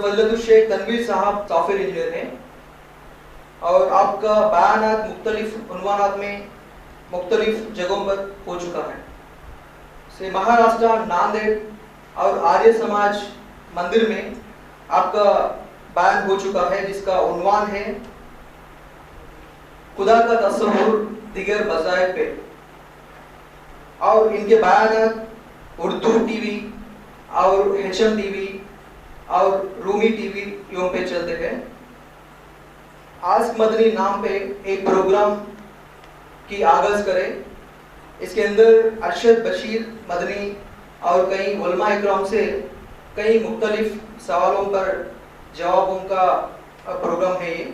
फजलतुल शेख तनवीर साहब software engineer हैं और आपका बयानात मुख्तलिफ उन्वानात में मुख्तलिफ जगहों पर हो चुका है। से महाराष्ट्र नांदेड़ और आर्य समाज मंदिर में आपका बयान हो चुका है जिसका उन्वान है खुदा का तस्वुर दिगर मज़ाहिब पे। और इनके बयानात उर्दू टीवी और HM टीवी और रूमी टीवी यों पे चलते हैं। आस्क मदनी नाम पे एक प्रोग्राम की आगाज करें। इसके अंदर अरशद बशीर मदनी और कई उलमा इकराम से कई मुख्तलिफ सवालों पर जवाबों का प्रोग्राम है ये।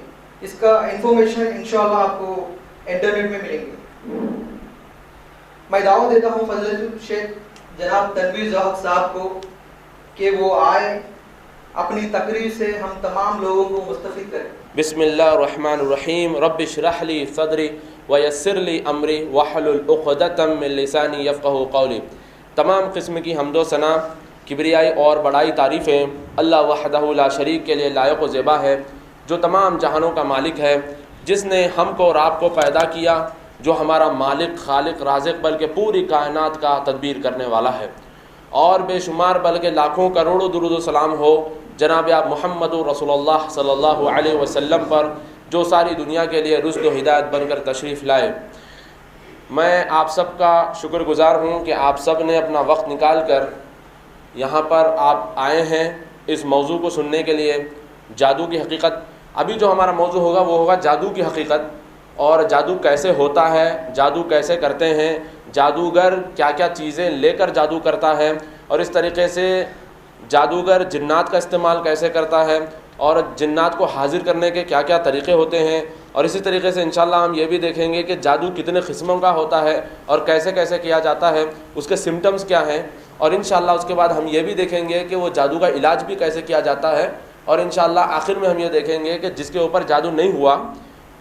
इसका इंफॉर्मेशन इंशाअल्लाह आपको इंटरनेट में मिलेंगे। मैं दावत देता हूँ फजलतुल शेख जनाब तनवीर साहब को कि वो आए, अपनी तकरीर से हम तमाम लोगों को मुस्तफ़ीद करें। बिस्मिल्लाहिर्रहमानिर्रहीम रब्बि इश्रह ली सदरी व यस्सिर ली अमरी वहलुल उक़दतम मिन लिसानी यफ़क़हू क़ौली। तमाम किस्म की हम्दो सना, किबरियाई और बड़ाई तारीफ़ें अल्लाह वहदहू ला शरीक के लिए लायक व ज़ेबा है, जो तमाम जहानों का मालिक है, जिसने हमको और आपको पैदा किया, जो हमारा मालिक खालिक राज़िक़ बल्कि पूरी कायनात का तदबीर करने वाला है। और बेशुमार बल्कि लाखों करोड़ों दुरूद व सलाम हो जनाब आप मोहम्मद रसूलुल्लाह सल्लल्लाहु अलैहि वसल्लम पर, जो सारी दुनिया के लिए रुज़्क़ व हिदायत बनकर तशरीफ़ लाए। मैं आप सब का शुक्रगुज़ार हूँ कि आप सब ने अपना वक्त निकाल कर यहाँ पर आप आए हैं इस मौजू को सुनने के लिए। जादू की हकीकत, अभी जो हमारा मौजू होगा वो होगा जादू की हकीकत, और जादू कैसे होता है, जादू कैसे करते हैं, जादूगर क्या क्या चीज़ें लेकर जादू करता है, और इस तरीके से जादूगर जिन्नात का इस्तेमाल कैसे करता है, और जिन्नात को हाजिर करने के क्या क्या तरीक़े होते हैं। और इसी तरीके से इंशाल्लाह हम ये भी देखेंगे कि जादू कितने किस्मों का होता है और कैसे कैसे किया जाता है, उसके सिम्टम्स क्या हैं। और इंशाल्लाह उसके बाद हम ये भी देखेंगे कि वो जादू का इलाज भी कैसे किया जाता है। और इंशाल्लाह आखिर में हम ये देखेंगे कि जिसके ऊपर जादू नहीं हुआ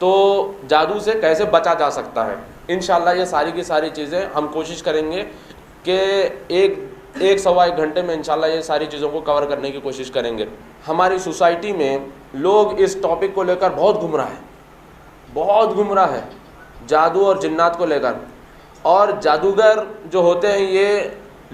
तो जादू से कैसे बचा जा सकता है। इंशाल्लाह ये सारी की सारी चीज़ें हम कोशिश करेंगे कि एक सवा एक घंटे में इंशाल्लाह ये सारी चीज़ों को कवर करने की कोशिश करेंगे। हमारी सोसाइटी में लोग इस टॉपिक को लेकर बहुत गुमराह है, जादू और जिन्नात को लेकर। और जादूगर जो होते हैं ये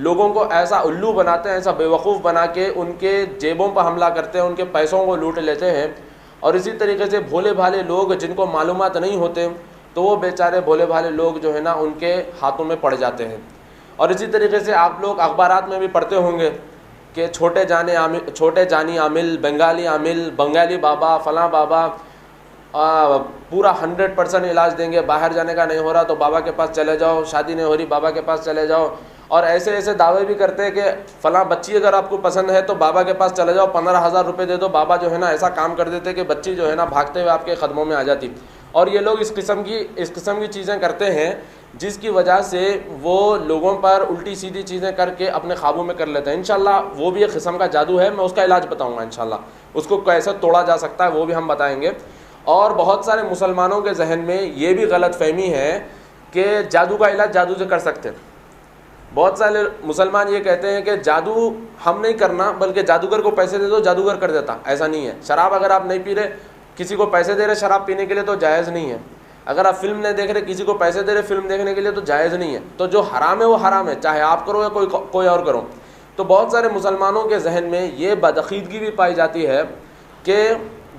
लोगों को ऐसा उल्लू बनाते हैं, ऐसा बेवकूफ़ बना के उनके जेबों पर हमला करते हैं, उनके पैसों को लूट लेते हैं। और इसी तरीके से भोले भाले लोग जिनको मालूमात नहीं होते तो वो बेचारे भोले भाले लोग जो है ना उनके हाथों में पड़ जाते हैं। और इसी तरीके से आप लोग अखबारात में भी पढ़ते होंगे कि छोटे जानी आमिल, बंगाली बाबा, फ़लाँ बाबा पूरा 100% इलाज देंगे, बाहर जाने का नहीं हो रहा तो बाबा के पास चले जाओ, शादी नहीं हो रही बाबा के पास चले जाओ। और ऐसे ऐसे दावे भी करते हैं कि फ़लाँ बच्ची अगर आपको पसंद है तो बाबा के पास चले जाओ, 15,000 रुपये दे दो, बाबा जो है ना ऐसा काम कर देते कि बच्ची जो है ना भागते हुए आपके कदमों में आ जाती। और ये लोग इस किस्म की चीज़ें करते हैं जिसकी वजह से वो लोगों पर उल्टी सीधी चीज़ें करके अपने काबू में कर लेते हैं। इंशाल्लाह वो भी एक किस्म का जादू है, मैं उसका इलाज बताऊँगा इंशाल्लाह, उसको कैसे तोड़ा जा सकता है वो भी हम बताएँगे। और बहुत सारे मुसलमानों के जहन में ये भी गलत फहमी है कि जादू का इलाज जादू से कर सकते हैं। बहुत सारे मुसलमान ये कहते हैं कि जादू हम नहीं करना बल्कि जादूगर को पैसे दे दो, जादूगर कर देता। ऐसा नहीं है। शराब अगर आप नहीं पी रहे, किसी को पैसे दे रहे शराब पीने के लिए तो जायज़ नहीं है। अगर आप फिल्म नहीं देख रहे, किसी को पैसे दे रहे फिल्म देखने के लिए तो जायज़ नहीं है। तो जो हराम है वो हराम है, चाहे आप करो या कोई और करो। तो बहुत सारे मुसलमानों के जहन में ये बदअक़ीदगी भी पाई जाती है कि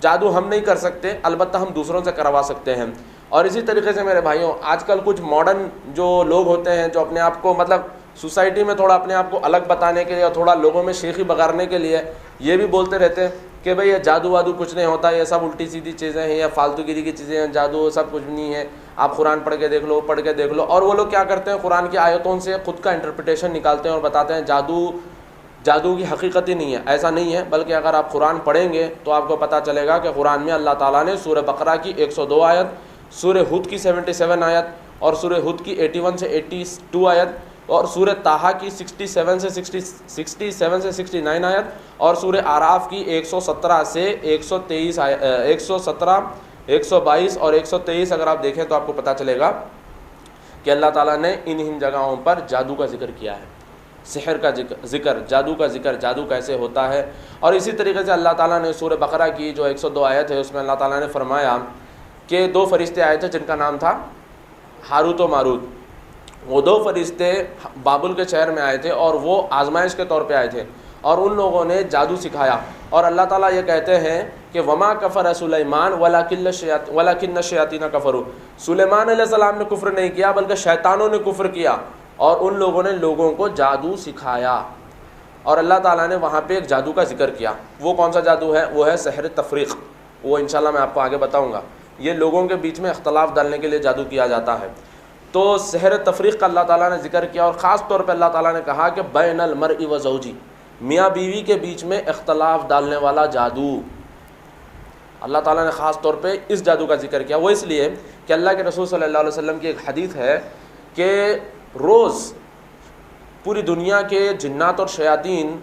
जादू हम नहीं कर सकते, अलबत्ता हम दूसरों से करवा सकते हैं। और इसी तरीके से मेरे भाइयों, आजकल कुछ मॉडर्न जो लोग होते हैं जो अपने आप को मतलब सोसाइटी में थोड़ा अपने आप को अलग बताने के लिए और थोड़ा लोगों में शेखी बगाड़ने के लिए ये भी बोलते रहते हैं कि भाई ये जादू वादू कुछ नहीं होता, ये सब उल्टी सीधी चीज़ें हैं या फालतूगिरी की चीज़ें हैं, जादू सब कुछ नहीं है, आप कुरान पढ़ के देख लो। और वो लोग क्या करते हैं, कुरान की आयतों से ख़ुद का इंटरप्रिटेशन निकालते हैं और बताते हैं जादू की हकीकत ही नहीं है। ऐसा नहीं है, बल्कि अगर आप कुरान पढ़ेंगे तो आपको पता चलेगा कि कुरान में अल्लाह ताला ने सूरह बकरा की 102 आयत, सूरह हुद की 77 आयत और सूरह हुद की 81 से 82 आयत और सूरह ताहा की 67 से 69 आयत और सूरह आराफ की 117 से 123 117, 122 और 123 अगर आप देखें तो आपको पता चलेगा कि अल्लाह ताला ने इन जगहों पर जादू का जिक्र किया है। सिहर का ज़िक्र, जादू का ज़िक्र, जादू कैसे होता है। और इसी तरीके से अल्लाह ताला ने सूरह बकरा की जो 102 आयत है उसमें अल्लाह ताला ने फरमाया कि 2 फरिश्ते आए थे जिनका नाम था हारूत व मारूत। वो 2 फरिश्ते बाबुल के शहर में आए थे और वो आजमाइश के तौर पे आए थे और उन लोगों ने जादू सिखाया। और अल्लाह ताला ये कहते हैं कि वमा कफ़र सुलेमान वलाकिन्न शयातीन कफ़रू, सुलेमान अलैहिस्सलाम ने कुफ्र नहीं किया बल्कि शैतानों ने कुफ्र किया और उन लोगों ने लोगों को जादू सिखाया। और अल्लाह ताला ने वहाँ पे एक जादू का जिक्र किया। वो कौन सा जादू है? वो है सहर तफरीक़। वो इंशाल्लाह मैं आपको आगे बताऊँगा। ये लोगों के बीच में इख्तलाफ डालने के लिए जादू किया जाता है। तो सहर तफरीक़ का अल्लाह ताला ने जिक्र किया और ख़ास तौर पे अल्लाह ताला ने कहा कि बैनल मरई व ज़ौजी, मियाँ बीवी के बीच में इख्तलाफ डालने वाला जादू। अल्लाह ताला ने ख़ास तौर पे इस जादू का जिक्र किया। वो इसलिए कि अल्लाह के रसूल सल्लल्लाहु अलैहि वसल्लम की एक हदीस है कि रोज़ पूरी दुनिया के जिन्नात और शयातीन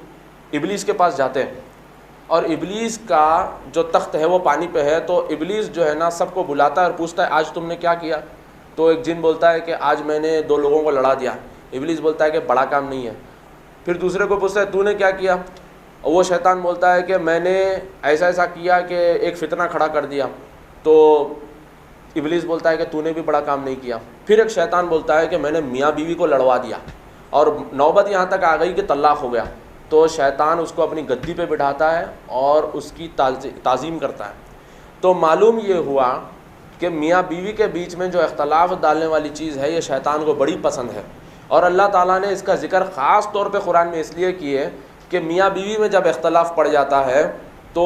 इबलीस के पास जाते हैं और इबलीस का जो तख्त है वो पानी पे है। तो इबलीस जो है ना सबको बुलाता है और पूछता है आज तुमने क्या किया। तो एक जिन बोलता है कि आज मैंने 2 लोगों को लड़ा दिया। इबलीस बोलता है कि बड़ा काम नहीं है। फिर दूसरे को पूछता है तूने क्या किया। और वो शैतान बोलता है कि मैंने ऐसा ऐसा किया कि एक फितना खड़ा कर दिया। तो इबलीस बोलता है कि तूने भी बड़ा काम नहीं किया। फिर एक शैतान बोलता है कि मैंने मियाँ बीवी को लड़वा दिया और नौबत यहाँ तक आ गई कि तलाक हो गया। तो शैतान उसको अपनी गद्दी पे बिठाता है और उसकी ताज़ीम करता है। तो मालूम ये हुआ कि मियाँ बीवी के बीच में जो इख्तलाफ डालने वाली चीज़ है ये शैतान को बड़ी पसंद है। और अल्लाह ताला ने इसका ज़िक्र ख़ास तौर पे कुरान में इसलिए किए कि मियाँ बीवी में जब इख्तलाफ पड़ जाता है तो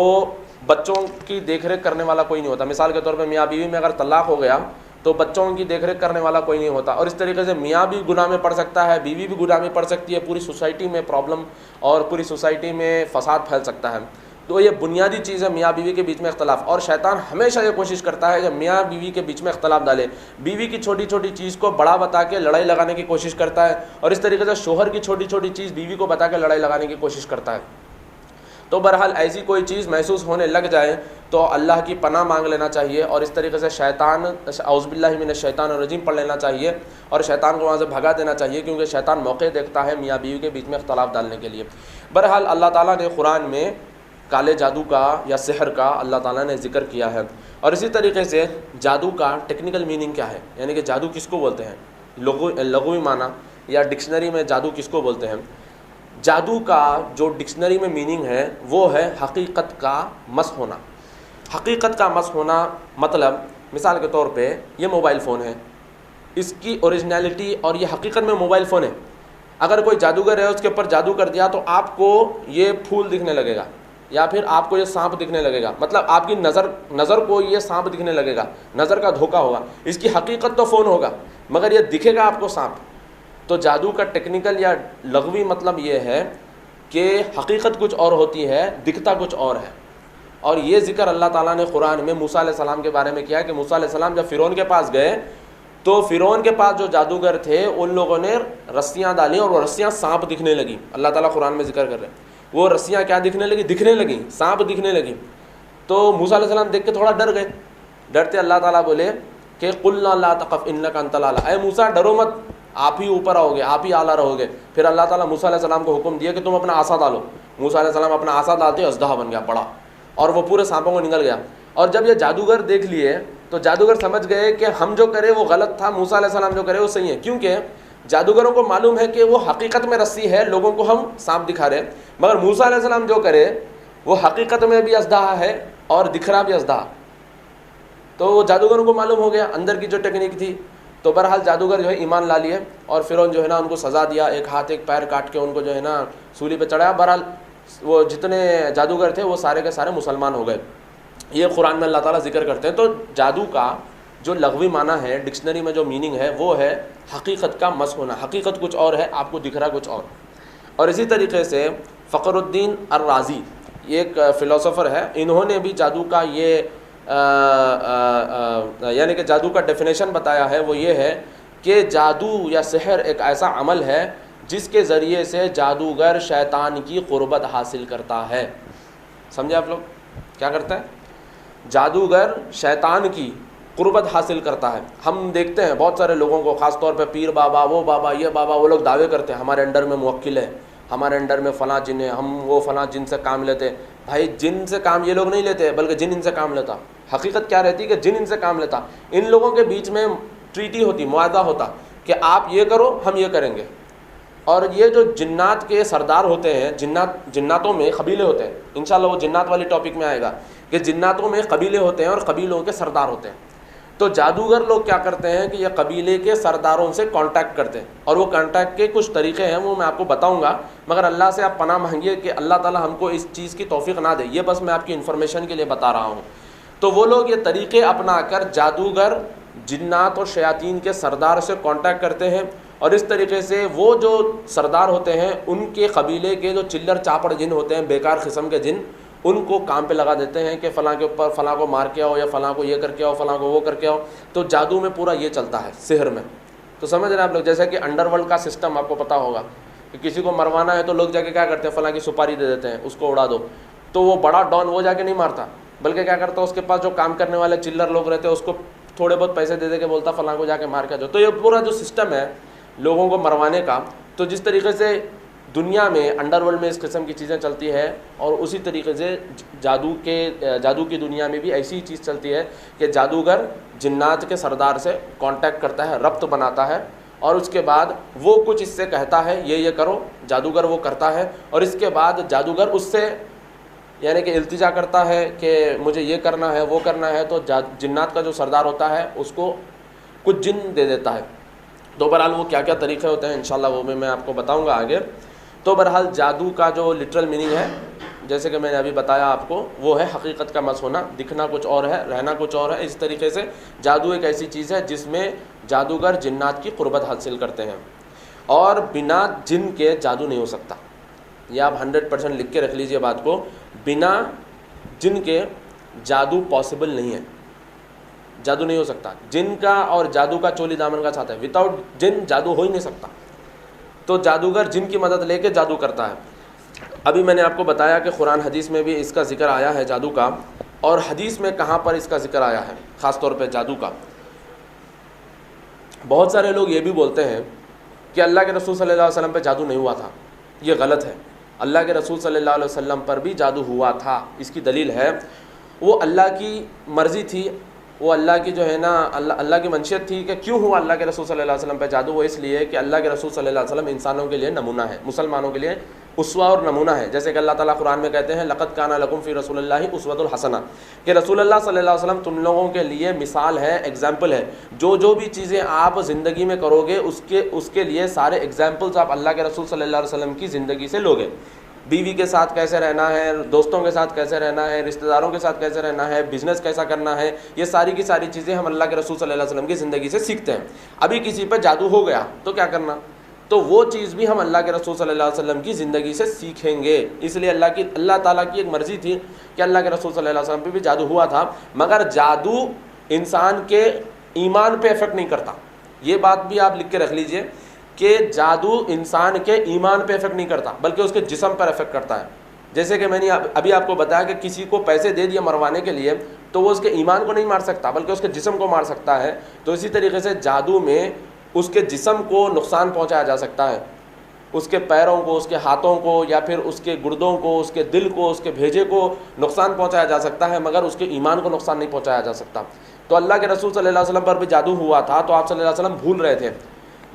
बच्चों की देखरेख करने वाला कोई नहीं होता। मिसाल के तौर पे मियाँ बीवी में अगर तलाक हो गया तो बच्चों की देखरेख करने वाला कोई नहीं होता। और इस तरीके से मियाँ भी गुनाह में पड़ सकता है, बीवी भी गुनाह में पड़ सकती है, पूरी सोसाइटी में प्रॉब्लम और पूरी सोसाइटी में फसाद फैल सकता है। तो ये बुनियादी चीज़ है मियाँ बीवी के बीच में इख्तलाफ। और शैतान हमेशा ये कोशिश करता है कि मियाँ बीवी के बीच में इख्तलाफ डाले, बीवी की छोटी छोटी चीज़ को बड़ा बता के लड़ाई लगाने की कोशिश करता है और इस तरीके से शोहर की छोटी छोटी चीज़ बीवी को बता के लड़ाई लगाने की कोशिश करता है। तो बहरहाल ऐसी कोई चीज़ महसूस होने लग जाए तो अल्लाह की पनाह मांग लेना चाहिए और इस तरीके से शैतान औज़ुबिल्लाहि मिनश शैतानिर रजीम पढ़ लेना चाहिए और शैतान को वहाँ से भगा देना चाहिए, क्योंकि शैतान मौके देखता है मियाँ बीवी के बीच में इख्तलाफ डालने के लिए। बहरहाल अल्लाह ताला ने कुरान में काले जादू का या सिहर का अल्लाह ताला ने ज़िक्र किया है। और इसी तरीके से जादू का टेक्निकल मीनिंग क्या है, यानी कि जादू किसको बोलते हैं, लग़वी माना या डिक्शनरी में जादू किसको बोलते हैं। जादू का जो डिक्शनरी में मीनिंग है वो है हकीकत का मस होना। हकीकत का मस होना मतलब मिसाल के तौर पे ये मोबाइल फ़ोन है, इसकी ओरिजिनलिटी और ये हकीकत में मोबाइल फ़ोन है। अगर कोई जादूगर है उसके ऊपर जादू कर दिया तो आपको ये फूल दिखने लगेगा या फिर आपको ये सांप दिखने लगेगा, मतलब आपकी नज़र को ये सांप दिखने लगेगा, नज़र का धोखा होगा। इसकी हकीकत तो फ़ोन होगा मगर ये दिखेगा आपको सांप। तो जादू का टेक्निकल या लग़वी मतलब ये है कि हकीकत कुछ और होती है, दिखता कुछ और है। और ये ज़िक्र अल्लाह ताला ने कुरान में मूसा अलैहिस्सलाम के बारे में किया है कि मूसा अलैहिस्सलाम जब फ़िरौन के पास गए तो फ़िरौन के पास जो जादूगर थे उन लोगों ने रस्सियाँ डाली और वो रस्सियाँ सांप दिखने लगी। अल्लाह ताला कुरान में ज़िक्र कर रहे हैं, वो रस्सियाँ क्या दिखने लगी, सांप दिखने लगी। तो मूसा अलैहिस्सलाम देख के थोड़ा डर गए। डरते अल्लाह ताला बोले कि कुल्ना ला तक़फ़ इन्नका अंतल आला, ऐ मूसा डरो मत, आप ही ऊपर आओगे, आप ही आला रहोगे। फिर अल्लाह ताला मूसा अलैहिस्सलाम को हुक्म दिया कि तुम अपना आसा डालो। मूसा अलैहिस्सलाम अपना आसा डालते अज़दहा बन गया बड़ा और वो पूरे सांपों को निकल गया। और जब ये जादूगर देख लिए तो जादूगर समझ गए कि हम जो करें वो गलत था, मूसा अलैहिस्सलाम जो करे वो सही है। क्योंकि जादूगरों को मालूम है कि वो हकीकत में रस्सी है, लोगों को हम सांप दिखा रहे हैं, मगर मूसा अलैहिस्सलाम जो करे वो हकीकत में भी अज़दहा है और दिख रहा भी अज़दहा। तो वो जादूगरों को मालूम हो गया अंदर की जो टेक्निक थी। तो बहरहाल जादूगर जो है ईमान ला लिए और फ़िरौन जो है ना उनको सज़ा दिया, एक हाथ एक पैर काट के उनको जो है ना सूली पे चढ़ाया। बहरहाल वो जितने जादूगर थे वो सारे के सारे मुसलमान हो गए। ये कुरान में अल्लाह ताला ज़िक्र करते हैं। तो जादू का जो लग़वी माना है, डिक्शनरी में जो मीनिंग है वो है हकीकत का मस होना। हकीकत कुछ और है, आपको दिख रहा कुछ और। और इसी तरीके से फ़खरुद्दीन अर-राज़ी ये एक फ़िलोसोफ़र है, इन्होंने भी जादू का ये यानी कि जादू का डेफिनेशन बताया है। वो ये है कि जादू या सिहर एक ऐसा अमल है जिसके ज़रिए से जादूगर शैतान की क़ुर्बत हासिल करता है। समझे आप लोग क्या करता है? जादूगर शैतान की क़ुर्बत हासिल करता है। हम देखते हैं बहुत सारे लोगों को, ख़ास तौर पे पीर बाबा, वो बाबा, ये बाबा, वो लोग दावे करते हैं हमारे अंडर में मुवक्किल है, हमारे अंडर में फ़लाँ जिन है, हम वो फ़लाँ जिन से काम लेते। भाई जिन से काम ये लोग नहीं लेते, बल्कि जिन इनसे काम लेता। हकीकत क्या रहती है कि जिन इनसे काम लेता। इन लोगों के बीच में ट्रीटी होती, मुआहदा होता कि आप ये करो, हम ये करेंगे। और ये जो जिन्नात के सरदार होते हैं, जिन्नातों में कबीले होते हैं, इंशाल्लाह वो जिन्नात वाली टॉपिक में आएगा कि जिन्नातों में कबीले होते हैं और कबीलों के सरदार होते हैं। तो जादूगर लोग क्या करते हैं कि ये कबीले के सरदारों से कांटेक्ट करते हैं, और वो कांटेक्ट के कुछ तरीक़े हैं, वो मैं आपको बताऊंगा। मगर अल्लाह से आप पनाह मांगिए कि अल्लाह ताला हमको इस चीज़ की तौफीक ना दे, ये बस मैं आपकी इन्फॉर्मेशन के लिए बता रहा हूँ। तो वो लोग ये तरीक़े अपना कर जादूगर जिन्नात और शयातीन के सरदार से कांटेक्ट करते हैं, और इस तरीके से वो जो सरदार होते हैं उनके कबीले के जो चिल्लर चापड़ जिन होते हैं, बेकार किस्म के जिन, उनको काम पे लगा देते हैं कि फ़लाँ के ऊपर फ़लाँ को मार के आओ, या फ़लाँ को ये करके आओ, फ़लाँ को वो करके आओ। तो जादू में पूरा ये चलता है, सिहर में। तो समझ रहे हैं आप लोग, जैसे कि अंडरवर्ल्ड का सिस्टम आपको पता होगा कि किसी को मरवाना है तो लोग जाके क्या करते हैं, फ़लाँ की सुपारी दे देते हैं, उसको उड़ा दो। तो वो बड़ा डॉन वो जाके नहीं मारता, बल्कि क्या करता है, उसके पास जो काम करने वाले चिल्लर लोग रहते हैं उसको थोड़े बहुत पैसे दे दे के बोलता फ़लाँ को जाके मार के दो। तो ये पूरा जो सिस्टम है लोगों को मरवाने का, तो जिस तरीके से दुनिया में अंडरवर्ल्ड में इस किस्म की चीज़ें चलती है, और उसी तरीके से जादू की दुनिया में भी ऐसी ही चीज़ चलती है कि जादूगर जिन्नात के सरदार से कांटेक्ट करता है, रब्त बनाता है, और उसके बाद वो कुछ इससे कहता है ये करो, जादूगर वो करता है, और इसके बाद जादूगर उससे यानी कि इल्तिजा करता है कि मुझे ये करना है, वो करना है। तो जिन्नात का जो सरदार होता है उसको कुछ जिन दे देता है। तो बहरहाल वो क्या क्या तरीक़े होते हैं इंशाल्लाह वो भी मैं आपको बताऊंगा आगे। तो बहरहाल जादू का जो लिटरल मीनिंग है, जैसे कि मैंने अभी बताया आपको, वो है हकीकत का मस होना, दिखना कुछ और है, रहना कुछ और है। इस तरीके से जादू एक ऐसी चीज़ है जिसमें जादूगर जिन्नात की क़ुर्बत हासिल करते हैं, और बिना जिन के जादू नहीं हो सकता। यह आप 100% लिख के रख लीजिए बात को, बिना जिन के जादू पॉसिबल नहीं है, जादू नहीं हो सकता। जिन का और जादू का चोली दामन का साथ है, विदाउट जिन जादू हो ही नहीं सकता। तो जादूगर जिन की मदद लेके जादू करता है। अभी मैंने आपको बताया कि कुरान हदीस में भी इसका जिक्र आया है जादू का, और हदीस में कहाँ पर इसका जिक्र आया है ख़ास तौर पे जादू का। बहुत सारे लोग ये भी बोलते हैं कि अल्लाह के रसूल सल्लल्लाहु अलैहि वसल्लम पे जादू नहीं हुआ था, ये गलत है। अल्लाह के रसूल सल्लल्लाहु अलैहि वसल्लम पर भी जादू हुआ था। इसकी दलील है, वो अल्लाह की मर्ज़ी थी, वो अल्लाह की जो है ना अल्लाह की मंशियत थी कि क्यों हुआ अल्लाह के रसूल सल्लल्लाहु अलैहि वसल्लम पे जादू। वो इसलिए कि अल्लाह के रसूल सल्लल्लाहु अलैहि वसल्लम इंसानों के लिए नमूना है, मुसलमानों के लिए उसवा और नमूना है। जैसे कि अल्लाह ताला कुरान में कहते हैं लक़द काना लकुम फ़ी रसूलिल्लाहि उस्वतुल हसना, कि रसूलुल्लाह सल्लल्लाहु अलैहि वसल्लम तुम लोगों के लिए मिसाल है, एग्जाम्पल है। जो भी चीज़ें आप ज़िंदगी में करोगे उसके लिए सारे एग्जाम्पल्स आप अल्लाह के रसूल सल्लल्लाहु अलैहि वसल्लम की ज़िंदगी से लोगे। बीवी के साथ कैसे रहना है, दोस्तों के साथ कैसे रहना है, रिश्तेदारों के साथ कैसे रहना है, बिज़नेस कैसा करना है, ये सारी की सारी चीज़ें हम अल्लाह के रसूल सल्लल्लाहु अलैहि वसल्लम की ज़िंदगी से सीखते हैं। अभी किसी पर जादू हो गया तो क्या करना, तो वो चीज़ भी हम अल्लाह के रसूल सल्लल्लाहु अलैहि वसल्लम की ज़िंदगी से सीखेंगे। इसलिए अल्लाह ताला की एक मर्ज़ी थी कि अल्लाह के रसूल सल्लल्लाहु अलैहि वसल्लम पे भी जादू हुआ था। मगर जादू इंसान के ईमान पे इफ़ेक्ट नहीं करता, ये बात भी आप लिख के रख लीजिए कि जादू इंसान के ईमान पे इफ़ेक्ट नहीं करता, बल्कि उसके जिस्म पर इफ़ेक्ट करता है। जैसे कि मैंने अभी आपको बताया कि किसी को पैसे दे दिए मरवाने के लिए, तो वो उसके ईमान को नहीं मार सकता, बल्कि उसके जिस्म को मार सकता है। तो इसी तरीके से जादू में उसके जिस्म को नुकसान पहुंचाया जा सकता है, उसके पैरों को, उसके हाथों को, या फिर उसके गुर्दों को, उसके दिल को, उसके भेजे को नुकसान पहुंचाया जा सकता है, मगर उसके ईमान को नुकसान नहीं पहुंचाया जा सकता। तो अल्लाह के रसूल सल्लल्लाहु अलैहि वसल्लम पर भी जादू हुआ था, तो आप सल्लल्लाहु अलैहि वसल्लम भूल रहे थे,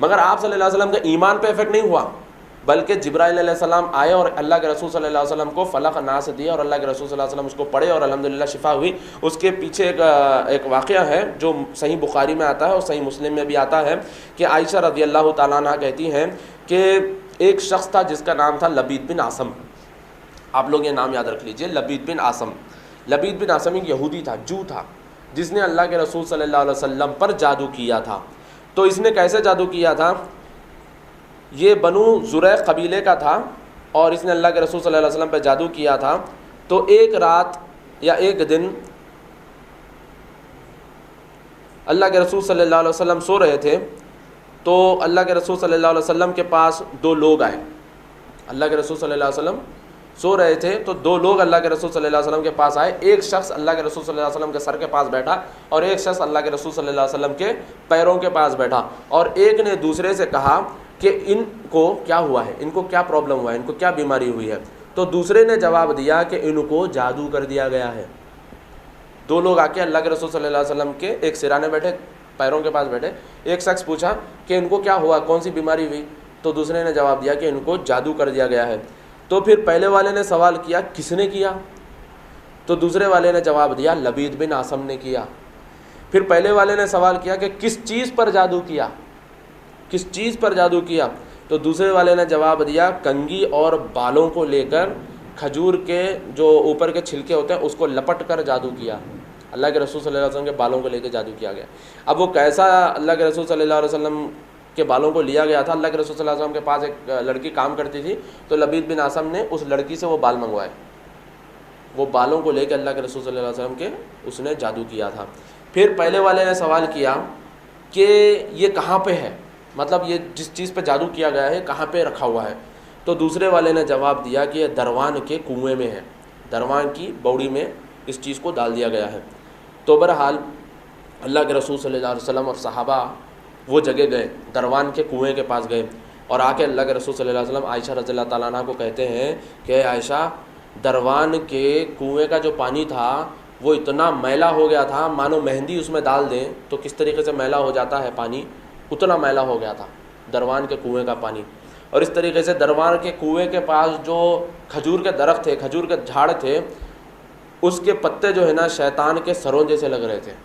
मगर आप सल्लल्लाहु अलैहि वसल्लम के ईमान पे इफेक्ट नहीं हुआ, बल्कि जिब्राइल अलैहिस्सलाम आए और अल्लाह के रसूल सल्लल्लाहु अलैहि वसल्लम को फलक नास दिया, और अल्लाह के रसूल सल्लल्लाहु अलैहि वसल्लम उसको पढ़े और अल्हम्दुलिल्लाह शिफा हुई। उसके पीछे एक वाक़या है जो सही बुखारी में आता है और सही मुस्लिम में भी आता है कि आयशा रज़ियल्लाहु ताला अन्हा कहती हैं कि एक शख्स था जिसका नाम था लबीद बिन आसम। आप लोग ये नाम याद रख लीजिए, लबीद बिन आसम। लबीद बिन आसम एक यहूदी था, जू था, जिसने अल्लाह के रसूल सल्लल्लाहु अलैहि वसल्लम पर जादू किया था। तो इसने कैसे जादू किया था, ये बनु ज़ुरैक़ कबीले का था और इसने अल्लाह के रसूल सल्लल्लाहु अलैहि वसल्लम पर जादू किया था। तो एक रात या एक दिन अल्लाह के रसूल सल्लल्लाहु अलैहि वसल्लम सो रहे थे, तो अल्लाह के रसूल सल्लल्लाहु अलैहि वसल्लम के पास दो लोग आए। अल्लाह के रसूल सल्लल्लाहु अलैहि वसल्लम सो रहे थे तो दो लोग अल्लाह के रसूल सल्लल्लाहु अलैहि वसल्लम के पास आए। एक शख्स अल्लाह के रसूल सल्लल्लाहु अलैहि वसल्लम के सर के पास बैठा और एक शख्स अल्लाह के रसूल सल्लल्लाहु अलैहि वसल्लम के पैरों के पास बैठा, और एक ने दूसरे से कहा कि इनको क्या हुआ है, इनको क्या प्रॉब्लम हुआ है, इनको क्या बीमारी हुई है। तो दूसरे ने जवाब दिया कि इनको जादू कर दिया गया है। दो लोग आके अल्लाह के रसूल सल्लल्लाहु अलैहि वसल्लम के एक सिराने बैठे, पैरों के पास बैठे। एक शख्स पूछा कि इनको क्या हुआ, कौन सी बीमारी हुई, तो दूसरे ने जवाब दिया कि इनको जादू कर दिया गया है। तो फिर पहले वाले ने सवाल किया किसने किया, तो दूसरे वाले ने जवाब दिया लबीद बिन आसम ने किया। फिर पहले वाले ने सवाल किया कि किस चीज़ पर जादू किया, किस चीज़ पर जादू किया, तो दूसरे वाले ने जवाब दिया कंघी और बालों को लेकर खजूर के जो ऊपर के छिलके होते हैं उसको लपट कर जादू किया। अल्लाह के रसूल सल्लल्लाहु अलैहि वसल्लम के बालों को लेकर जादू किया गया। अब वो कैसा अल्लाह के रसूल सल्लल्लाहु अलैहि वसल्लम के बालों को लिया गया था, अल्लाह के रसूल सल्लल्लाहु अलैहि वसल्लम के पास एक लड़की काम करती थी, तो लबीद बिन आसम ने उस लड़की से वो बाल मंगवाए। वो बालों को लेकर अल्लाह के रसूल सल्लल्लाहु अलैहि वसल्लम के उसने जादू किया था। फिर पहले वाले ने सवाल किया कि ये कहाँ पे है, मतलब ये जिस चीज़ पे जादू किया गया है कहाँ पे रखा हुआ है, तो दूसरे वाले ने जवाब दिया कि ये दरवान के कुएं में है, दरवान की बौड़ी में इस चीज़ को डाल दिया गया है। तो बहरहाल अल्लाह के रसूल सल्लल्लाहु अलैहि वसल्लम और सहाबा वो जगह गए, दरवान के कुएं के पास गए और आके अल्लाह के रसूल सल्लल्लाहु अलैहि वसल्लम आयशा रज़ियल्लाहु ताला अन्हा को कहते हैं कि आयशा, दरवान के कुएं का जो पानी था वो इतना मैला हो गया था, मानो मेहंदी उसमें डाल दें तो किस तरीके से मैला हो जाता है पानी, उतना मैला हो गया था दरवान के कुएं का पानी। और इस तरीके से दरबार के कुएं के पास जो खजूर के दरख्त थे, खजूर के झाड़ थे, उसके पत्ते जो है ना शैतान के सरों जैसे लग रहे थे।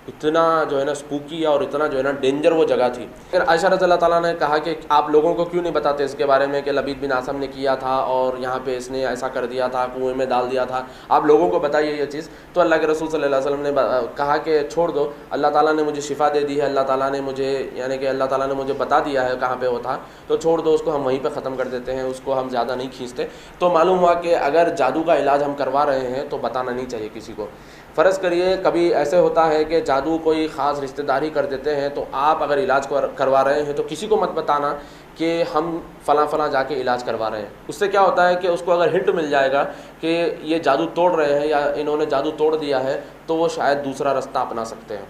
इतना जो है ना स्पूकी और इतना जो है ना डेंजर वो जगह थी। फिर आयशा रज़ियल्लाहु ताला ने कहा कि आप लोगों को क्यों नहीं बताते इसके बारे में कि लबीद बिन आसम ने किया था और यहाँ पे इसने ऐसा कर दिया था, कुएं में डाल दिया था, आप लोगों को बताइए ये चीज़। तो अल्लाह के रसूल सल्लल्लाहु अलैहि वसल्लम ने कहा कि छोड़ दो, अल्लाह ताला ने मुझे शिफा दे दी है, अल्लाह ताला ने मुझे यानी कि अल्लाह ताला ने मुझे बता दिया है कहाँ पर वो था, तो छोड़ दो उसको, हम वहीं पर ख़त्म कर देते हैं, उसको हम ज़्यादा नहीं खींचते। तो मालूम हुआ कि अगर जादू का इलाज हम करवा रहे हैं तो बताना नहीं चाहिए किसी को। फ़र्ज़ करिए कभी ऐसे होता है कि जादू कोई ख़ास रिश्तेदारी कर देते हैं, तो आप अगर इलाज करवा रहे हैं तो किसी को मत बताना कि हम फ़लाँ जाके इलाज करवा रहे हैं। उससे क्या होता है कि उसको अगर हिंट मिल जाएगा कि ये जादू तोड़ रहे हैं या इन्होंने जादू तोड़ दिया है, तो वो शायद दूसरा रास्ता अपना सकते हैं।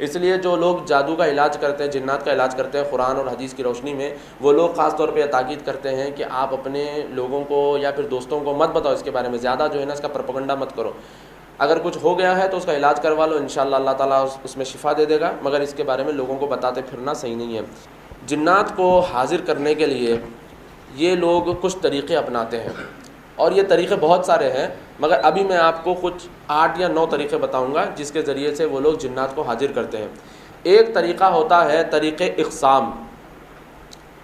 इसलिए जो लोग जादू का इलाज करते हैं, जिन्नात का इलाज करते हैं, कुरान और हदीस की रोशनी में, वो लोग ख़ास तौर पे ताकीद करते हैं कि आप अपने लोगों को या फिर दोस्तों को मत बताओ इसके बारे में, ज़्यादा जो है ना इसका प्रोपेगेंडा मत करो। अगर कुछ हो गया है तो उसका इलाज करवा लो, इंशाअल्लाह अल्लाह ताला उसमें शिफा दे देगा, मगर इसके बारे में लोगों को बताते फिरना सही नहीं है। जिन्नात को हाजिर करने के लिए ये लोग कुछ तरीक़े अपनाते हैं और ये तरीक़े बहुत सारे हैं, मगर अभी मैं आपको कुछ 8 या 9 तरीक़े बताऊंगा जिसके ज़रिए से वो लोग जिन्नात को हाजिर करते हैं। एक तरीक़ा होता है तरीक़े इक़साम,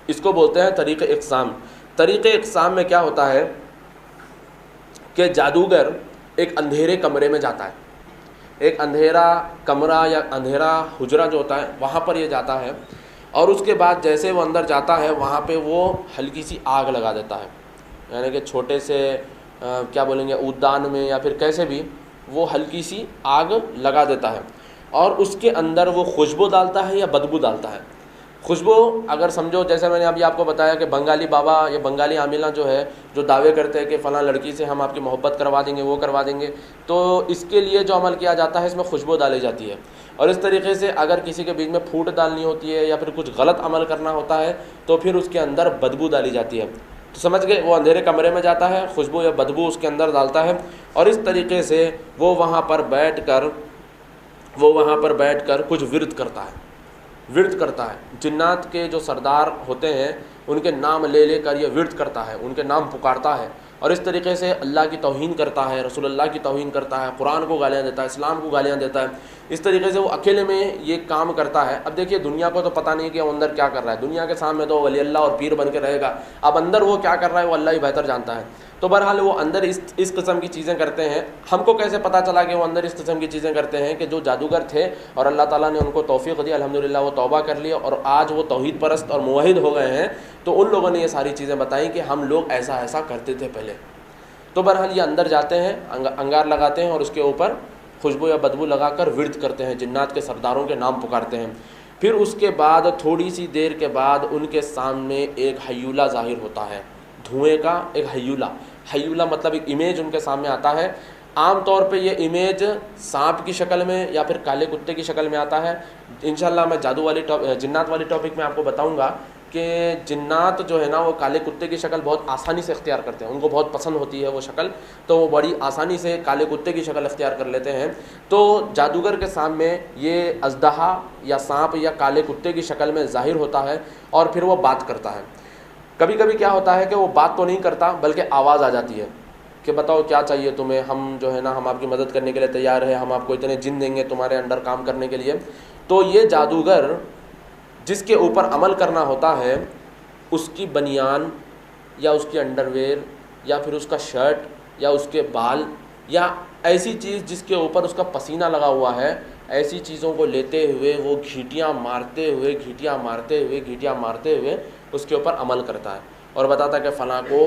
इसको बोलते हैं तरीक़े इक़साम। तरीक़े इक़साम में क्या होता है कि जादूगर एक अंधेरे कमरे में जाता है, एक अंधेरा कमरा या अंधेरा हुजरा जो होता है वहाँ पर ये जाता है, और उसके बाद जैसे वो अंदर जाता है वहाँ पे वो हल्की सी आग लगा देता है, यानी कि छोटे से क्या बोलेंगे उद्यान में या फिर कैसे भी वो हल्की सी आग लगा देता है, और उसके अंदर वो खुशबू डालता है या बदबू डालता है। खुशबू अगर समझो, जैसे मैंने अभी आपको बताया कि बंगाली बाबा या बंगाली आमिला जो है जो दावे करते हैं कि फ़लाँ लड़की से हम आपकी मोहब्बत करवा देंगे, वो करवा देंगे, तो इसके लिए जो अमल किया जाता है इसमें खुशबू डाली जाती है। और इस तरीके से अगर किसी के बीच में फूट डालनी होती है या फिर कुछ गलत अमल करना होता है तो फिर उसके अंदर बदबू डाली जाती है। तो समझ गए, वो अंधेरे कमरे में जाता है, खुशबू या बदबू उसके अंदर डालता है, और इस तरीके से वो वहाँ पर बैठ कर कुछ विर्द करता है। जिन्नात के जो सरदार होते हैं उनके नाम ले लेकर ये विर्द करता है, उनके नाम पुकारता है, और इस तरीके से अल्लाह की तौहीन करता है, रसूलुल्लाह की तौहीन करता है, कुरान को गालियाँ देता है, इस्लाम को गालियाँ देता है। इस तरीके से वो अकेले में ये काम करता है। अब देखिए दुनिया को तो पता नहीं कि वो अंदर क्या कर रहा है, दुनिया के सामने तो वली अल्लाह और पीर बन के रहेगा, अब अंदर वो क्या कर रहा है वो अल्लाह ही बेहतर जानता है। तो बहरहाल वो अंदर इस किस्म की चीज़ें करते हैं। हमको कैसे पता चला कि वो अंदर इस किस्म की चीज़ें करते हैं कि जो जादूगर थे और अल्लाह ताला ने उनको तौफीक दी, अल्हम्दुलिल्लाह वो तौबा कर लिया और आज वो तौहीद परस्त और मुवहिद हो गए हैं, तो उन लोगों ने ये सारी चीज़ें बताई कि हम लोग ऐसा ऐसा करते थे पहले। तो बहरहाल ये अंदर जाते हैं, अंगार लगाते हैं और उसके ऊपर खुशबू या बदबू लगाकर विर्द करते हैं, जिन्नात के सरदारों के नाम पुकारते हैं। फिर उसके बाद थोड़ी सी देर के बाद उनके सामने एक हय्युला ज़ाहिर होता है, धुएं का एक हयूला मतलब एक इमेज उनके सामने आता है। आम तौर पे ये इमेज सांप की शक्ल में या फिर काले कुत्ते की शक्ल में आता है। इंशाल्लाह मैं जिन्नात वाली टॉपिक में आपको बताऊंगा कि जिन्नात जो है ना वो काले कुत्ते की शक्ल बहुत आसानी से इख्तियार करते हैं, उनको बहुत पसंद होती है वो शक्ल, तो वो बड़ी आसानी से काले कुत्ते की शक्ल इख्तियार कर लेते हैं। तो जादूगर के सामने ये अजदहा या सांप या काले कुत्ते की शक्ल में ज़ाहिर होता है और फिर वो बात करता है। कभी कभी क्या होता है कि वो बात तो नहीं करता बल्कि आवाज़ आ जाती है कि बताओ क्या चाहिए तुम्हें, हम जो है ना हम आपकी मदद करने के लिए तैयार है, हम आपको इतने जिन देंगे तुम्हारे अंडर काम करने के लिए। तो ये जादूगर जिसके ऊपर अमल करना होता है उसकी बनियान या उसकी अंडरवेयर या फिर उसका शर्ट या उसके बाल या ऐसी चीज़ जिसके ऊपर उसका पसीना लगा हुआ है, ऐसी चीज़ों को लेते हुए वो घीटियाँ मारते हुए उसके ऊपर अमल करता है और बताता है कि फ़लाँ को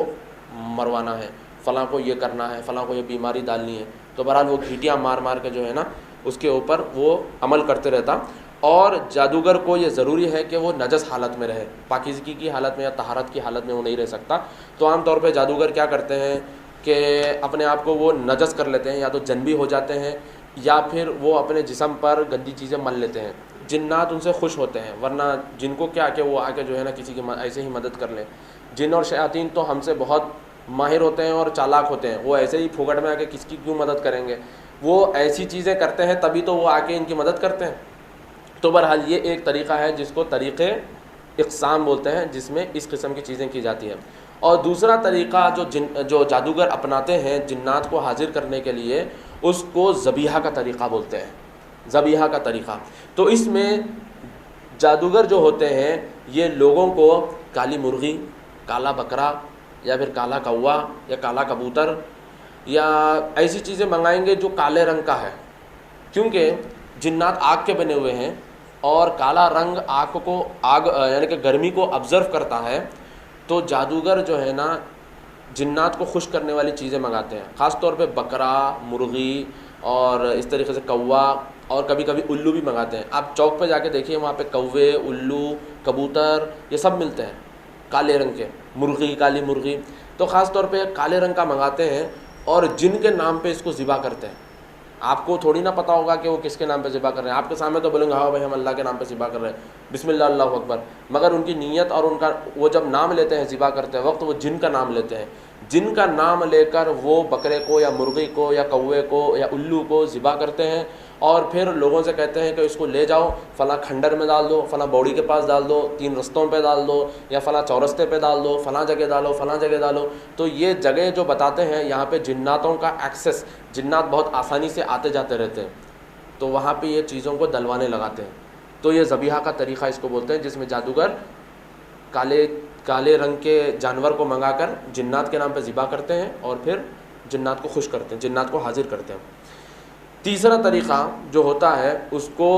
मरवाना है, फ़लाँ को ये करना है, फ़लाँ को ये बीमारी डालनी है। तो बहरहाल वो घीटियाँ मार के जो है ना उसके ऊपर वो अमल करते रहता। और जादूगर को ये ज़रूरी है कि वो नजस हालत में रहे, पाकीज़गी की हालत में या तहारत की हालत में वो नहीं रह सकता। तो आम तौर पे जादूगर क्या करते हैं कि अपने आप को वो नजस कर लेते हैं, या तो जन्बी हो जाते हैं या फिर वो अपने जिस्म पर गंदी चीज़ें मल लेते हैं। जिन्नात उनसे खुश होते हैं, वरना जिनको क्या कि वो आके जो है ना किसी की ऐसे ही मदद कर लें। जिन और शयातीन तो हमसे बहुत माहिर होते हैं और चालाक होते हैं, वो ऐसे ही फुकट में आके किसकी क्यों मदद करेंगे, वो ऐसी चीज़ें करते हैं तभी तो वो आके इनकी मदद करते हैं। तो बहरहाल ये एक तरीक़ा है जिसको तरीक़े इक़साम बोलते हैं, जिसमें इस किस्म की चीज़ें की जाती हैं। और दूसरा तरीक़ा जो जादूगर अपनाते हैं जिन्नात को हाजिर करने के लिए, उसको ज़बीहा का तरीक़ा बोलते हैं, ज़बीहा का तरीक़ा। तो इसमें जादूगर जो होते हैं ये लोगों को काली मुर्गी, काला बकरा या फिर काला कौवा या काला कबूतर या ऐसी चीज़ें मंगाएंगे जो काले रंग का है, क्योंकि जिन्नात आग के बने हुए हैं और काला रंग आग यानी कि गर्मी को ऑब्ज़र्व करता है। तो जादूगर जो है ना जिन्नात को खुश करने वाली चीज़ें मंगाते हैं, ख़ास तौर पे बकरा, मुर्गी और इस तरीके से कौवा, और कभी कभी उल्लू भी मंगाते हैं। आप चौक पे जाके देखिए, वहाँ पे कौवे, उल्लू, कबूतर ये सब मिलते हैं काले रंग के, मुर्गी, काली मुर्गी। तो ख़ास तौर पे काले रंग का मंगाते हैं और जिन के नाम पे इसको ज़िबा करते हैं। आपको थोड़ी ना पता होगा कि वो किसके नाम पे ज़िबा कर रहे हैं, आपके सामने तो बोलेंगे हाँ भाई हम अल्लाह के नाम पे ज़िबा कर रहे हैं, बिस्मिल्लाह अल्लाहु अकबर, मगर उनकी नीयत और उनका वो जब नाम लेते हैं ज़िबा करते वक्त वो जिन का नाम लेते हैं। जिन का नाम लेकर वो बकरे को या मुर्गी को या कौवे को या उल्लू को ज़िबा करते हैं और फिर लोगों से कहते हैं कि इसको ले जाओ, फ़लाँ खंडर में डाल दो, फ़लाँ बौड़ी के पास डाल दो, 3 रस्तों पे डाल दो, या फ़लाँ चौरस्ते पे डाल दो, फ़लाँ जगह डालो, फ़लाँ जगह डालो। तो ये जगह जो बताते हैं यहाँ पे जिन्नातों का एक्सेस, जिन्नात बहुत आसानी से आते जाते रहते हैं, तो वहाँ पे ये चीज़ों को दलवाने लगाते हैं। तो ये ज़बीहा का तरीक़ा इसको बोलते हैं, जिसमें जादूगर काले रंग के जानवर को मंगाकर जिन्नात के नाम पे ज़िबा करते हैं और फिर जिन्नात को खुश करते हैं, जिन्नात को हाजिर करते हैं। तीसरा तरीक़ा जो होता है उसको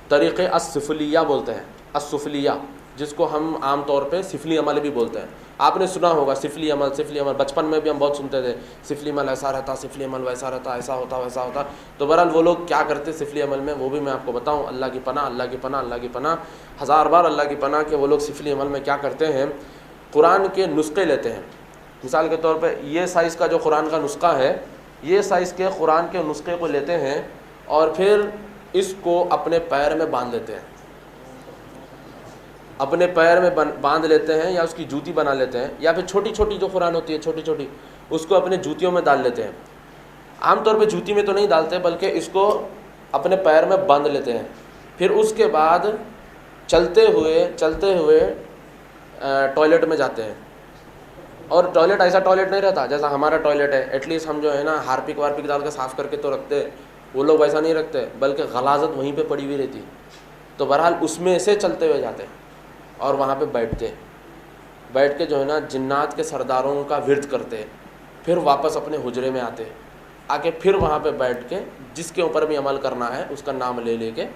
तरीक़े अस्सुफ़लिया बोलते हैं, अस्सुफ़लिया, जिसको हम आम तौर पे सिफली अमल भी बोलते हैं। आपने सुना होगा सिफली अमल, बचपन में भी हम बहुत सुनते थे, सिफली अमल ऐसा रहता, सिफली अमल वैसा रहता, ऐसा होता वैसा होता। तो बहरहाल वो लोग क्या करते सिफली अमल में, वो भी मैं आपको बताऊं। अल्लाह की पनाह, अल्लाह की पनाह, अल्लाह की पनाह, हज़ार बार अल्लाह की पनाह कि वो लोग सिफली अमल में क्या करते हैं, कुरान के नुस्खे लेते हैं। मिसाल के तौर पर ये साइज़ का जो कुरान का नुस्खा है, ये साइज़ के कुरान के नुस्खे को लेते हैं और फिर इसको अपने पैर में बांध लेते हैं, अपने पैर में बांध लेते हैं, या उसकी जूती बना लेते हैं, या फिर छोटी छोटी जो कुरान होती है छोटी छोटी, उसको अपने जूतियों में डाल लेते हैं। आमतौर पे जूती में तो नहीं डालते बल्कि इसको अपने पैर में बांध लेते हैं। फिर उसके बाद चलते हुए टॉयलेट में जाते हैं। और टॉयलेट ऐसा टॉयलेट नहीं रहता जैसा हमारा टॉयलेट है, एटलीस्ट हम जो है ना हार्पिक वार्पिक डाल के साफ़ करके तो रखते हैं, वो लोग वैसा नहीं रखते, बल्कि गलाजत वहीं पे पड़ी हुई रहती। तो बहरहाल उसमें से चलते हुए जाते हैं और वहाँ पे बैठ के जो है ना जिन्नात के सरदारों का विर्द करते हैं, फिर वापस अपने हुजरे में आते हैं, आके फिर वहाँ पे बैठ के जिसके ऊपर भी अमल करना है उसका नाम ले लेके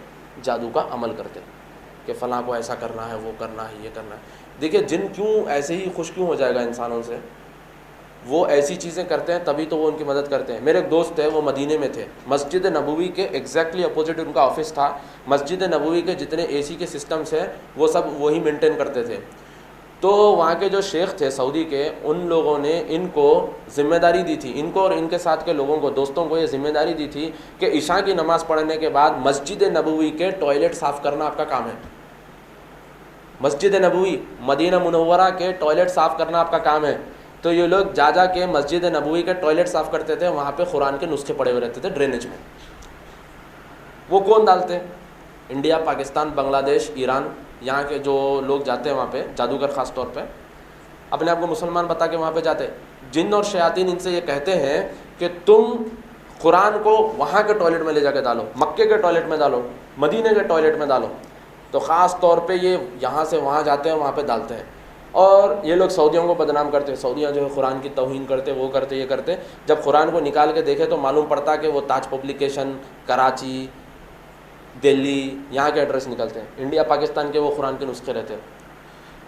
जादू का अमल करते हैं कि फ़लाँ को ऐसा करना है, वो करना है, ये करना है। देखिए जिन क्यों ऐसे ही खुश क्यों हो जाएगा इंसानों से, वो ऐसी चीज़ें करते हैं तभी तो वो उनकी मदद करते हैं। मेरे एक दोस्त है, वो मदीने में थे, मस्जिद नबवी के एग्जैक्टली अपोजिट उनका ऑफिस था। मस्जिद नबवी के जितने AC के सिस्टम्स हैं वो सब वही मेंटेन करते थे। तो वहाँ के जो शेख थे सऊदी के, उन लोगों ने इनको ज़िम्मेदारी दी थी, इनको और इनके साथ के लोगों को, दोस्तों को ये ज़िम्मेदारी दी थी कि इशा की नमाज़ पढ़ने के बाद मस्जिद नबवी के टॉयलेट साफ़ करना आपका काम है। मस्जिद नबवी, मदीना मुनव्वरा के टॉयलेट साफ़ करना आपका काम है। तो ये लोग जा के मस्जिद नबवी के टॉयलेट साफ़ करते थे, वहाँ पे कुरान के नुस्खे पड़े हुए रहते थे ड्रेनेज में। वो कौन डालते? इंडिया, पाकिस्तान, बांग्लादेश, ईरान, यहाँ के जो लोग जाते हैं वहाँ पे, जादूगर ख़ास तौर पे अपने आप को मुसलमान बता के वहाँ पे जाते, जिन्न और शयातीन इनसे ये कहते हैं कि तुम कुरान को वहाँ के टॉयलेट में ले जाके डालो, मक्के के टॉयलेट में डालो, मदीने के टॉयलेट में डालो। तो ख़ास तौर पे ये यहाँ से वहाँ जाते हैं, वहाँ पे डालते हैं और ये लोग सऊदियों को बदनाम करते हैं। सऊदियाँ जो है कुरान की तौहीन करते, वो करते, ये करते। जब कुरान को निकाल के देखे तो मालूम पड़ता कि वो ताज पब्लिकेशन, कराची, दिल्ली, यहाँ के एड्रेस निकलते हैं, इंडिया पाकिस्तान के वो कुरान के नुस्खे रहते हैं।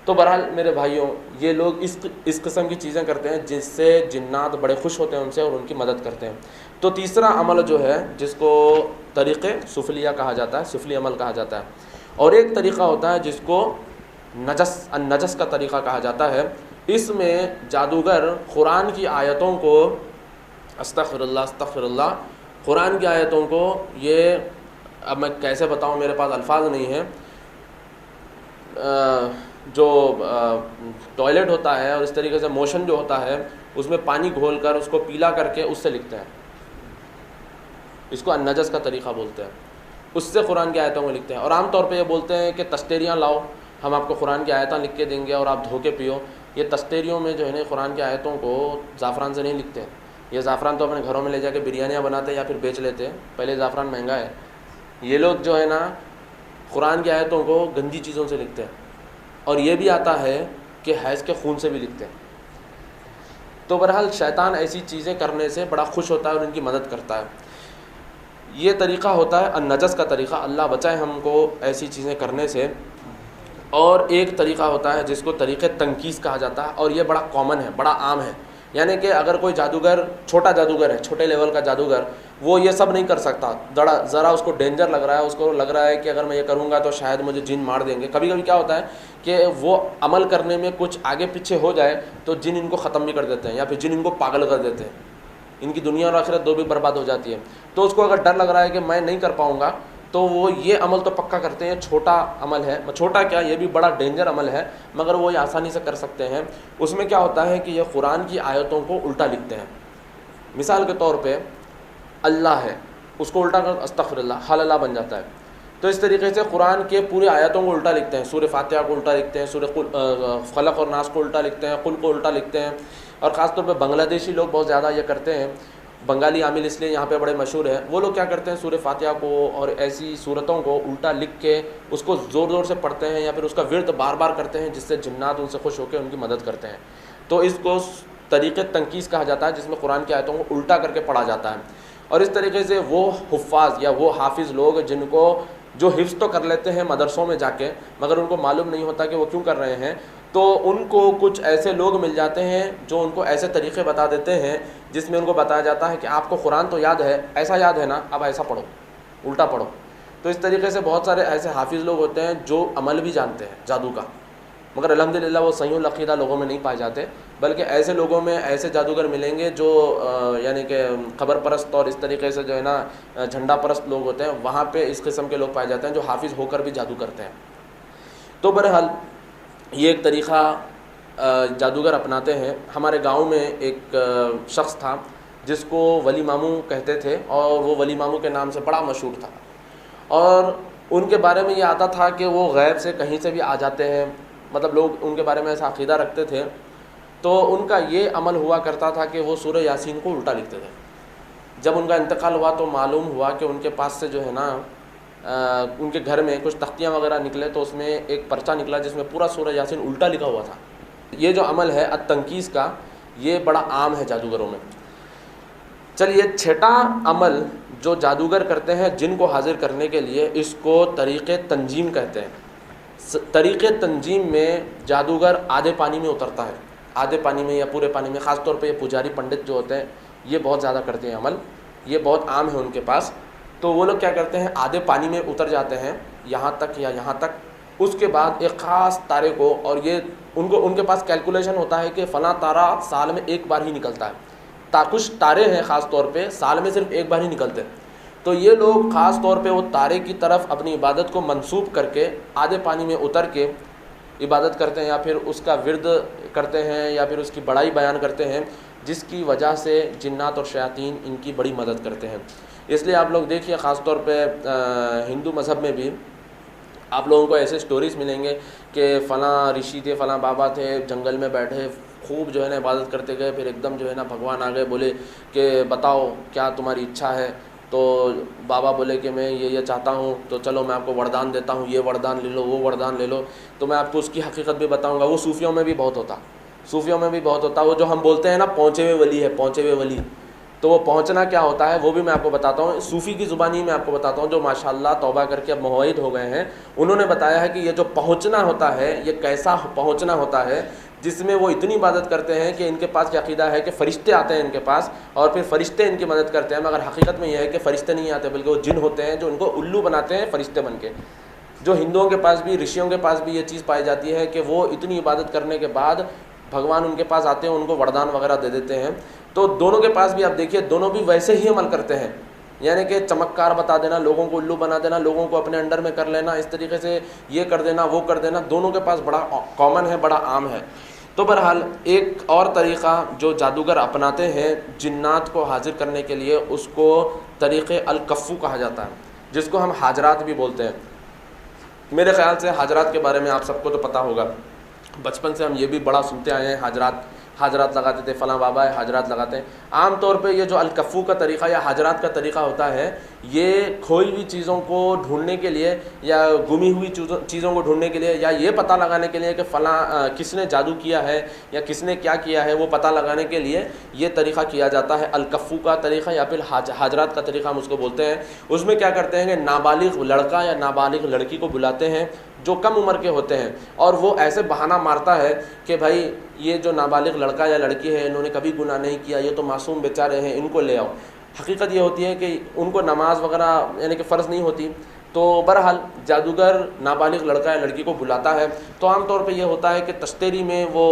तो बहरहाल मेरे भाइयों, ये लोग इस किस्म की चीज़ें करते हैं जिससे जिन्नात बड़े खुश होते हैं उनसे और उनकी मदद करते हैं। तो तीसरा अमल जो है जिसको तरीक़े सुफलिया कहा जाता है, सुफली अमल कहा जाता है, और एक तरीक़ा होता है जिसको नजस का तरीक़ा कहा जाता है। इसमें जादूगर कुरान की आयतों को, अस्तग़फिरुल्लाह, कुरान की आयतों को, ये अब मैं कैसे बताऊं, मेरे पास अल्फाज नहीं है, जो टॉयलेट होता है और इस तरीके से मोशन जो होता है उसमें पानी घोलकर उसको पीला करके उससे लिखते हैं, इसको अन्नजस का तरीक़ा बोलते हैं। उससे कुरान की आयतों को लिखते हैं और आम तौर पे ये बोलते हैं कि तश्तेरियाँ लाओ, हम आपको कुरान की आयतें लिख के देंगे और आप धो के पियो। ये तश्तेरियों में जो है ना कुरान की आयतों को ज़ाफ़रान से नहीं लिखते हैं। ये ज़ाफ़रान तो अपने घरों में ले जाके बिरयानियाँ बनाते हैं या फिर बेच लेते हैं, पहले ज़ाफ़रान महंगा है। ये लोग जो है ना कुरान की आयतों को गंदी चीज़ों से लिखते हैं और ये भी आता है कि हैज़ के खून से भी लिखते हैं। तो बहरहाल शैतान ऐसी चीज़ें करने से बड़ा खुश होता है और उनकी मदद करता है। ये तरीक़ा होता है अन्नजस का तरीक़ा, अल्लाह बचाए हमको ऐसी चीज़ें करने से। और एक तरीक़ा होता है जिसको तरीक़े तनकीस कहा जाता है और ये बड़ा कॉमन है, बड़ा आम है। यानी कि अगर कोई जादूगर, छोटा जादूगर है, छोटे लेवल का जादूगर, वो ये सब नहीं कर सकता, ज़रा उसको डेंजर लग रहा है, उसको लग रहा है कि अगर मैं ये करूँगा तो शायद मुझे जिन मार देंगे। कभी कभी क्या होता है कि वो अमल करने में कुछ आगे पीछे हो जाए तो जिन इनको ख़त्म भी कर देते हैं या फिर जिन इनको पागल कर देते हैं, इनकी दुनिया और आखिरत दो भी बर्बाद हो जाती है। तो उसको अगर डर लग रहा है कि मैं नहीं कर पाऊँगा तो वो ये अमल तो पक्का करते हैं। छोटा अमल है, छोटा क्या, ये भी बड़ा डेंजर अमल है, मगर वो ये आसानी से कर सकते हैं। उसमें क्या होता है कि ये कुरान की आयतों को उल्टा लिखते हैं। मिसाल के तौर पे अल्लाह है, उसको उल्टा कर अस्तग़फिरुल्लाह, हल्ला बन जाता है। तो इस तरीके से कुरान के पूरे आयतों को उल्टा लिखते हैं। सूरह फातिहा को उल्टा लिखते हैं, सूरह फलक और नास को उल्टा लिखते हैं, कुल को उल्टा लिखते हैं। और ख़ास तौर पे बांग्लादेशी लोग बहुत ज़्यादा ये करते हैं, बंगाली आमिल इसलिए यहाँ पे बड़े मशहूर हैं। वो लोग क्या करते हैं, सूरह फातिहा को और ऐसी सूरतों को उल्टा लिख के उसको ज़ोर ज़ोर से पढ़ते हैं या फिर उसका विर्द बार बार करते हैं, जिससे जिन्नात उनसे खुश होकर उनकी मदद करते हैं। तो इसको तरीक़े तनकीस कहा जाता है, जिसमें कुरान की आयतों को उल्टा करके पढ़ा जाता है। और इस तरीके से वो हुफ़ाज़ या वो हाफिज़ लोग जिनको जो हिफ्ज़ तो कर लेते हैं मदरसों में जाके, मगर उनको मालूम नहीं होता कि वो क्यों कर रहे हैं, तो उनको कुछ ऐसे लोग मिल जाते हैं जो उनको ऐसे तरीक़े बता देते हैं जिसमें उनको बताया जाता है कि आपको कुरान तो याद है, ऐसा याद है ना, अब ऐसा पढ़ो, उल्टा पढ़ो। तो इस तरीके से बहुत सारे ऐसे हाफिज़ लोग होते हैं जो अमल भी जानते हैं जादू का, मगर अल्हम्दुलिल्लाह वो सहीउल अक़ीदा लोगों में नहीं पाए जाते, बल्कि ऐसे लोगों में ऐसे जादूगर मिलेंगे जो यानी कि ख़बर परस्त और इस तरीके से जो है ना झंडा परस्त लोग होते हैं, वहाँ पे इस किस्म के लोग पाए जाते हैं जो हाफिज़ होकर भी जादू करते हैं। तो बहरहाल ये एक तरीक़ा जादूगर अपनाते हैं। हमारे गांव में एक शख्स था जिसको वली मामू कहते थे और वो वली मामू के नाम से बड़ा मशहूर था, और उनके बारे में ये आता था कि वो गैब से कहीं से भी आ जाते हैं, मतलब लोग उनके बारे में ऐसा अक़ीदा रखते थे। तो उनका ये अमल हुआ करता था कि वो सूरह यासीन को उल्टा लिखते थे। जब उनका इंतकाल हुआ तो मालूम हुआ कि उनके पास से जो है ना उनके घर में कुछ तख्तियाँ वगैरह निकले, तो उसमें एक पर्चा निकला जिसमें पूरा सूरह यासीन उल्टा लिखा हुआ था। ये जो अमल है अत-तनकीस का, ये बड़ा आम है जादूगरों में। चलिए, छठा अमल जो जादूगर करते हैं जिनको हाजिर करने के लिए, इसको तरीक़े तंजीम कहते हैं। तरीक़े तंजीम में जादूगर आधे पानी में उतरता है, आधे पानी में या पूरे पानी में। ख़ास तौर पे ये पुजारी पंडित जो होते हैं ये बहुत ज़्यादा करते हैं अमल, ये बहुत आम है उनके पास। तो वो लोग क्या करते हैं, आधे पानी में उतर जाते हैं यहाँ तक या यहाँ तक, उसके बाद एक ख़ास तारे को, और ये उनके पास कैलकुलेशन होता है कि फ़लाँ तारा साल में एक बार ही निकलता है। कुछ तारे हैं ख़ास तौर पे साल में सिर्फ एक बार ही निकलते हैं। तो ये लोग ख़ास तौर पे वो तारे की तरफ अपनी इबादत को मंसूब करके आधे पानी में उतर के इबादत करते हैं, या फिर उसका विर्द करते हैं, या फिर उसकी बड़ाई बयान करते हैं, जिसकी वजह से जिन्नात और शयातीन इनकी बड़ी मदद करते हैं। इसलिए आप लोग देखिए ख़ास तौर पे हिंदू मज़हब में भी आप लोगों को ऐसे स्टोरीज़ मिलेंगे कि फ़लाँ ऋषि थे, फ़लाँ बाबा थे, जंगल में बैठे खूब जो है ना इबादत करते गए, फिर एकदम जो है ना भगवान आ गए, बोले कि बताओ क्या तुम्हारी इच्छा है। तो बाबा बोले कि मैं ये चाहता हूँ, तो चलो मैं आपको वरदान देता हूँ, ये वरदान ले लो, वो वरदान ले लो। तो मैं आपको उसकी हकीकत भी बताऊँगा। वो सूफियों में भी बहुत होता, सूफियों में भी बहुत होता। वो जो हम बोलते हैं ना पहुँचे हुए वली है, पहुँचे हुए वली, तो वो पहुँचना क्या होता है वो भी मैं आपको बताता हूँ। सूफ़ी की ज़ुबानी में आपको बताता हूँ, जो माशाल्लाह तौबा करके अब मुवहिद हो गए हैं, उन्होंने बताया है कि ये जो पहुँचना होता है ये कैसा पहुँचना होता है, जिसमें वो इतनी इबादत करते हैं कि इनके पास अक़ीदा है कि फ़रिश्ते आते हैं इनके पास और फिर फ़रिश्ते इनकी मदद करते हैं। मगर हकीकत में यह है कि फ़रिश्ते नहीं आते, बल्कि वो जिन होते हैं जो उनको उल्लू बनाते हैं फ़रिश्ते बन के। जो हिंदुओं के पास भी, ऋषियों के पास भी ये चीज़ पाई जाती है कि वो इतनी इबादत करने के बाद भगवान उनके पास आते हैं, उनको वरदान वगैरह दे देते हैं। तो दोनों के पास भी आप देखिए, दोनों भी वैसे ही अमल करते हैं, यानी कि चमत्कार बता देना, लोगों को उल्लू बना देना, लोगों को अपने अंडर में कर लेना, इस तरीके से ये कर देना, वो कर देना, दोनों के पास बड़ा कॉमन है, बड़ा आम है। तो बहरहाल एक और तरीक़ा जो जादूगर अपनाते हैं जिन्नात को हाजिर करने के लिए, उसको तरीक़े अल-कफ़्फ़ू कहा जाता है, जिसको हम हाजरात भी बोलते हैं। मेरे ख़्याल से हाजरात के बारे में आप सबको तो पता होगा, बचपन से हम ये भी बड़ा सुनते आए हैं, हाजरात लगाते थे, फ़लाँ बाबा है हाजरात लगाते हैं। आम तौर पे ये जो अल-कफ़्फ़ू का तरीक़ा या हाजरात का तरीक़ा होता है, ये खोई हुई चीज़ों को ढूंढने के लिए या गुमी हुई चीज़ों को ढूंढने के लिए, या ये पता लगाने के लिए कि फ़लाँ किसने जादू किया है या किसने क्या किया है, वो पता लगाने के लिए ये तरीक़ा किया जाता है। अल-कफ़्फ़ू का तरीक़ा या फिर हाजरात का तरीक़ा हम उसको बोलते हैं। उसमें क्या करते हैं कि नाबालिग लड़का या नाबालिग लड़की को बुलाते हैं जो कम उम्र के होते हैं, और वो ऐसे बहाना मारता है कि भाई ये जो नाबालिग लड़का या लड़की है इन्होंने कभी गुनाह नहीं किया, ये तो मासूम बेचारे हैं, इनको ले आओ। हकीकत ये होती है कि उनको नमाज वगैरह यानी कि फ़र्ज़ नहीं होती। तो बहरहाल जादूगर नाबालिग लड़का या लड़की को बुलाता है, तो आम तौर पे ये होता है कि तश्तेरी में वो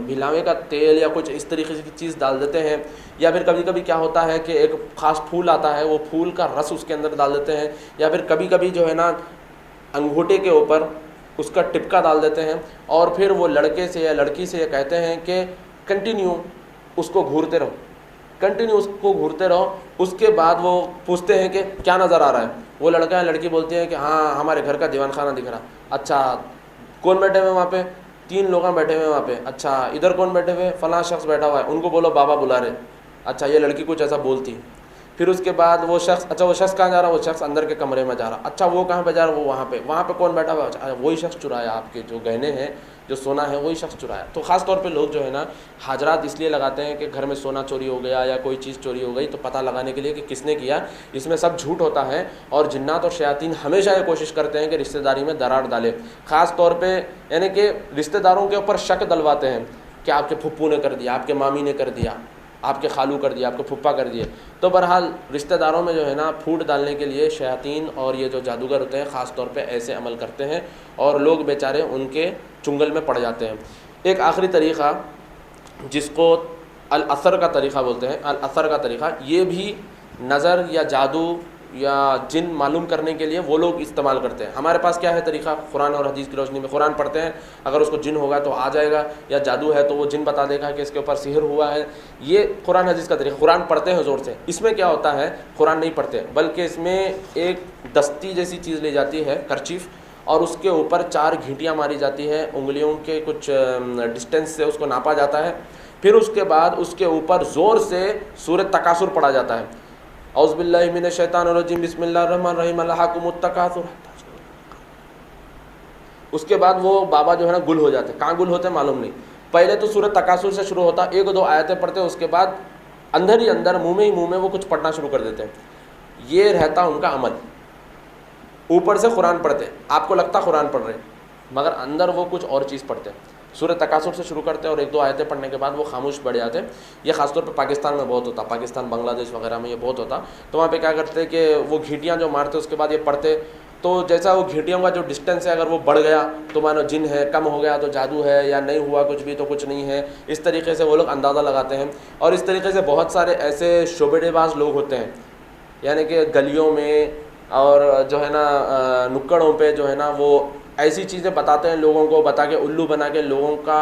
भिलावे का तेल या कुछ इस तरीके की चीज़ डाल देते हैं, या फिर कभी कभी क्या होता है कि एक ख़ास फूल आता है, वो फूल का रस उसके अंदर डाल देते हैं, या फिर कभी कभी जो है ना अंगूठे के ऊपर उसका टिपका डाल देते हैं, और फिर वो लड़के से या लड़की से ये कहते हैं कि कंटिन्यू उसको घूरते रहो, कंटिन्यू उसको घूरते रहो। उसके बाद वो पूछते हैं कि क्या नज़र आ रहा है, वो लड़का या लड़की बोलते हैं कि हाँ हमारे घर का दीवान खाना दिख रहा। अच्छा कौन बैठे हुए वहाँ पे? 3 लोग बैठे हुए वहाँ पे। अच्छा इधर कौन बैठे हुए? फ़लाँ शख्स बैठा हुआ है, उनको बोलो बाबा बुला रहे। अच्छा ये लड़की कुछ ऐसा बोलती। फिर उसके बाद वो शख्स, अच्छा वो शख्स कहाँ जा रहा? वो शख्स अंदर के कमरे में जा रहा। अच्छा वो कहाँ पे जा रहा? वो वहाँ पे कौन बैठा हुआ है? अच्छा वही शख्स चुराया, आपके जो गहने हैं जो सोना है वही शख्स चुराया। तो ख़ास तौर पे लोग जो है ना हाजरात इसलिए लगाते हैं कि घर में सोना चोरी हो गया या कोई चीज़ चोरी हो गई, तो पता लगाने के लिए कि किसने किया। इसमें सब झूठ होता है, और जिन्नात और शयातीन हमेशा ये कोशिश करते हैं कि रिश्तेदारी में दरार डाले। ख़ास तौर पर यानी कि रिश्तेदारों के ऊपर शक डलवाते हैं कि आपके फुप्पू ने कर दिया, आपके मामी ने कर दिया, आपके खालू कर दिया, आपके फुप्पा कर दिए। तो बहरहाल रिश्तेदारों में जो है ना फूट डालने के लिए शयातीन और ये जो जादूगर होते हैं ख़ास तौर पे ऐसे अमल करते हैं, और लोग बेचारे उनके चुंगल में पड़ जाते हैं। एक आखिरी तरीक़ा जिसको अल-असर का तरीक़ा बोलते हैं, अल-असर का तरीक़ा, ये भी नज़र या जादू या जिन मालूम करने के लिए वो लोग इस्तेमाल करते हैं। हमारे पास क्या है तरीक़ा? कुरान और हदीस की रोशनी में कुरान पढ़ते हैं, अगर उसको जिन होगा तो आ जाएगा, या जादू है तो वो जिन बता देगा कि इसके ऊपर सिहर हुआ है। ये कुरान हदीस का तरीक़ा, कुरान पढ़ते हैं ज़ोर से। इसमें क्या होता है, कुरान नहीं पढ़ते, बल्कि इसमें एक दस्ती जैसी चीज़ ली जाती है, करचीफ, और उसके ऊपर 4 घींटियाँ मारी जाती हैं, उंगलियों के कुछ डिस्टेंस से उसको नापा जाता है। फिर उसके बाद उसके ऊपर ज़ोर से सूरह तकासुर पढ़ा जाता है, औज़ुबिल्लाहि मिनश्शैतानिर्रजीम बिस्मिल्लाहिर्रहमानिर्रहीम अल्हाकुमुत्तकासुर। उसके बाद वो बाबा जो है ना गुल हो जाते हैं। कहाँ गुल होते हैं मालूम नहीं। पहले तो सूरह तकासुर से शुरू होता, 1-2 आयतें पढ़ते, उसके बाद अंदर ही अंदर मुँह में वो कुछ पढ़ना शुरू कर देते हैं। ये रहता उनका अमल। ऊपर से कुरान पढ़ते, आपको लगता कुरान पढ़ रहे, मगर अंदर वो कुछ और चीज़ पढ़ते हैं। सूरह तकासुर से शुरू करते हैं और 1-2 आयतें पढ़ने के बाद वो खामोश बैठ जाते हैं। ये ख़ासतौर पर पाकिस्तान में बहुत होता, पाकिस्तान बांग्लादेश वगैरह में ये बहुत होता। तो वहाँ पे क्या करते हैं कि वो घींटियाँ जो मारते उसके बाद ये पढ़ते, तो जैसा वो घिटियों का जो डिस्टेंस है अगर वो बढ़ गया तो मानो जिन है, कम हो गया तो जादू है, या नहीं हुआ कुछ भी तो कुछ नहीं है। इस तरीके से वो लोग अंदाज़ा लगाते हैं। और इस तरीके से बहुत सारे ऐसे शोबेडेबाज लोग होते हैं, यानी कि गलियों में और जो है ना नुक्कड़ों पे जो है ना वो ऐसी चीज़ें बताते हैं लोगों को, बता के उल्लू बना के लोगों का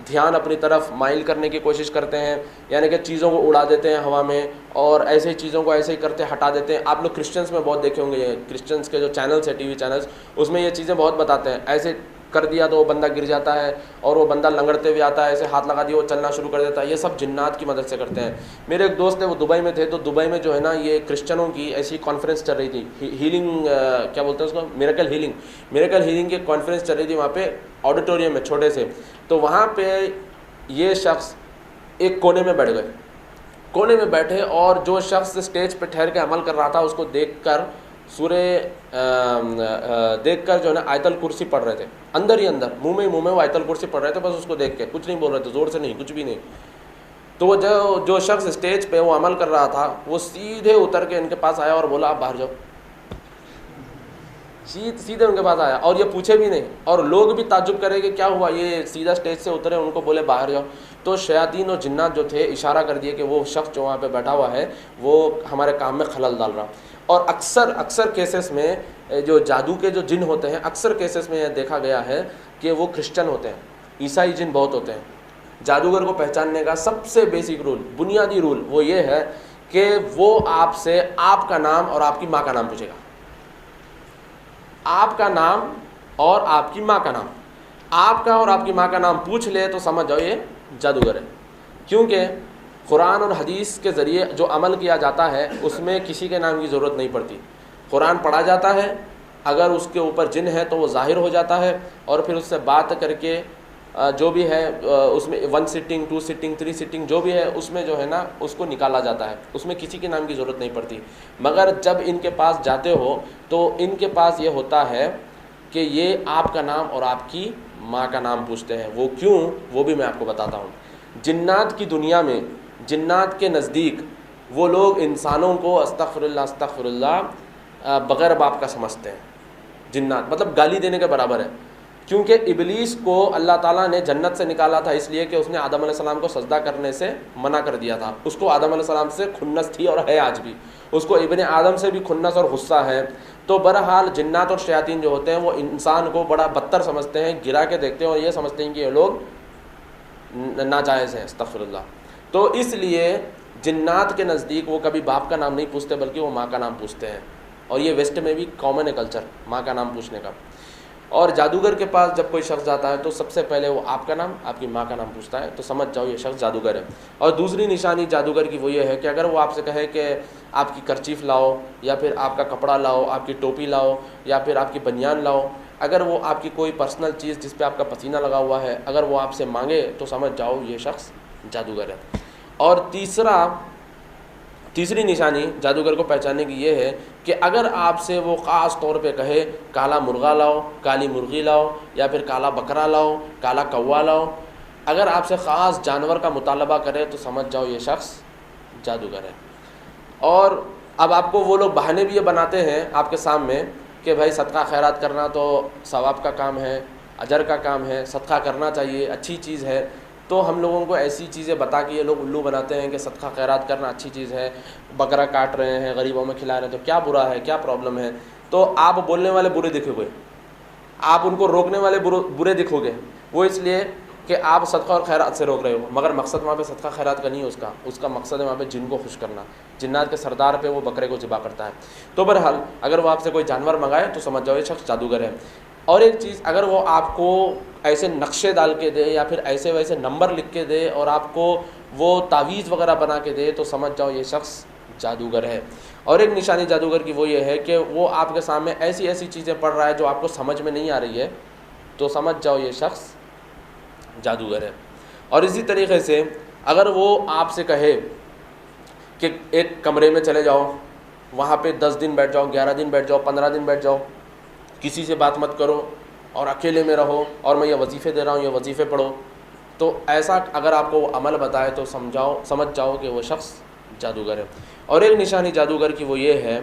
ध्यान अपनी तरफ माइल करने की कोशिश करते हैं, यानी कि चीज़ों को उड़ा देते हैं हवा में और ऐसे ही चीज़ों को ऐसे ही करते हटा देते हैं। आप लोग क्रिश्चियंस में बहुत देखे होंगे, ये क्रिश्चियंस के जो चैनल्स है, टीवी चैनल्स, उसमें ये चीज़ें बहुत बताते हैं। ऐसे कर दिया तो वो बंदा गिर जाता है और वो बंदा लंगड़ते हुए आता है, ऐसे हाथ लगा दिया वो चलना शुरू कर देता है। ये सब जिन्नात की मदद से करते हैं। मेरे एक दोस्त है वो दुबई में थे, तो दुबई में जो है ना ये क्रिश्चियनों की ऐसी कॉन्फ्रेंस चल रही थी, हीलिंग क्या बोलते हैं उसको, मिरेकल हीलिंग की कॉन्फ्रेंस चल रही थी वहाँ पे ऑडिटोरियम में छोटे से। तो वहाँ पे ये शख्स एक कोने में बैठ गए, कोने में बैठे, और जो शख्स स्टेज पे ठहर के अमल कर रहा था उसको देखकर देखकर जो है ना आयतल कुर्सी पढ़ रहे थे, अंदर ही अंदर मुंह में वो आयतल कुर्सी पढ़ रहे थे, बस उसको देख के, कुछ नहीं बोल रहे थे, जोर से नहीं, कुछ भी नहीं। तो वो जो शख्स स्टेज पे वो अमल कर रहा था वो सीधे उतर के इनके पास आया और बोला आप बाहर जाओ। सीधे उनके पास आया और ये पूछे भी नहीं, और लोग भी ताज्जुब करे कि क्या हुआ, ये सीधा स्टेज से उतरे, उनको बोले बाहर जाओ। तो शयातीन और जिन्नात जो थे इशारा कर दिए कि वो शख्स जो वहाँ पे बैठा हुआ है वो हमारे काम में खलल डाल रहा। और अक्सर केसेस में जो जादू के जो जिन होते हैं, अक्सर केसेस में यह देखा गया है कि वो क्रिश्चियन होते हैं, ईसाई जिन बहुत होते हैं। जादूगर को पहचानने का सबसे बेसिक रूल, बुनियादी रूल वो ये है कि वो आपसे आपका नाम और आपकी माँ का नाम पूछेगा, आपका नाम और आपकी माँ का नाम। आपका और आपकी माँ का नाम पूछ ले तो समझ जाओ ये जादूगर है, क्योंकि कुरान और हदीस के ज़रिए जो अमल किया जाता है उसमें किसी के नाम की ज़रूरत नहीं पड़ती। कुरान पढ़ा जाता है, अगर उसके ऊपर जिन है तो वो ज़ाहिर हो जाता है, और फिर उससे बात करके जो भी है उसमें 1 सिटिंग 2 सिटिंग 3 सिटिंग जो भी है उसमें जो है ना उसको निकाला जाता है, उसमें किसी के नाम की ज़रूरत नहीं पड़ती। मगर जब इनके पास जाते हो तो इनके पास ये होता है कि ये आपका नाम और आपकी माँ का नाम पूछते हैं। वो क्यों, वो भी मैं आपको बताता हूँ। जिन्नात की दुनिया में, जिन्नात के नज़दीक वो लोग इंसानों को अस्तगफिरुल्लाह बग़ैर बाप का समझते हैं। जिन्नात मतलब गाली देने के बराबर है, क्योंकि इबलीस को अल्लाह ताला ने जन्नत से निकाला था इसलिए कि उसने आदम अलैहिस्सलाम को सजदा करने से मना कर दिया था। उसको आदम अलैहिस्सलाम से खुन्नस थी और है आज भी, उसको इब्ने आदम से भी खुन्नस और गुस्सा है। तो बहरहाल जिन्नात और शयातीन जो होते हैं वो इंसान को बड़ा बदतर समझते हैं, गिरा के देखते हैं और ये समझते हैं कि ये लोग नाजायज़ हैं, अस्तगफिरुल्लाह। तो इसलिए जिन्नात के नज़दीक वो कभी बाप का नाम नहीं पूछते बल्कि वो माँ का नाम पूछते हैं, और ये वेस्ट में भी कॉमन है कल्चर माँ का नाम पूछने का। और जादूगर के पास जब कोई शख्स जाता है तो सबसे पहले वो आपका नाम आपकी माँ का नाम पूछता है, तो समझ जाओ ये शख्स जादूगर है। और दूसरी निशानी जादूगर की वो ये है कि अगर वो आपसे कहे कि आपकी करचीफ लाओ, या फिर आपका कपड़ा लाओ, आपकी टोपी लाओ, या फिर आपकी बनियान लाओ, अगर वो आपकी कोई पर्सनल चीज़ जिस पे आपका पसीना लगा हुआ है अगर वो आपसे मांगे तो समझ जाओ ये शख्स जादूगर है। और तीसरी निशानी जादूगर को पहचानने की ये है कि अगर आपसे वो ख़ास तौर पे कहे काला मुर्गा लाओ, काली मुर्गी लाओ, या फिर काला बकरा लाओ, काला कौवा लाओ, अगर आपसे ख़ास जानवर का मुतालबा करे तो समझ जाओ ये शख्स जादूगर है। और अब आपको वो लोग बहाने भी ये बनाते हैं आपके सामने कि भाई सदका खैरात करना तो सवाब का काम है, अजर का काम है, सदका करना चाहिए, अच्छी चीज़ है। तो हम लोगों को ऐसी चीज़ें बता के ये लोग उल्लू बनाते हैं कि सदका खैरात करना अच्छी चीज़ है, बकरा काट रहे हैं, गरीबों में खिला रहे हैं तो क्या बुरा है, क्या प्रॉब्लम है। तो आप बोलने वाले बुरे दिखोगे, आप उनको रोकने वाले बुरे दिखोगे, वो इसलिए कि आप सदका और खैरात से रोक रहे हो, मगर मकसद वहाँ पे सदका खैरात का नहीं है, उसका मकसद है वहाँ पे जिन को खुश करना। जिन्नात के सरदार पे वो बकरे को ज़िबा करता है। तो बहरहाल अगर वो आपसे कोई जानवर मंगाए तो समझ जाओ ये शख्स जादूगर है। और एक चीज़, अगर वो आपको ऐसे नक्शे डाल के दे या फिर ऐसे वैसे नंबर लिख के दे और आपको वो तावीज़ वगैरह बना के दे तो समझ जाओ ये शख्स जादूगर है। और एक निशानी जादूगर की वो ये है कि वो आपके सामने ऐसी ऐसी चीज़ें पढ़ रहा है जो आपको समझ में नहीं आ रही है, तो समझ जाओ ये शख्स जादूगर है। और इसी तरीके से अगर वो आपसे कहे कि एक कमरे में चले जाओ, वहाँ पे 10 दिन बैठ जाओ, 11 दिन बैठ जाओ, 15 दिन बैठ जाओ, किसी से बात मत करो और अकेले में रहो, और मैं ये वजीफ़े दे रहा हूँ, ये वजीफ़े पढ़ो, तो ऐसा अगर आपको वो अमल बताए तो समझ जाओ कि वो शख्स जादूगर है। और एक निशानी जादूगर की वो ये है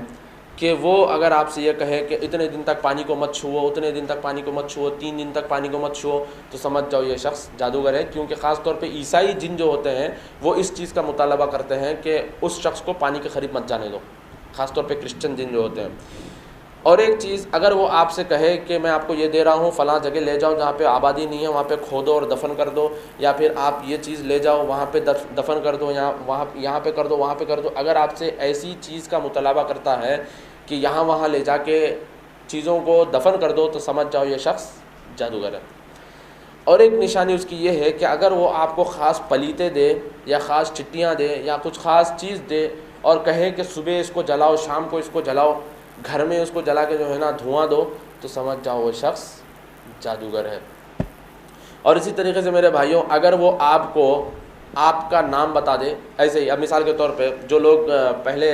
कि वो अगर आपसे ये कहे कि इतने दिन तक पानी को मत छुओ, उतने दिन तक पानी को मत छुओ, 3 दिन तक पानी को मत छुओ, तो समझ जाओ ये शख्स जादूगर है। क्योंकि ख़ास तौर पे ईसाई जिन जो होते हैं वो इस चीज़ का मुतालबा करते हैं कि उस शख्स को पानी के करीब मत जाने दो, ख़ास तौर पे क्रिश्चियन जिन जो होते हैं। और एक चीज़, अगर वो आपसे कहे कि मैं आपको ये दे रहा हूँ, फ़लाँ जगह ले जाओ जहाँ पे आबादी नहीं है, वहाँ पे खोदो और दफन कर दो, या फिर आप ये चीज़ ले जाओ वहाँ पे दफन कर दो, यहाँ पे कर दो, वहाँ पे कर दो, अगर आपसे ऐसी चीज़ का मुतालबा करता है कि यहाँ वहाँ ले जाके चीज़ों को दफन कर दो, तो समझ जाओ ये शख्स जादूगर है। और एक निशानी उसकी ये है कि अगर वो आपको ख़ास पलीते दे या ख़ास चिट्टियाँ दे या कुछ ख़ास चीज़ दे और कहे कि सुबह इसको जलाओ, शाम को इसको जलाओ, घर में उसको जला के जो है ना धुआं दो, तो समझ जाओ वो शख्स जादूगर है। और इसी तरीके से मेरे भाइयों, अगर वो आपको आपका नाम बता दे, ऐसे ही अब मिसाल के तौर पे जो लोग पहले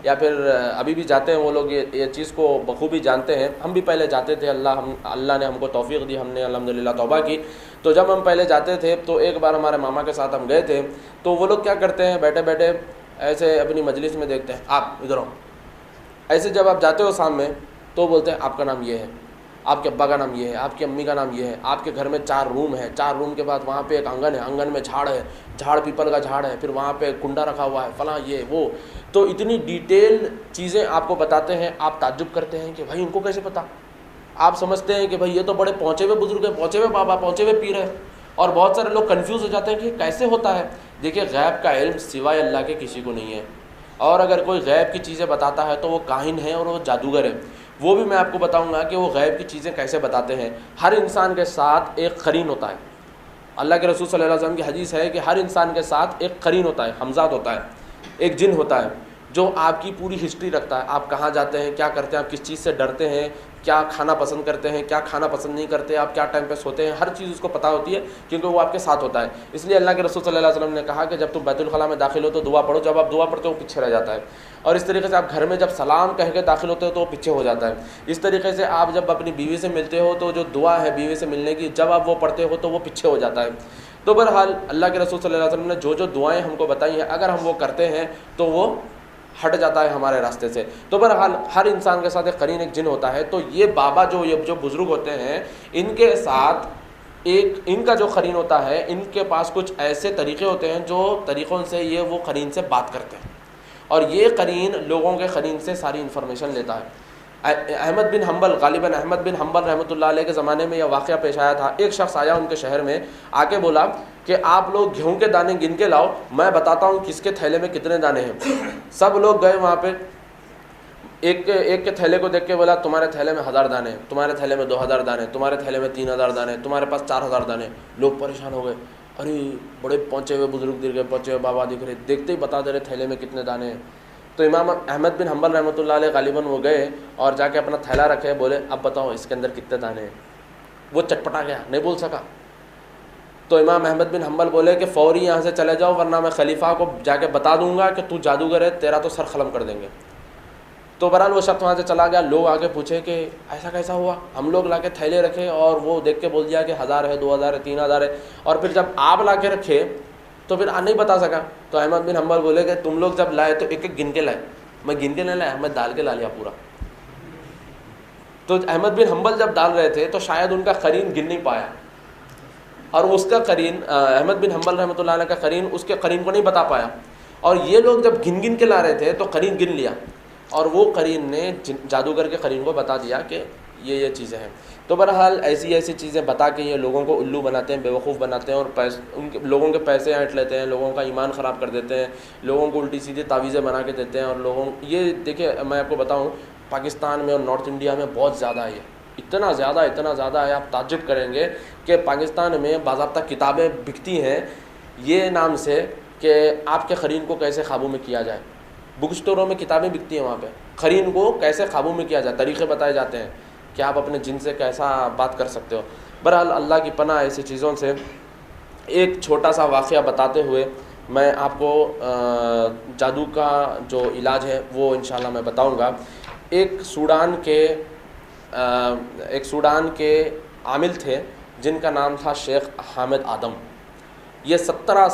या फिर अभी भी जाते हैं वो लोग ये चीज़ को बखूबी जानते हैं। हम भी पहले जाते थे, अल्लाह ने हमको तौफीक दी, हमने अल्हम्दुलिल्लाह तौबा की। तो जब हम पहले जाते थे तो एक बार हमारे मामा के साथ हम गए थे, तो वो लोग क्या करते हैं, बैठे बैठे ऐसे अपनी मजलिस में देखते हैं, आप इधर आओ, ऐसे जब आप जाते हो सामने तो बोलते हैं आपका नाम ये है, आपके अब्बा का नाम ये है, आपकी अम्मी का नाम ये है, आपके घर में 4 रूम है, 4 रूम के बाद वहाँ पे एक आंगन है, आंगन में झाड़ है, झाड़ पीपल का झाड़ है, फिर वहाँ पे कुंडा रखा हुआ है, फलां ये वो। तो इतनी डिटेल चीज़ें आपको बताते हैं, आप ताज्जुब करते हैं कि भाई इनको कैसे पता। आप समझते हैं कि भाई ये तो बड़े पहुँचे हुए बुजुर्ग हैं, पहुँचे हुए बाबा, पहुँचे हुए पीर है। और बहुत सारे लोग कन्फ्यूज़ हो जाते हैं कि कैसे होता है। देखिए, गैब का इल्म सिवाय अल्लाह के किसी को नहीं है, और अगर कोई गैब की चीज़ें बताता है तो वो काहिन है और वो जादूगर है। वो भी मैं आपको बताऊंगा कि वो गैब की चीज़ें कैसे बताते हैं। हर इंसान के साथ एक करीन होता है। अल्लाह के रसूल सल्लल्लाहु अलैहि वसल्लम की हदीस है कि हर इंसान के साथ एक करीन होता है, हमजाद होता है, एक जिन होता है जो आपकी पूरी हिस्ट्री रखता है। आप कहाँ जाते हैं, क्या करते हैं, आप किस चीज़ से डरते हैं, क्या खाना पसंद करते हैं, क्या खाना पसंद नहीं करते, आप क्या टाइम पे सोते हैं, हर चीज़ उसको पता होती है, क्योंकि वो आपके साथ होता है। इसलिए अल्लाह के रसूल सल्लल्लाहु अलैहि वसल्लम ने कहा कि जब तुम बैतुल खला में दाखिल हो तो दुआ पढ़ो, जब आप दुआ पढ़ते हो वो पीछे रह जाता है। और इस तरीके से आप घर में जब सलाम कह के दाखिल होते हो तो वो पीछे हो जाता है। इस तरीके से आप जब अपनी बीवी से मिलते हो तो जो दुआ है बीवी से मिलने की, जब आप वो पढ़ते हो तो वो पीछे हो जाता है। तो बहरहाल अल्लाह के रसूल सल्लल्लाहु अलैहि वसल्लम ने जो जो दुआएँ हमको बताई हैं, अगर हम वो करते हैं तो वो हट जाता है हमारे रास्ते से। तो बहरहाल हर इंसान के साथ एक करीन, एक जिन होता है। तो ये बाबा जो बुज़ुर्ग होते हैं, इनके साथ एक इनका जो करीन होता है, इनके पास कुछ ऐसे तरीक़े होते हैं जो तरीक़ों से ये वो करीन से बात करते हैं, और ये करीन लोगों के करीन से सारी इन्फॉर्मेशन लेता है। अहमद बिन हम्बल, गालिबन अहमद बिन हम्बल रहमतुल्लाह अलैह के ज़माने में यह वाक़या पेश आया था। एक शख्स आया उनके शहर में, आके बोला कि आप लोग गेहूं के दाने गिन के लाओ, मैं बताता हूँ किसके थैले में कितने दाने हैं। सब लोग गए वहाँ पे, एक के थैले को देख के बोला तुम्हारे थैले में 1000 दाने, तुम्हारे थैले में 2000 दाने, तुम्हारे थैले में 3000 दाने, तुम्हारे पास 4000 दाने। लोग परेशान हो गए, अरे बड़े पहुँचे हुए बुजुर्ग दिख रहे, पहुँचे हुए बाबा दिख रहे, देखते ही बता दे रहे थैले में कितने दाने हैं। तो इमाम अहमद बिन हम्बल रहमतुल्लाह अलैह गालिबन वो गए और जाके अपना थैला रखे, बोले अब बताओ इसके अंदर कितने दाने हैं। वो चटपटा गया, नहीं बोल सका। तो इमाम अहमद बिन हम्बल बोले कि फ़ौरी यहाँ से चले जाओ, वरना मैं खलीफा को जाके बता दूंगा कि तू जादूगर है, तेरा तो सर ख़लम कर देंगे। तो बहरहाल वो शख्स वहाँ से चला गया। लोग आगे पूछे कि ऐसा कैसा हुआ। हम लोग लाके थैले रखे और वो देख के बोल दिया कि 1000 है, 2000 है, 3000 है। और फिर जब आप ला के रखे तो फिर नहीं बता सका। तो अहमद बिन हम्बल बोले कि तुम लोग जब लाए तो एक एक गिन के लाए, मैं गिन के नहीं लाया, मैं डाल के ला लिया पूरा। तो अहमद बिन हम्बल जब डाल रहे थे तो शायद उनका करीन गिन नहीं पाया, और उसका करीन अहमद बिन हम्बल रहमतुल्लाह अलैह का करीन उसके करीन को नहीं बता पाया। और ये लोग जब गिन गिन के ला रहे थे तो करीन गिन लिया, और वो करीन ने जादूगर के करीन को बता दिया कि ये चीज़ें हैं। तो बहरहाल ऐसी ऐसी चीज़ें बता के ये लोगों को उल्लू बनाते हैं, बेवकूफ़ बनाते हैं, और उनके लोगों के पैसे ऐंठ लेते हैं, लोगों का ईमान ख़राब कर देते हैं, लोगों को उल्टी सीधी तावीज़ें बना के देते हैं। और ये देखिए, मैं आपको बताऊं, पाकिस्तान में और नॉर्थ इंडिया में बहुत ज़्यादा है, इतना ज़्यादा है, आप ताज्जुब करेंगे कि पाकिस्तान में बाज़ाब्ता किताबें बिकती हैं ये नाम से कि आपके करीन को कैसे काबू में किया जाए। बुक स्टोरों में किताबें बिकती हैं, वहाँ पे करीन को कैसे काबू में किया जाए, तरीक़े बताए जाते हैं कि आप अपने जिन से कैसा बात कर सकते हो। बहरहाल अल्लाह की पनाह ऐसी चीज़ों से। एक छोटा सा वाक़या बताते हुए मैं आपको जादू का जो इलाज है वो इंशाल्लाह मैं बताऊंगा। एक सूडान के आमिल थे जिनका नाम था शेख हामिद आदम। ये 17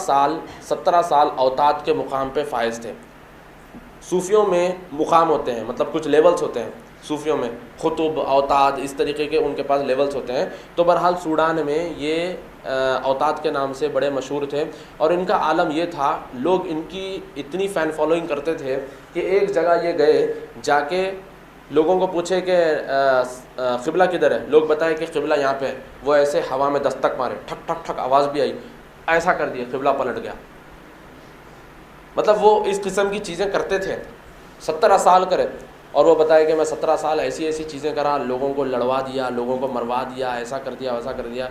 साल औताद के मुकाम पे फायज़ थे। सूफियों में मुकाम होते हैं, मतलब कुछ लेवल्स होते हैं सूफियों में, खुतुब, औताद, इस तरीके के उनके पास लेवल्स होते हैं। तो बहरहाल सूडान में ये औताद के नाम से बड़े मशहूर थे और इनका आलम ये था, लोग इनकी इतनी फ़ैन फॉलोइंग करते थे कि एक जगह ये गए, जाके लोगों को पूछे कि क़िबला किधर है, लोग बताए कि क़िबला यहाँ पे है। वो ऐसे हवा में दस्तक मारे, ठक ठक ठक आवाज़ भी आई, ऐसा कर दिया, क़िबला पलट गया। मतलब वो इस किस्म की चीज़ें करते थे, 17 साल करे। और वो बताए कि मैं 17 साल ऐसी ऐसी चीज़ें करा, लोगों को लड़वा दिया, लोगों को मरवा दिया, ऐसा कर दिया, वैसा कर दिया।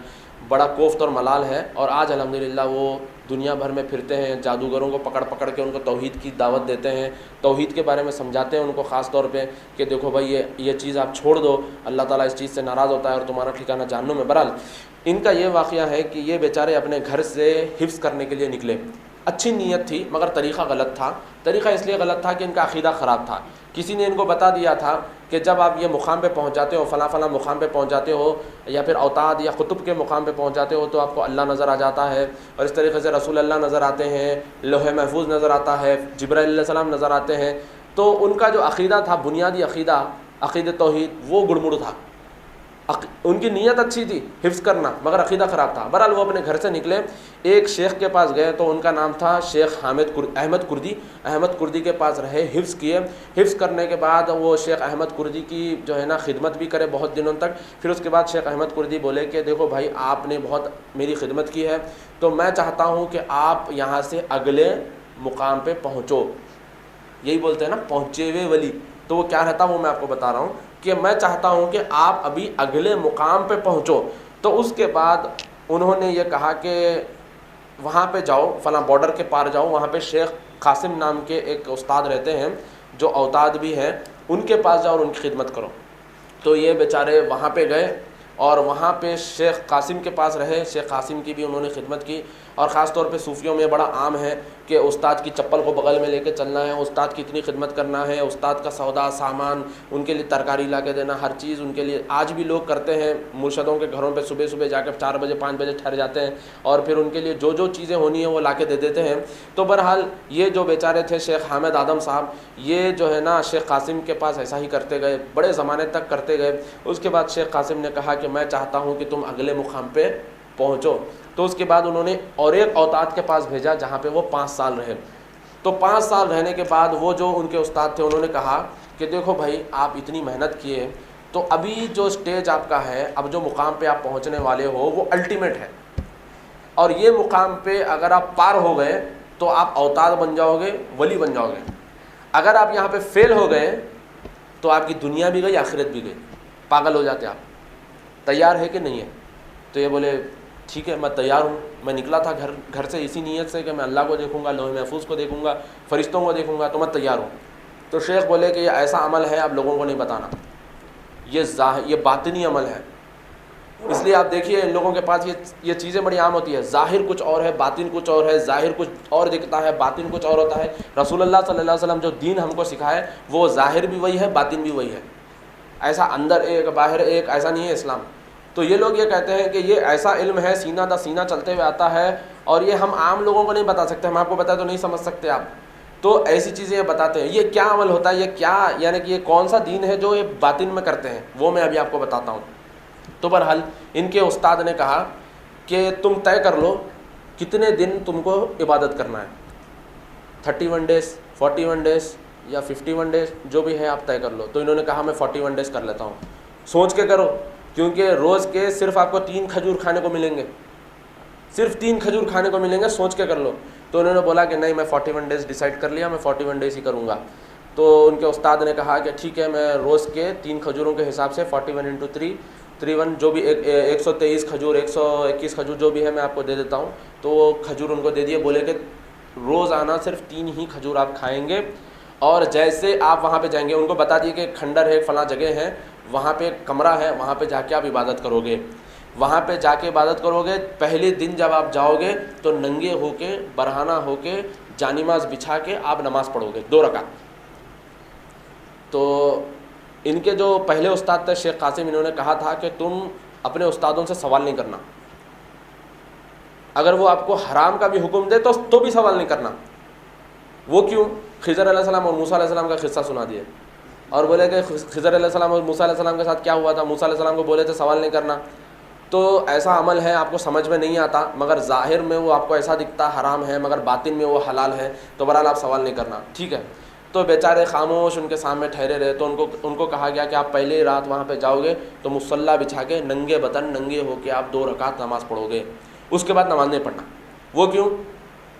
बड़ा कोफ्त और मलाल है। और आज अल्हम्दुलिल्लाह वो दुनिया भर में फिरते हैं, जादूगरों को पकड़ पकड़ के उनको तौहीद की दावत देते हैं, तौहीद के बारे में समझाते हैं उनको ख़ास तौर पे कि देखो भाई ये चीज़ आप छोड़ दो, अल्लाह ताला इस चीज़ से नाराज़ होता है और तुम्हारा ठिकाना जहन्नुम में। बहरहाल इनका ये वाक़या है कि ये बेचारे अपने घर से हिफ्ज़ करने के लिए निकले। अच्छी नीयत थी मगर तरीक़ा गलत था। तरीक़ा इसलिए गलत था कि इनका अक़ीदा ख़राब था। किसी ने इनको बता दिया था कि जब आप ये मुकाम पे पहुँच जाते हो, फ़लाँ फ़लाँ मुकाम पे पहुँच जाते हो, या फिर औताद या कुतुब के मुकाम पे पहुँच जाते हो, तो आपको अल्लाह नज़र आ जाता है। और इस तरीके से रसूल अल्लाह नज़र आते हैं, लोहे महफूज नज़र आता है, जिब्राइल अलैहिस्सलाम नज़र आते हैं। तो उनका जो अक़ीदा था, बुनियादी अक़ीदा, अक़ीदे तौहीद, वो गुड़मुड़ था। उनकी नीयत अच्छी थी हिफ्ज़ करना, मगर अक़ीदा ख़राब था। बहरहाल वो अपने घर से निकले, एक शेख के पास गए, तो उनका नाम था शेख अहमद कुर्दी के पास रहे, हिफ्ज़ किए। हिफ्ज़ करने के बाद वो शेख अहमद कुर्दी की जो है ना खिदमत भी करे बहुत दिनों तक। फिर उसके बाद शेख अहमद कुर्दी बोले कि देखो भाई, आपने बहुत मेरी खिदमत की है, तो मैं चाहता हूँ कि आप यहाँ से अगले मुकाम पर पहुँचो। यही बोलते हैं ना, पहुँचे हुए वली। तो वो क्या रहता वो मैं आपको बता रहा हूँ कि मैं चाहता हूँ कि आप अभी अगले मुकाम पे पहुँचो। तो उसके बाद उन्होंने ये कहा कि वहाँ पे जाओ, फ़लाँ बॉर्डर के पार जाओ, वहाँ पे शेख कासिम नाम के एक उस्ताद रहते हैं जो औताद भी हैं, उनके पास जाओ और उनकी खिदमत करो। तो ये बेचारे वहाँ पे गए और वहाँ पे शेख कासिम के पास रहे। शेख कासिम की भी उन्होंने खिदमत की। और ख़ास तौर पे सूफ़ियों में बड़ा आम है कि उस्ताद की चप्पल को बगल में लेके चलना है, उस्ताद की इतनी खिदमत करना है, उस्ताद का सौदा सामान, उनके लिए तरकारी ला के देना, हर चीज़ उनके लिए। आज भी लोग करते हैं, मुर्शदों के घरों पे सुबह सुबह जाकर 4 बजे 5 बजे ठहर जाते हैं और फिर उनके लिए जो जो चीज़ें होनी है वो ला के दे देते हैं। तो बहरहाल ये जो बेचारे थे शेख हामिद आदम साहब, ये जो है ना शेख कासिम के पास ऐसा ही करते गए, बड़े ज़माने तक करते गए। उसके बाद शेख कासिम ने कहा कि मैं चाहता हूँ कि तुम अगले मुकाम पे पहुँचो। तो उसके बाद उन्होंने और एक औताद के पास भेजा जहाँ पे वो 5 साल रहे। तो 5 साल रहने के बाद वो जो उनके उस्ताद थे उन्होंने कहा कि देखो भाई, आप इतनी मेहनत किए, तो अभी जो स्टेज आपका है, अब जो मुकाम पे आप पहुँचने वाले हो वो अल्टीमेट है, और ये मुकाम पे अगर आप पार हो गए तो आप औताद बन जाओगे, वली बन जाओगे। अगर आप यहाँ पे फेल हो गए तो आपकी दुनिया भी गई, आखिरत भी गई, पागल हो जाते आप। तैयार है कि नहीं है? तो ये बोले ठीक है, मैं तैयार हूँ। मैं निकला था घर से इसी नीयत से कि मैं अल्लाह को देखूँगा, लोहे महफूज को देखूँगा, फ़रिश्तों को देखूँगा, तो मैं तैयार हूँ। तो शेख बोले कि ये ऐसा अमल है, आप लोगों को नहीं बताना, ये बातिनी अमल है। इसलिए आप देखिए इन लोगों के पास ये चीज़ें बड़ी आम होती है। ज़ाहिर कुछ और है, बातिन कुछ और है। ज़ाहिर कुछ और दिखता है, बातिन कुछ और होता है। रसूलुल्लाह सल्लल्लाहु अलैहि वसल्लम जो दीन हमको सिखाए वो ज़ाहिर भी वही है, बातिन भी वही है। ऐसा अंदर एक बाहर एक ऐसा नहीं है इस्लाम। तो ये लोग ये कहते हैं कि ये ऐसा इल्म है, सीना दा सीना चलते हुए आता है, और ये हम आम लोगों को नहीं बता सकते, हम आपको बताए तो नहीं समझ सकते आप। तो ऐसी चीज़ें ये बताते हैं। ये क्या अमल होता है, ये क्या, यानी कि ये कौन सा दीन है जो ये बातिन में करते हैं, वो मैं अभी आपको बताता हूँ। तो बहरहाल इनके उस्ताद ने कहा कि तुम तय कर लो कितने दिन तुमको इबादत करना है, 31 डेज़, 41 डेज़ या 51 डेज़, जो भी है आप तय कर लो। तो इन्होंने कहा मैं 41 डेज़ कर लेता हूँ। सोच के करो, क्योंकि रोज़ के सिर्फ आपको 3 खजूर खाने को मिलेंगे, सिर्फ 3 खजूर खाने को मिलेंगे, सोच के कर लो। तो उन्होंने बोला कि नहीं, मैं 41 डेज़ डिसाइड कर लिया, मैं 41 डेज़ ही करूँगा। तो उनके उस्ताद ने कहा कि ठीक है, मैं रोज़ के 3 खजूरों के हिसाब से 41 × 3 53, जो भी 123 खजूर, 121 खजूर जो भी है मैं आपको दे देता हूँ। तो वो खजूर उनको दे दिए। बोले कि रोज़ाना सिर्फ 3 ही खजूर आप खाएँगे, और जैसे आप वहाँ पे जाएंगे, उनको बता दिए कि खंडर है, फलां जगह है, वहाँ पे एक कमरा है, वहाँ पे जाके आप इबादत करोगे। वहाँ पे जाके इबादत करोगे। पहले दिन जब आप जाओगे तो नंगे होके, बरहाना होके, जानिमाज बिछा के आप नमाज़ पढ़ोगे 2 रकात। तो इनके जो पहले उस्ताद थे शेख कासिम, इन्होंने कहा था कि तुम अपने उस्तादों से सवाल नहीं करना, अगर वो आपको हराम का भी हुक्म दे तो भी सवाल नहीं करना। वो क्यों? खिज़र अलैहिस्सलाम और मूसा अलैहिस्सलाम का किस्सा सुना दिया और बोले कि खिज़र अलैहिस्सलाम और मूसा अलैहिस्सलाम के साथ क्या हुआ था। मूसा अलैहिस्सलाम को बोले थे सवाल नहीं करना, तो ऐसा अमल है आपको समझ में नहीं आता, मगर ज़ाहिर में वो आपको ऐसा दिखता हराम है, मगर बातिन में वो हलाल है, तो बहरहाल आप सवाल नहीं करना, ठीक है। तो बेचारे खामोश उनके सामने ठहरे रहे। तो उनको कहा गया कि आप पहले ही रात वहाँ पे जाओगे तो मुसल्ला बिछा के नंगे बदन नंगे होके आप 2 रकात नमाज़ पढ़ोगे, उसके बाद नमाज नहीं पढ़ना। वो क्यों?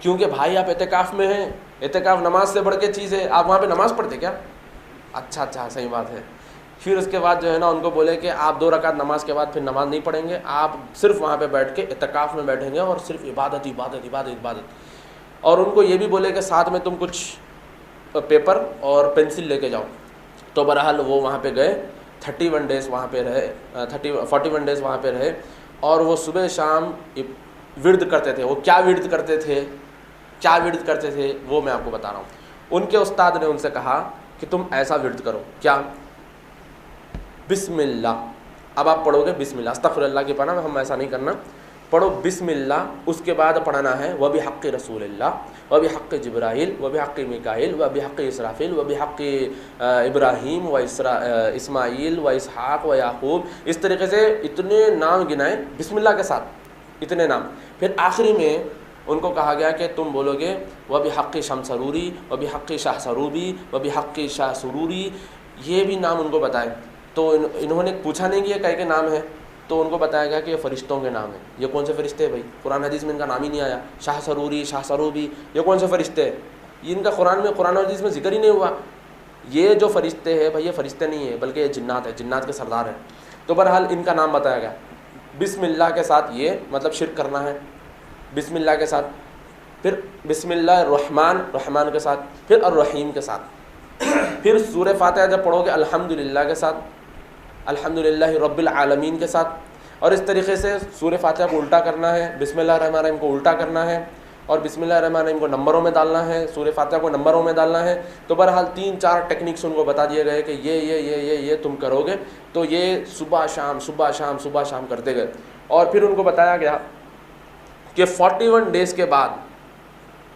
क्योंकि भाई आप एतिकाफ़ में हैं, एतिकाफ़ नमाज से बढ़ के चीज़ है, आप वहाँ पे नमाज़ पढ़ते क्या? अच्छा सही बात है। फिर उसके बाद जो है ना उनको बोले कि आप 2 रकात नमाज के बाद फिर नमाज नहीं पढ़ेंगे, आप सिर्फ वहाँ पे बैठ के एतिकाफ़ में बैठेंगे और सिर्फ इबादत इबादत इबादत इबादत। और उनको ये भी बोले कि साथ में तुम कुछ पेपर और पेंसिल लेके जाओ। तो बहरहाल वो वहाँ पे गए, 31 डेज़ वहाँ पे रहे, 41 डेज़ वहाँ पे रहे और वो सुबह शाम विर्द करते थे। वो क्या विर्द करते थे वो मैं आपको बता रहा हूँ। उनके उस्ताद ने उनसे कहा कि तुम ऐसा विर्द करो, क्या? बिस्मिल्लाह। अब आप पढ़ोगे बिस्मिल्लाह, अस्तग़फिरुल्लाह की पढ़ना, हम ऐसा नहीं करना, पढ़ो बिस्मिल्लाह। उसके बाद पढ़ना है व बिहक़्क़ि रसूलिल्लाह व बिहक़्क़ि जिब्राईल व बिहक़्क़ि मीकाईल व बिहक़्क़ि इसराफ़ील व बिहक़्क़ि इब्राहीम व इस्माईल व इसहाक़ व याक़ूब। इस तरीके से इतने नाम गिनाए बिस्मिल्लाह के साथ, इतने नाम। फिर आखिरी में उनको कहा गया कि तुम बोलोगे व बिहक़्क़ि शमसरूरी व बिहक़्क़ि शाह सरूबी व बिहक़्क़ि शाह सुरूरी, ये भी नाम उनको बताए। तो इन्होंने पूछा नहीं कि ये कई के नाम है, तो उनको बताया गया कि ये फ़रिश्तों के नाम हैं। ये कौन से फ़रिश्ते हैं भाई? कुरान हदीस में इनका नाम ही नहीं आया। शाह सरूरी, शाह सरूबी, ये कौन से फ़रिश्ते हैं? इनका कुरान हदीस में जिक्र ही नहीं हुआ। ये जो फ़रिश्ते हैं भाई, ये फ़रिश्ते नहीं है बल्कि ये जिन्नात है, जिन्नात के सरदार हैं। तो बहरहाल इनका नाम बताया गया। बिस्मिल्लाह के साथ ये मतलब शिर्क करना है, बिस्मिल्लाह के साथ, फिर बिस्मिल्लाहिर्रहमान के साथ, फिर अर्रहीम के साथ, फिर सूरह फातिहा जब पढ़ोगे अल्हम्दुलिल्लाह के साथ, अल्हम्दुलिल्लाहि रब्बिल आलमीन के साथ। और इस तरीके से सूरह फातिहा को उल्टा करना है, बिस्मिल्लाहिर्रहमानिर्रहीम को उल्टा करना है और बिस्मिल्लाहिर्रहमानिर्रहीम को नंबरों में डालना है, सूरह फातिहा को नंबरों में डालना है। तो बहरहाल 3-4 टेक्निक्स उनको बता दिए गए कि ये तुम करोगे तो ये सुबह शाम करते गए। और फिर उनको बताया गया कि 41 डेज़ के बाद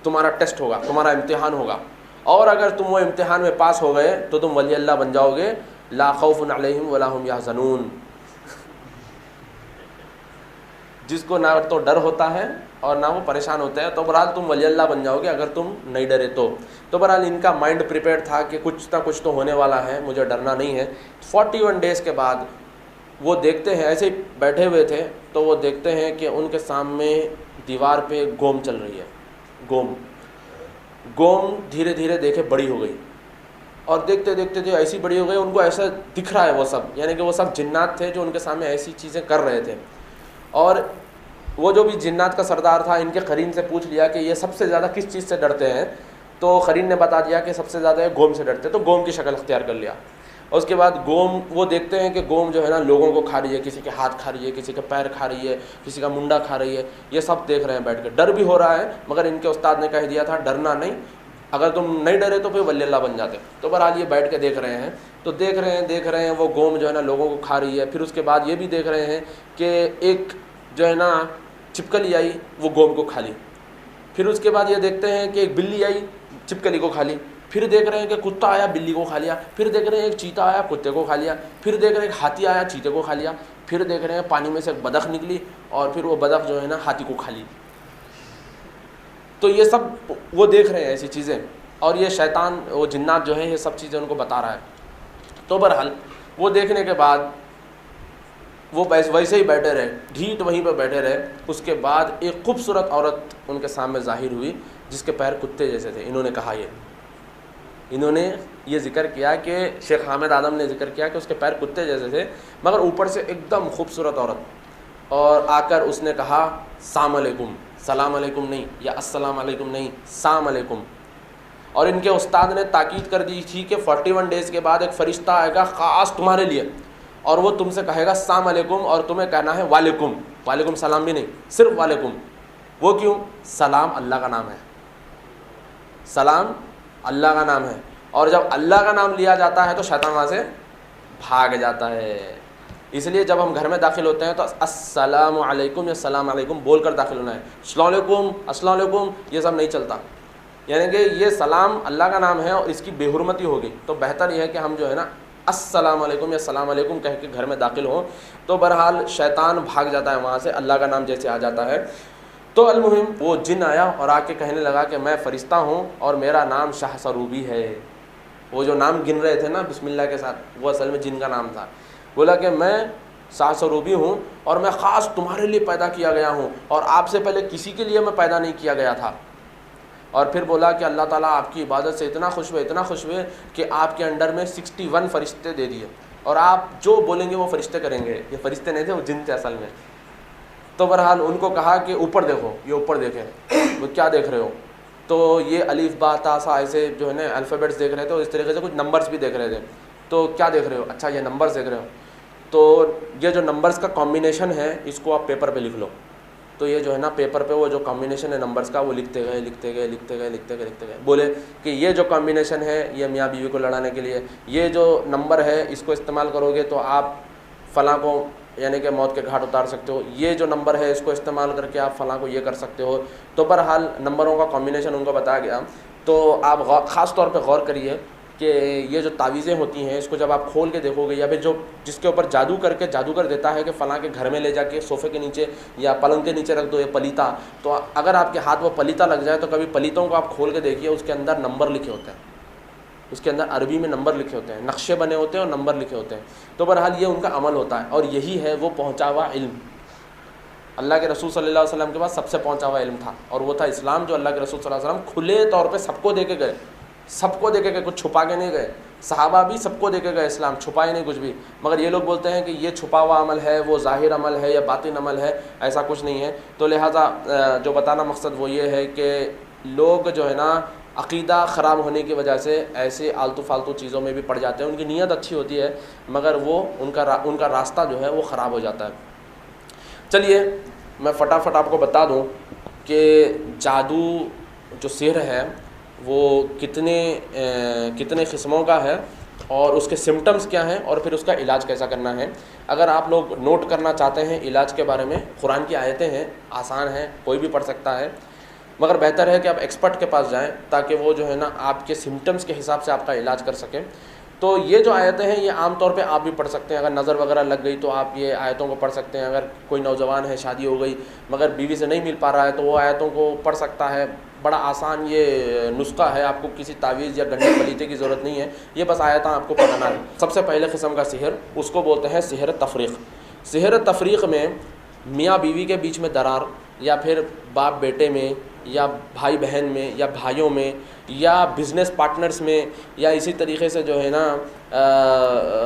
तुम्हारा टेस्ट होगा, तुम्हारा इम्तिहान होगा, और अगर तुम वो इम्तिहान में पास हो गए तो तुम वली अल्लाह बन जाओगे, ला खौफुन अलैहिम वला हुम यहज़नून। जिसको ना तो डर होता है और ना वो परेशान होते हैं, तो बहरहाल तुम वली अल्लाह बन जाओगे अगर तुम नहीं डरे तो बहरहाल इनका माइंड प्रिपेयर था कि कुछ ना कुछ तो होने वाला है, मुझे डरना नहीं है। 41 डेज़ के बाद वो देखते हैं, ऐसे ही बैठे हुए थे तो वो देखते हैं कि उनके सामने दीवार पे गोम चल रही है। गोम धीरे धीरे देखे बड़ी हो गई और देखते देखते जो ऐसी बड़ी हो गई, उनको ऐसा दिख रहा है वो सब, यानी कि वो सब जिन्नात थे जो उनके सामने ऐसी चीज़ें कर रहे थे। और वो जो भी जिन्नात का सरदार था, इनके करीन से पूछ लिया कि ये सबसे ज़्यादा किस चीज़ से डरते हैं, तो करीन ने बता दिया कि सबसे ज़्यादा गोम से डरते, तो गोम की शक्ल अख्तियार कर लिया। और उसके बाद गोम, वो देखते हैं कि गोम जो है ना लोगों को खा रही है, किसी के हाथ खा रही है, किसी के पैर खा रही है, किसी का मुंडा खा रही है, ये सब देख रहे हैं बैठ कर। डर भी हो रहा है, मगर इनके उस्ताद ने कह दिया था डरना नहीं, अगर तुम नहीं डरे तो फिर वली अल्लाह बन जाते। तो बहरहाल ये बैठ के देख रहे हैं, तो देख रहे हैं वो गोम जो है ना लोगों को खा रही है। फिर उसके बाद ये भी देख रहे हैं कि एक जो है ना छिपकली आई, वो गोम को खा ली। फिर उसके बाद ये देखते हैं कि एक बिल्ली आई, छिपकली को खा ली। फिर देख रहे हैं कि कुत्ता आया, बिल्ली को खा लिया। फिर देख रहे हैं एक चीता आया, कुत्ते को खा लिया। फिर देख रहे हैं एक हाथी आया, चीते को खा लिया। फिर देख रहे हैं पानी में से एक बदख निकली और फिर वो बदख जो है ना हाथी को खा ली। तो ये सब वो देख रहे हैं ऐसी चीज़ें, और ये शैतान, वो जिन्नात जो है, ये सब चीज़ें उनको बता रहा है। तो बहरहाल वो देखने के बाद वो वैसे ही बैठे रहे, ढीठ वहीं पर बैठे रहे। उसके बाद एक खूबसूरत औरत उनके सामने ज़ाहिर हुई जिसके पैर कुत्ते जैसे थे। इन्होंने ये जिक्र किया कि शेख हामिद आदम ने जिक्र किया कि उसके पैर कुत्ते जैसे थे, मगर ऊपर से एकदम खूबसूरत औरत। और आकर उसने कहा साम अलैकुम, सलाम अलैकुम नहीं या अस्सलाम अलैकुम नहीं, साम अलैकुम। और इनके उस्ताद ने ताकीद कर दी थी कि 41 डेज़ के बाद एक फ़रिश्ता आएगा ख़ास तुम्हारे लिए, और वो तुमसे कहेगा साम अलैकुम, और तुम्हें कहना है वालेकुम। वालेकुम सलाम भी नहीं, सिर्फ वालेकुम। वो क्यों? सलाम अल्लाह का नाम है, सलाम अल्लाह का नाम है, और जब अल्लाह का नाम लिया जाता है तो शैतान वहाँ से भाग जाता है। इसलिए जब हम घर में दाखिल होते हैं तो अस्सलामु अलैकुम या सलाम अलैकुम बोल कर दाखिल होना है। अस्सलाम अलैकुम, अस्सलाम अलैकुम ये सब नहीं चलता। यानी कि ये सलाम अल्लाह का नाम है और इसकी बेहुरमती होगी, तो बेहतर यह है कि हम जो है ना अस्सलाम वालेकुम या सलाम वालेकुम कह के घर में दाखिल हों। तो बहरहाल शैतान भाग जाता है वहाँ से, अल्लाह का नाम जैसे आ जाता है। तो अलमुहिम वो जिन आया और आके कहने लगा कि मैं फ़रिश्ता हूँ और मेरा नाम शाह सरूबी है। वो जो नाम गिन रहे थे ना बिस्मिल्लाह के साथ, वो असल में जिन का नाम था। बोला कि मैं शाह सरूबी हूँ और मैं ख़ास तुम्हारे लिए पैदा किया गया हूँ और आपसे पहले किसी के लिए मैं पैदा नहीं किया गया था। और फिर बोला कि अल्लाह ताला आपकी इबादत से इतना खुश हुए, इतना खुश हुए कि आपके अंडर में 61 फ़रिश्ते दे दिए और आप जो बोलेंगे वो फ़रिश्ते करेंगे। ये फ़रिश्ते नहीं थे, वो जिन थे असल में। तो बहरहाल उनको कहा कि ऊपर देखो, ये ऊपर देखें। वो क्या देख रहे हो? तो ये अलीफ बा ता सा ऐसे जो है ना अल्फ़ाबेट्स देख रहे थे और इस तरीके से कुछ नंबर्स भी देख रहे थे। तो क्या देख रहे हो? अच्छा ये नंबर्स देख रहे हो, तो ये जो नंबर्स का कॉम्बिनेशन है इसको आप पेपर पे लिख लो। तो ये जो है ना पेपर पे वो जो कॉम्बिनेशन है नंबर्स का वो लिखते गए लिखते गए लिखते गए लिखते गए लिखते गए। बोले कि ये जो कॉम्बिनेशन है ये मियाँ बीवी को लड़ाने के लिए, ये जो नंबर है इसको इस्तेमाल करोगे तो आप फ़लाँ को यानी कि मौत के घाट उतार सकते हो, ये जो नंबर है इसको इस्तेमाल करके आप फ़लाँ को ये कर सकते हो। तो बहरहाल नंबरों का कॉम्बिनेशन उनको बताया गया। तो आप ख़ास तौर पे गौर करिए कि ये जो तावीज़ें होती हैं इसको जब आप खोल के देखोगे या फिर जो जिसके ऊपर जादू करके जादूगर देता है कि फ़लाँ के घर में ले जाके सोफ़े के नीचे या पलंग के नीचे रख दो ये पलीता, तो अगर आपके हाथ वो पलीता लग जाए तो कभी पलीतों को आप खोल के देखिए, उसके अंदर नंबर लिखे होते हैं, उसके अंदर अरबी में नंबर लिखे होते हैं, नक्शे बने होते हैं और नंबर लिखे होते हैं। तो बहरहाल ये उनका अमल होता है और यही है वो पहुँचा हुआ इल्म। अल्लाह के रसूल सल्लल्लाहु अलैहि वसल्लम के पास सबसे पहुँचा हुआ इल्म था और वो था इस्लाम, जो अल्लाह के रसूल सल्लल्लाहु अलैहि वसल्लम खुले तौर पे सबको दे के गए, सबको दे के गए, कुछ छुपा के नहीं गए। सहाबा भी सबको दे के गए इस्लाम, छुपाए नहीं कुछ भी। मगर ये लोग बोलते हैं कि ये छुपा हुआ अमल है, वो ज़ाहिर अमल है या बातिन अमल है, ऐसा कुछ नहीं है। तो लिहाजा जो बताना मकसद वो ये है कि लोग जो है ना अक़ीदा ख़राब होने की वजह से ऐसे आलतू फालतू चीज़ों में भी पड़ जाते हैं। उनकी नीयत अच्छी होती है मगर वो उनका रास्ता जो है वो ख़राब हो जाता है। चलिए मैं फटाफट आपको बता दूं कि जादू जो सिहर है वो कितने किस्मों का है और उसके सिम्टम्स क्या हैं और फिर उसका इलाज कैसा करना है। अगर आप लोग नोट करना चाहते हैं इलाज के बारे में, कुरान की आयतें हैं, आसान हैं, कोई भी पढ़ सकता है, मगर बेहतर है कि आप एक्सपर्ट के पास जाएं ताकि वो जो है ना आपके सिम्टम्स के हिसाब से आपका इलाज कर सकें। तो ये जो आयतें हैं ये आम तौर पे आप भी पढ़ सकते हैं। अगर नज़र वगैरह लग गई तो आप ये आयतों को पढ़ सकते हैं। अगर कोई नौजवान है, शादी हो गई मगर बीवी से नहीं मिल पा रहा है तो वो आयतों को पढ़ सकता है। बड़ा आसान ये नुस्खा है, आपको किसी तावीज़ या गंडे पलीते की ज़रूरत नहीं है, ये बस आयतां आपको पढ़ना है। सबसे पहले किस्म का सिहर उसको बोलते हैं सिहर तफरीक़। सिहर तफरीक़ में मियाँ बीवी के बीच में दरार या फिर बाप बेटे में या भाई बहन में या भाइयों में या बिज़नेस पार्टनर्स में या इसी तरीके से जो है ना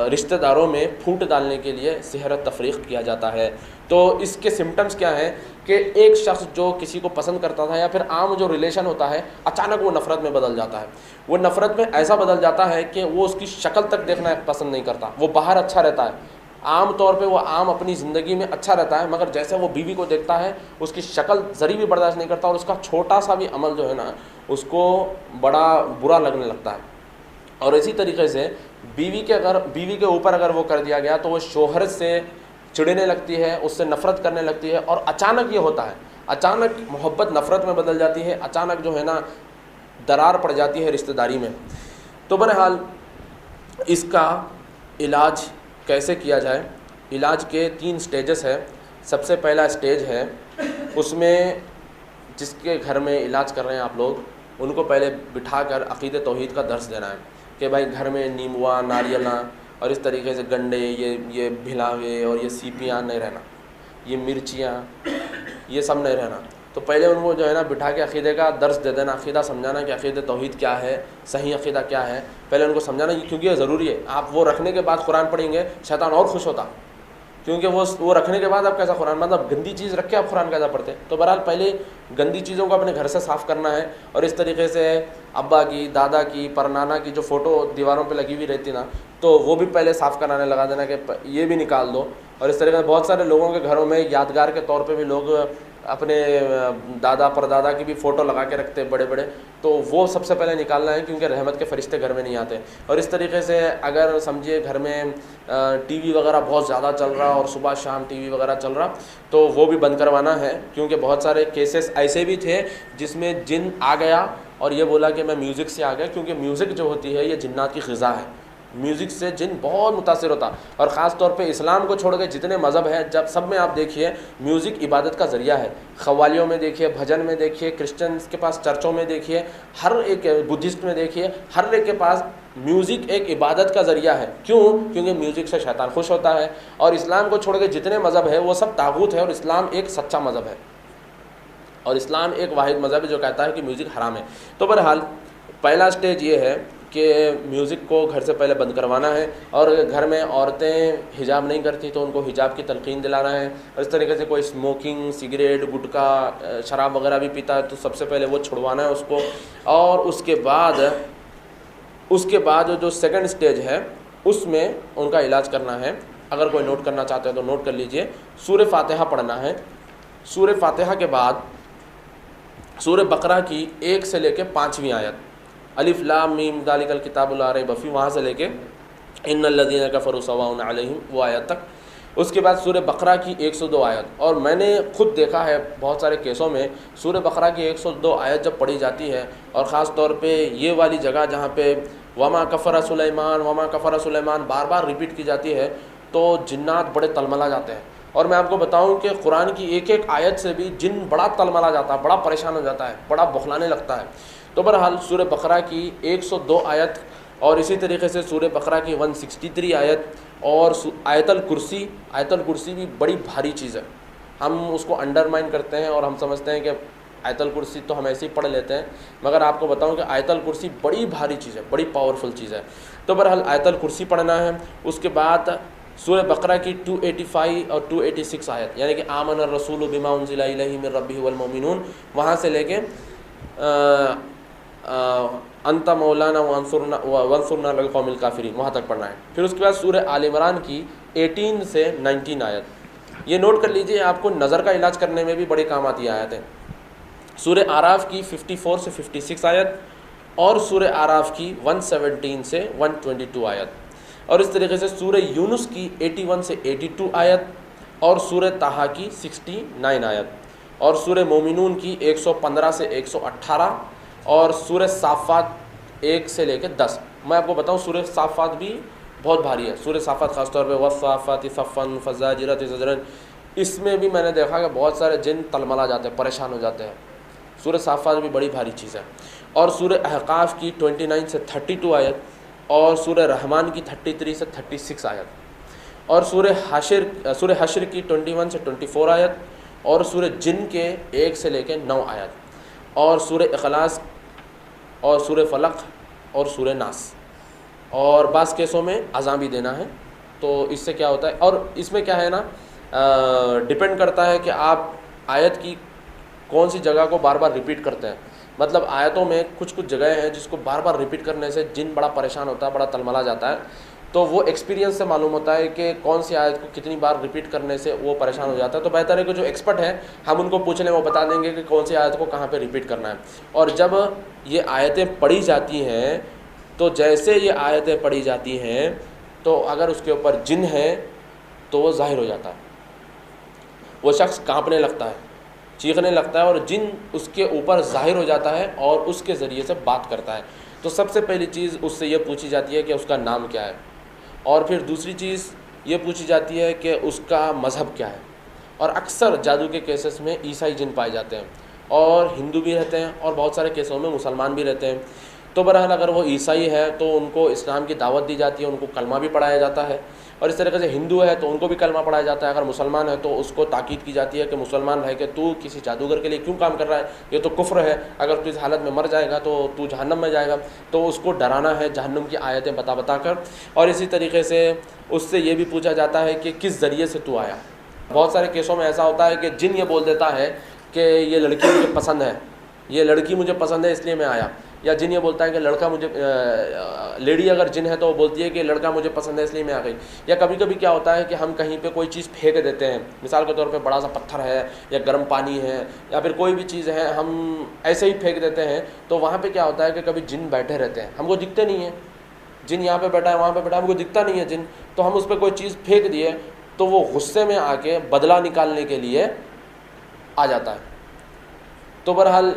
रिश्तेदारों में फूट डालने के लिए सिहर तफरीक़ किया जाता है। तो इसके सिम्टम्स क्या हैं कि एक शख्स जो किसी को पसंद करता था या फिर आम जो रिलेशन होता है अचानक वो नफ़रत में बदल जाता है। वो नफ़रत में ऐसा बदल जाता है कि वो उसकी शक्ल तक देखना पसंद नहीं करता। वो बाहर अच्छा रहता है, आम तौर पे वो आम अपनी ज़िंदगी में अच्छा रहता है, मगर जैसे वो बीवी को देखता है उसकी शक्ल ज़री भी बर्दाश्त नहीं करता और उसका छोटा सा भी अमल जो है ना उसको बड़ा बुरा लगने लगता है। और इसी तरीके से बीवी के ऊपर अगर वो कर दिया गया तो वो शोहर से चिढ़ने लगती है, उससे नफ़रत करने लगती है और अचानक ये होता है, अचानक मोहब्बत नफ़रत में बदल जाती है, अचानक जो है ना दरार पड़ जाती है रिश्तेदारी में। तो बहरहाल इसका इलाज कैसे किया जाए, इलाज के 3 स्टेजेस है। सबसे पहला स्टेज है उसमें जिसके घर में इलाज कर रहे हैं आप लोग उनको पहले बिठाकर अक़ीदे तौहीद का दर्स देना है कि भाई घर में नींबुआ, नारियलां और इस तरीके से गंडे, ये भिलावे और ये सीपियाँ नहीं रहना, ये मिर्चियाँ ये सब नहीं रहना। तो पहले उनको जो है ना बिठा के अक़ीदे का दर्स दे देना, अक़ीदा समझाना कि अक़ीदे तौहीद क्या है, सही अक़ीदा क्या है, पहले उनको समझाना, क्योंकि ये ज़रूरी है। आप वो रखने के बाद कुरान पढ़ेंगे शैतान और खुश होता, क्योंकि वो रखने के बाद आप कैसा कुरान, मतलब गंदी चीज़ रख के आप कुरान कैसा पढ़ते। तो बहरहाल पहले गंदी चीज़ों को अपने घर से साफ़ करना है। और इस तरीके से अब्बा की, दादा की, परनाना की जो फ़ोटो दीवारों पे लगी हुई रहती ना तो वो भी पहले साफ़ कराने लगा देना कि ये भी निकाल दो। और इस तरीके से बहुत सारे लोगों के घरों में यादगार के तौर पे भी लोग अपने दादा परदादा की भी फ़ोटो लगा के रखते हैं बड़े बड़े, तो वो सबसे पहले निकालना है क्योंकि रहमत के फ़रिश्ते घर में नहीं आते। और इस तरीके से अगर समझिए घर में टीवी वगैरह बहुत ज़्यादा चल रहा और सुबह शाम टीवी वगैरह चल रहा तो वो भी बंद करवाना है, क्योंकि बहुत सारे केसेस ऐसे भी थे जिसमें जिन आ गया और ये बोला कि मैं म्यूज़िक से आ गया, क्योंकि म्यूज़िक जो होती है ये जिन्नात की ग़िज़ा है। म्यूज़िक से जिन बहुत मुतासिर होता, और ख़ास तौर पे इस्लाम को छोड़ के जितने मज़हब हैं, जब सब में आप देखिए म्यूज़िक इबादत का ज़रिया है। ख़वालियों में देखिए, भजन में देखिए, क्रिश्चियंस के पास चर्चों में देखिए, हर एक बुद्धिस्ट में देखिए, हर एक के पास म्यूज़िक एक इबादत का ज़रिया है। क्यों? क्योंकि म्यूज़िक से शैतान खुश होता है। और इस्लाम को छोड़ के जितने मज़हब है वो सब तागूत है, और इस्लाम एक सच्चा मज़हब है, और इस्लाम एक वाहिद मज़हब है जो कहता है कि म्यूज़िक हराम है। तो बहरहाल पहला स्टेज ये है कि म्यूज़िक को घर से पहले बंद करवाना है, और घर में औरतें हिजाब नहीं करती तो उनको हिजाब की तलक़ीन दिलाना है। और इस तरीके से कोई स्मोकिंग, सिगरेट, गुटखा, शराब वगैरह भी पीता है तो सबसे पहले वो छुड़वाना है उसको। और उसके बाद जो सेकंड स्टेज है उसमें उनका इलाज करना है। अगर कोई नोट करना चाहते हैं तो नोट कर लीजिए। सूरह फातिहा पढ़ना है। सूरह फातिहा के बाद सूरह बकरा की 1 से लेके 5वीं आयत, अलिफ लाम मीम ज़ालिकल किताबु ला रैब फ़ीह, वहाँ से लेके इन्नल्लज़ीना कफ़रू सवाउन अलैहिम वो आयत तक। उसके बाद सूरह बकरा की 102 आयत। और मैंने ख़ुद देखा है बहुत सारे केसों में सूरह बकरा की 102 आयत जब पढ़ी जाती है, और ख़ास तौर पे ये वाली जगह जहाँ पे वमा कफ़रा सुलैमान बार बार रिपीट की जाती है, तो जिन्नात बड़े तलमला जाते हैं। और मैं आपको बताऊं कि कुरान की एक एक आयत से भी जिन बड़ा तलमला जाता है, बड़ा परेशान हो जाता है, बड़ा बौखलाने लगता है। तो बहरहाल सूरह बकरा की 102 आयत, और इसी तरीके से सूरह बकरा की 163 आयत, और आयतल कुर्सी भी बड़ी भारी चीज़ है। हम उसको अंडरमाइन करते हैं और हम समझते हैं कि आयतल कुर्सी तो हम ऐसे ही पढ़ लेते हैं, मगर आपको बताऊं कि आयतल कुर्सी बड़ी भारी चीज़ है, बड़ी पावरफुल चीज़ है। तो बहरहाल आयतल कुर्सी पढ़ना है। उसके बाद सूरह बकरा की 285 और 286 आयत, यानी कि आमन रसूल बिमा उनज़िला इलैहि मिन रब्बिहि वल मोमिनून, वहाँ से लेके अंत मौलाना वंसुरना लल कौमिल काफिरीन, वहाँ तक पढ़ना है। फिर उसके बाद सूरह आल इमरान की 18 से 19 आयत, ये नोट कर लीजिए, आपको नज़र का इलाज करने में भी बड़ी काम आती आयत है। सूरह आराफ की 54 से 56 आयत, और सूरह आराफ की 117 से 122 आयत, और इस तरीके से सूरह यूनुस की 81 से 82 आयत, और सूरह ताहा की 69 आयत, और सूरह मोमिनून की 115 से 118, और सूरह साफ़ात 1 से लेकर 10। मैं आपको बताऊं सूरह साफ़ात भी बहुत भारी है। सूरह साफ़ात ख़ास तौर पे वस्साफ़ाति सफ़्फ़न फ़ज़्ज़ाजिरात ज़ज्रन, इसमें भी मैंने देखा कि बहुत सारे जिन तलमला जाते हैं, परेशान हो जाते हैं। सूरह साफ़ात भी बड़ी भारी चीज़ है। और सूरह अहक़ाफ़ की 29 से 32 आयत, और सूरह रहमान की 33 से 36 आयत, और सूरह हश्र की 21 से 24 आयत, और सूरह जिन के 1 से लेकर 9 आयत, और सूरह इख़लास, और सूरह फ़लक़, और सूरह नास। और बाज़ केसों में अज़ां भी देना है। तो इससे क्या होता है, और इसमें क्या है ना, डिपेंड करता है कि आप आयत की कौन सी जगह को बार बार रिपीट करते हैं। मतलब आयतों में कुछ जगह हैं जिसको बार बार रिपीट करने से जिन बड़ा परेशान होता है, बड़ा तलमला जाता है। तो वो एक्सपीरियंस से मालूम होता है कि कौन सी आयत को कितनी बार रिपीट करने से वो परेशान हो जाता है। तो बेहतर है कि जो एक्सपर्ट हैं हम उनको पूछ लें, वो बता देंगे कि कौन सी आयत को कहाँ पे रिपीट करना है। और जब ये आयतें पढ़ी जाती हैं, तो जैसे ये आयतें पढ़ी जाती हैं, तो अगर उसके ऊपर जिन है तो वो ज़ाहिर हो जाता है, वो शख्स काँपने लगता है, चीखने लगता है, और जिन उसके ऊपर ज़ाहिर हो जाता है और उसके ज़रिए से बात करता है। तो सबसे पहली चीज़ उससे ये पूछी जाती है कि उसका नाम क्या है, और फिर दूसरी चीज़ ये पूछी जाती है कि उसका मज़हब क्या है। और अक्सर जादू के केसेस में ईसाई जिन पाए जाते हैं, और हिंदू भी रहते हैं, और बहुत सारे केसों में मुसलमान भी रहते हैं। तो बहरहाल अगर वो ईसाई है तो उनको इस्लाम की दावत दी जाती है, उनको कलमा भी पढ़ाया जाता है, और इस तरीके से हिंदू है तो उनको भी कलमा पढ़ाया जाता है। अगर मुसलमान है तो उसको ताकीद की जाती है कि मुसलमान रह के तू किसी जादूगर के लिए क्यों काम कर रहा है, ये तो कुफ्र है, अगर तू इस हालत में मर जाएगा तो तू जहन्नम में जाएगा। तो उसको डराना है जहन्नम की आयतें बता कर। और इसी तरीके से उससे ये भी पूछा जाता है कि किस ज़रिए से तू आया। बहुत सारे केसों में ऐसा होता है कि जिन ये बोल देता है कि ये लड़की मुझे पसंद है, ये लड़की मुझे पसंद है इसलिए मैं आया, या जिन ये बोलता है कि लड़का मुझे लेडी अगर जिन है तो वो बोलती है कि लड़का मुझे पसंद है इसलिए मैं आ गई। या कभी कभी क्या होता है कि हम कहीं पे कोई चीज़ फेंक देते हैं, मिसाल के तौर पे बड़ा सा पत्थर है या गर्म पानी है या फिर कोई भी चीज़ है, हम ऐसे ही फेंक देते हैं। तो वहाँ पे क्या होता है कि कभी जिन बैठे रहते हैं, हमको दिखते नहीं है, जिन यहाँ पे बैठा है वहाँ पे बैठा है, हमको दिखता नहीं है जिन, तो हम उस पर कोई चीज़ फेंक दिए तो वो गुस्से में आके बदला निकालने के लिए आ जाता है। तो बहरहाल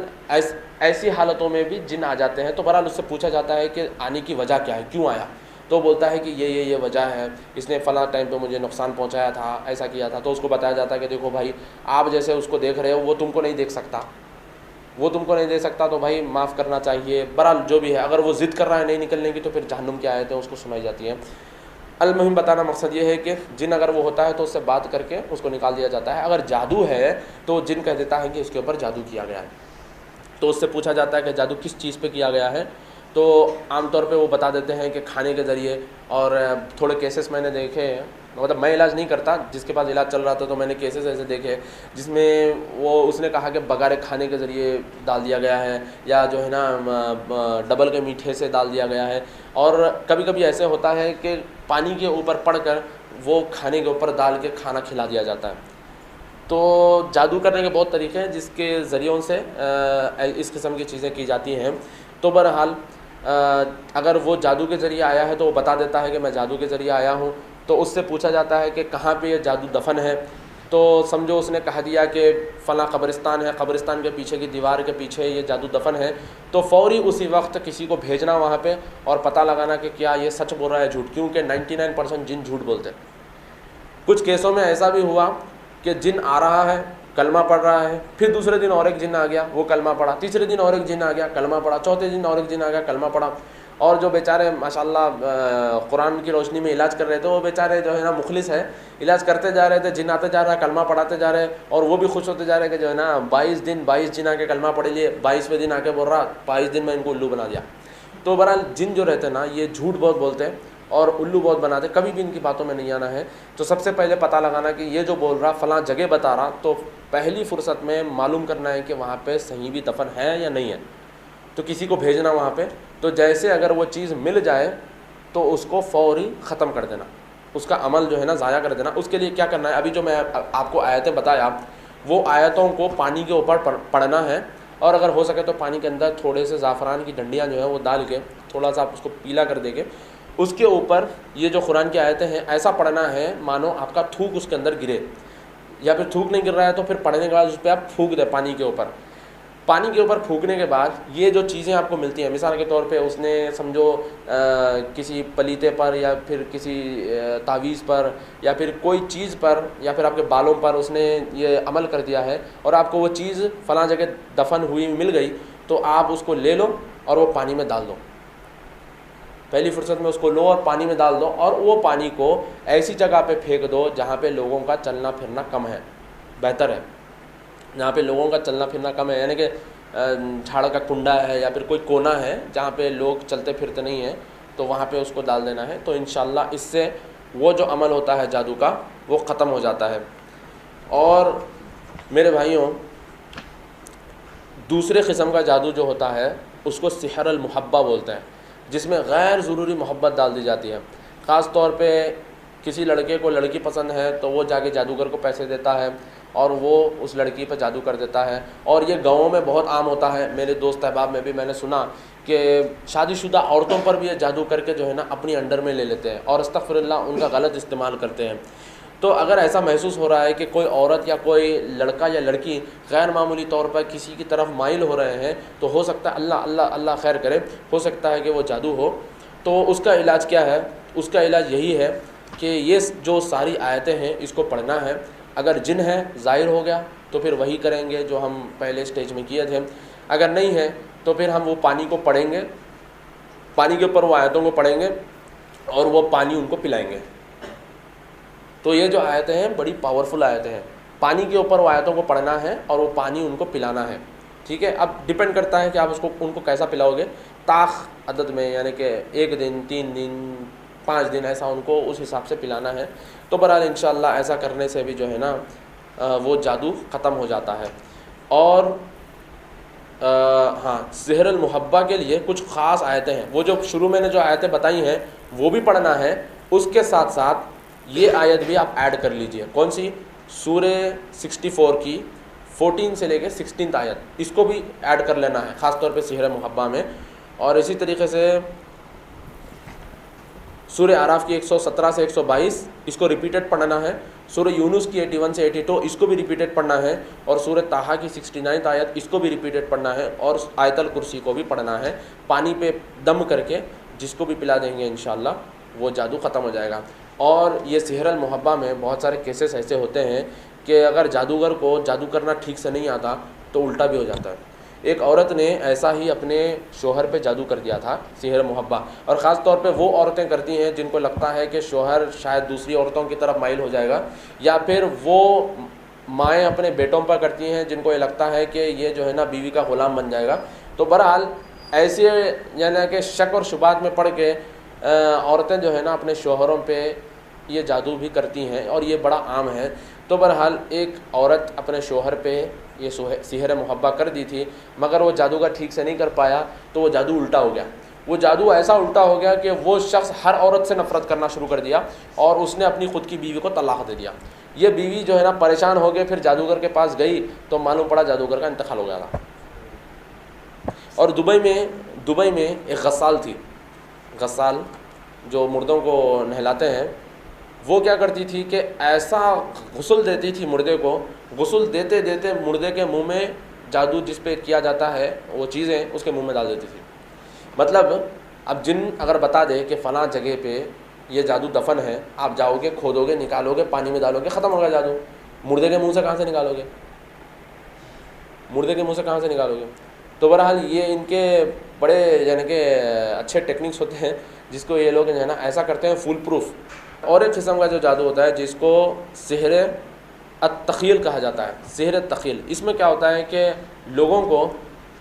ऐसी हालतों में भी जिन आ जाते हैं, तो बहरहाल उससे पूछा जाता है कि आने की वजह क्या है, क्यों आया। तो बोलता है कि ये वजह है, इसने फ़लाँ टाइम पे मुझे नुकसान पहुंचाया था, ऐसा किया था। तो उसको बताया जाता है कि देखो भाई, आप जैसे उसको देख रहे हो वो तुमको नहीं देख सकता, वो तुमको नहीं दे सकता, तो भाई माफ़ करना चाहिए। बहरहाल जो भी है, अगर वो ज़िद कर रहा है नहीं निकलने की, तो फिर जहन्नुम की आयतें उसको सुनाई जाती हैं। अलमुहिम बताना मकसद ये है कि जिन अगर वो होता है तो उससे बात करके उसको निकाल दिया जाता है। अगर जादू है तो जिन कह देता है कि इसके ऊपर जादू किया गया है, तो उससे पूछा जाता है कि जादू किस चीज़ पे किया गया है। तो आमतौर पे वो बता देते हैं कि खाने के ज़रिए। और थोड़े केसेस मैंने देखे हैं, मतलब मैं इलाज नहीं करता, जिसके पास इलाज चल रहा था तो मैंने केसेस ऐसे देखे जिसमें वो उसने कहा कि बगारे खाने के ज़रिए डाल दिया गया है, या जो है ना डबल के मीठे से डाल दिया गया है। और कभी कभी ऐसे होता है कि पानी के ऊपर पड़कर वो खाने के ऊपर डाल के खाना खिला दिया जाता है। तो जादू करने के बहुत तरीके हैं जिसके ज़रियों से इस किस्म की चीज़ें की जाती हैं। तो बहरहाल अगर वो जादू के ज़रिए आया है तो वो बता देता है कि मैं जादू के ज़रिए आया हूँ। तो उससे पूछा जाता है कि कहाँ पे ये जादू दफन है। तो समझो उसने कह दिया कि फ़लाँ कब्रिस्तान है, कब्रिस्तान के पीछे की दीवार के पीछे ये जादू दफन है, तो फ़ौरी उसी वक्त किसी को भेजना वहाँ पे और पता लगाना कि क्या ये सच बोल रहा है झूठ, क्योंकि 99% जिन झूठ बोलते हैं। कुछ केसों में ऐसा भी हुआ कि जिन आ रहा है, कलमा पढ़ रहा है, फिर दूसरे दिन और एक जिन आ गया, वो कलमा पढ़ा, तीसरे दिन और एक जिन आ गया, कलमा पढ़ा, चौथे दिन और एक जिन आ गया, कलमा पढ़ा। और जो बेचारे माशाल्लाह कुरान की रोशनी में इलाज कर रहे थे, वो बेचारे जो है ना मुखलिस है, इलाज करते जा रहे थे, जिन आते जा रहा है, कलमा पढ़ाते जा रहे, और वो भी खुश होते जा रहे कि जो है ना 22 दिन 22 जिन आके कलमा पढ़ लिए, 22वें दिन आके बोल रहा 22 दिन में इनको उल्लू बना दिया। तो बहरहाल जिन जो रहते हैं ना, ये झूठ बहुत बोलते हैं और उल्लू बहुत बनाते, कभी भी इनकी बातों में नहीं आना है। तो सबसे पहले पता लगाना कि ये जो बोल रहा फ़लाँ जगह बता रहा, तो पहली फ़ुर्सत में मालूम करना है कि वहाँ पे सही भी दफन है या नहीं है। तो किसी को भेजना वहाँ पे, तो जैसे अगर वो चीज़ मिल जाए तो उसको फ़ौरी ख़त्म कर देना, उसका अमल जो है ना ज़ाया कर देना। उसके लिए क्या करना है, अभी जो मैं आपको आयतें बताया, वो आयतों को पानी के ऊपर पढ़ना है, और अगर हो सके तो पानी के अंदर थोड़े से ज़ाफ़रान की डंडियाँ जो है वो डाल के थोड़ा सा आप उसको पीला कर देंगे, उसके ऊपर ये जो कुरान की आयतें हैं ऐसा पढ़ना है मानो आपका थूक उसके अंदर गिरे, या फिर थूक नहीं गिर रहा है तो फिर पढ़ने के बाद उस पर आप फूंक दें पानी के ऊपर। पानी के ऊपर फूंकने के बाद ये जो चीज़ें आपको मिलती हैं, मिसाल के तौर पे उसने समझो किसी पलीते पर या फिर किसी तावीज़ पर या फिर कोई चीज़ पर या फिर आपके बालों पर उसने ये अमल कर दिया है, और आपको वो चीज़ फ़लाँ जगह दफन हुई मिल गई, तो आप उसको ले लो और वो पानी में डाल दो। पहली फुर्सत में उसको लो और पानी में डाल दो, और वो पानी को ऐसी जगह पे फेंक दो जहाँ पे लोगों का चलना फिरना कम है, बेहतर है, जहाँ पे लोगों का चलना फिरना कम है, यानी कि झाड़ का कुंडा है या फिर कोई कोना है जहाँ पे लोग चलते फिरते नहीं हैं, तो वहाँ पे उसको डाल देना है। तो इंशाअल्लाह इससे वो जो अमल होता है जादू का वो ख़त्म हो जाता है। और मेरे भाइयों, दूसरे किस्म का जादू जो होता है उसको सिहर अल मुहब्बा बोलते हैं, जिसमें गैर ज़रूरी मोहब्बत डाल दी जाती है। ख़ास तौर पे किसी लड़के को लड़की पसंद है तो वो जाके जादूगर को पैसे देता है और वो उस लड़की पर जादू कर देता है। और ये गाँवों में बहुत आम होता है, मेरे दोस्त अहबाब में भी मैंने सुना कि शादीशुदा औरतों पर भी ये जादू करके जो है ना अपनी अंडर में ले लेते हैं और अस्तग़फिरुल्लाह उनका गलत इस्तेमाल करते हैं। तो अगर ऐसा महसूस हो रहा है कि कोई औरत या कोई लड़का या लड़की गैर मामूली तौर पर किसी की तरफ माइल हो रहे हैं, तो हो सकता है अल्लाह अल्लाह अल्लाह खैर करे, हो सकता है कि वो जादू हो। तो उसका इलाज क्या है? उसका इलाज यही है कि ये जो सारी आयतें हैं इसको पढ़ना है। अगर जिन है ज़ाहिर हो गया तो फिर वही करेंगे जो हम पहले स्टेज में किए थे। अगर नहीं है तो फिर हम वो पानी को पढ़ेंगे, पानी के ऊपर वो आयतों को पढ़ेंगे और वो पानी उनको पिलाएंगे। तो ये जो आयतें हैं बड़ी पावरफुल आयतें हैं, पानी के ऊपर वो आयतों को पढ़ना है और वो पानी उनको पिलाना है। ठीक है, अब डिपेंड करता है कि आप उनको कैसा पिलाओगे, ताख अदद में, यानी कि 1 दिन 3 दिन 5 दिन ऐसा उनको उस हिसाब से पिलाना है। तो बहरहाल इंशाअल्लाह ऐसा करने से भी जो है ना वो जादू ख़त्म हो जाता है। और हाँ, सिहर अल मुहब्बा के लिए कुछ ख़ास आयतें हैं, वो जो शुरू मैंने जो आयतें बताई हैं वो भी पढ़ना है, उसके साथ साथ ये आयत भी आप ऐड कर लीजिए। कौन सी? सूरे 64 की 14 से लेकर 16 आयत, इसको भी ऐड कर लेना है ख़ास तौर पे सिहर मुहब्बा में। और इसी तरीके से सूरे आराफ की 117 से 122 इसको रिपीटेड पढ़ना है। सूरह यूनुस की 81 से 82 इसको भी रिपीटेड पढ़ना है, और सूरह ताहा की 69 आयत इसको भी रिपीटेड पढ़ना है, और आयतल कुर्सी को भी पढ़ना है पानी पे दम करके। जिसको भी पिला देंगे इंशाअल्लाह वो जादू ख़त्म हो जाएगा। और ये सिहरल मुहब्बा में बहुत सारे केसेस ऐसे होते हैं कि अगर जादूगर को जादू करना ठीक से नहीं आता तो उल्टा भी हो जाता है। एक औरत ने ऐसा ही अपने शोहर पे जादू कर दिया था, सिहर मुहब्बा। और ख़ास तौर पे वो औरतें करती हैं जिनको लगता है कि शोहर शायद दूसरी औरतों की तरफ माइल हो जाएगा, या फिर वो माएँ अपने बेटों पर करती हैं जिनको ये लगता है कि ये जो है ना बीवी का ग़ुलाम बन जाएगा। तो बहरहाल ऐसे यानी कि शक और शुबात में पड़ के औरतें जो है ना अपने शोहरों पे ये जादू भी करती हैं, और ये बड़ा आम है। तो बहरहाल एक औरत अपने शोहर पे ये सिहर मुहब्बा कर दी थी, मगर वो जादूगर ठीक से नहीं कर पाया, तो वो जादू उल्टा हो गया। वो जादू ऐसा उल्टा हो गया कि वो शख्स हर औरत से नफ़रत करना शुरू कर दिया, और उसने अपनी ख़ुद की बीवी को तलाक़ दे दिया। ये बीवी जो है ना परेशान हो गई, फिर जादूगर के पास गई तो मालूम पड़ा जादूगर का इंतकाल हो गया था। और दुबई में एक गस्साल थी, गस्साल जो मुर्दों को नहलाते हैं, वो क्या करती थी कि ऐसा गुस्ल देती थी मुर्दे को, गुस्ल देते देते मुर्दे के मुंह में जादू जिस पे किया जाता है वो चीज़ें उसके मुंह में डाल देती थी। मतलब अब जिन अगर बता दे कि फ़लाँ जगह पे ये जादू दफन है, आप जाओगे खोदोगे निकालोगे पानी में डालोगे, ख़त्म होगा जादू। मुर्दे के मुंह से कहाँ से निकालोगे? मुर्दे के मुंह से कहाँ से निकालोगे? तो बहरहाल ये इनके बड़े यानी कि अच्छे टेक्निक्स होते हैं जिसको ये लोग जो है ना ऐसा करते हैं फुल प्रूफ। और एक किस्म का जो जादू होता है जिसको सिहर अत-तख़ील कहा जाता है, सिहर तख़ील। इसमें क्या होता है कि लोगों को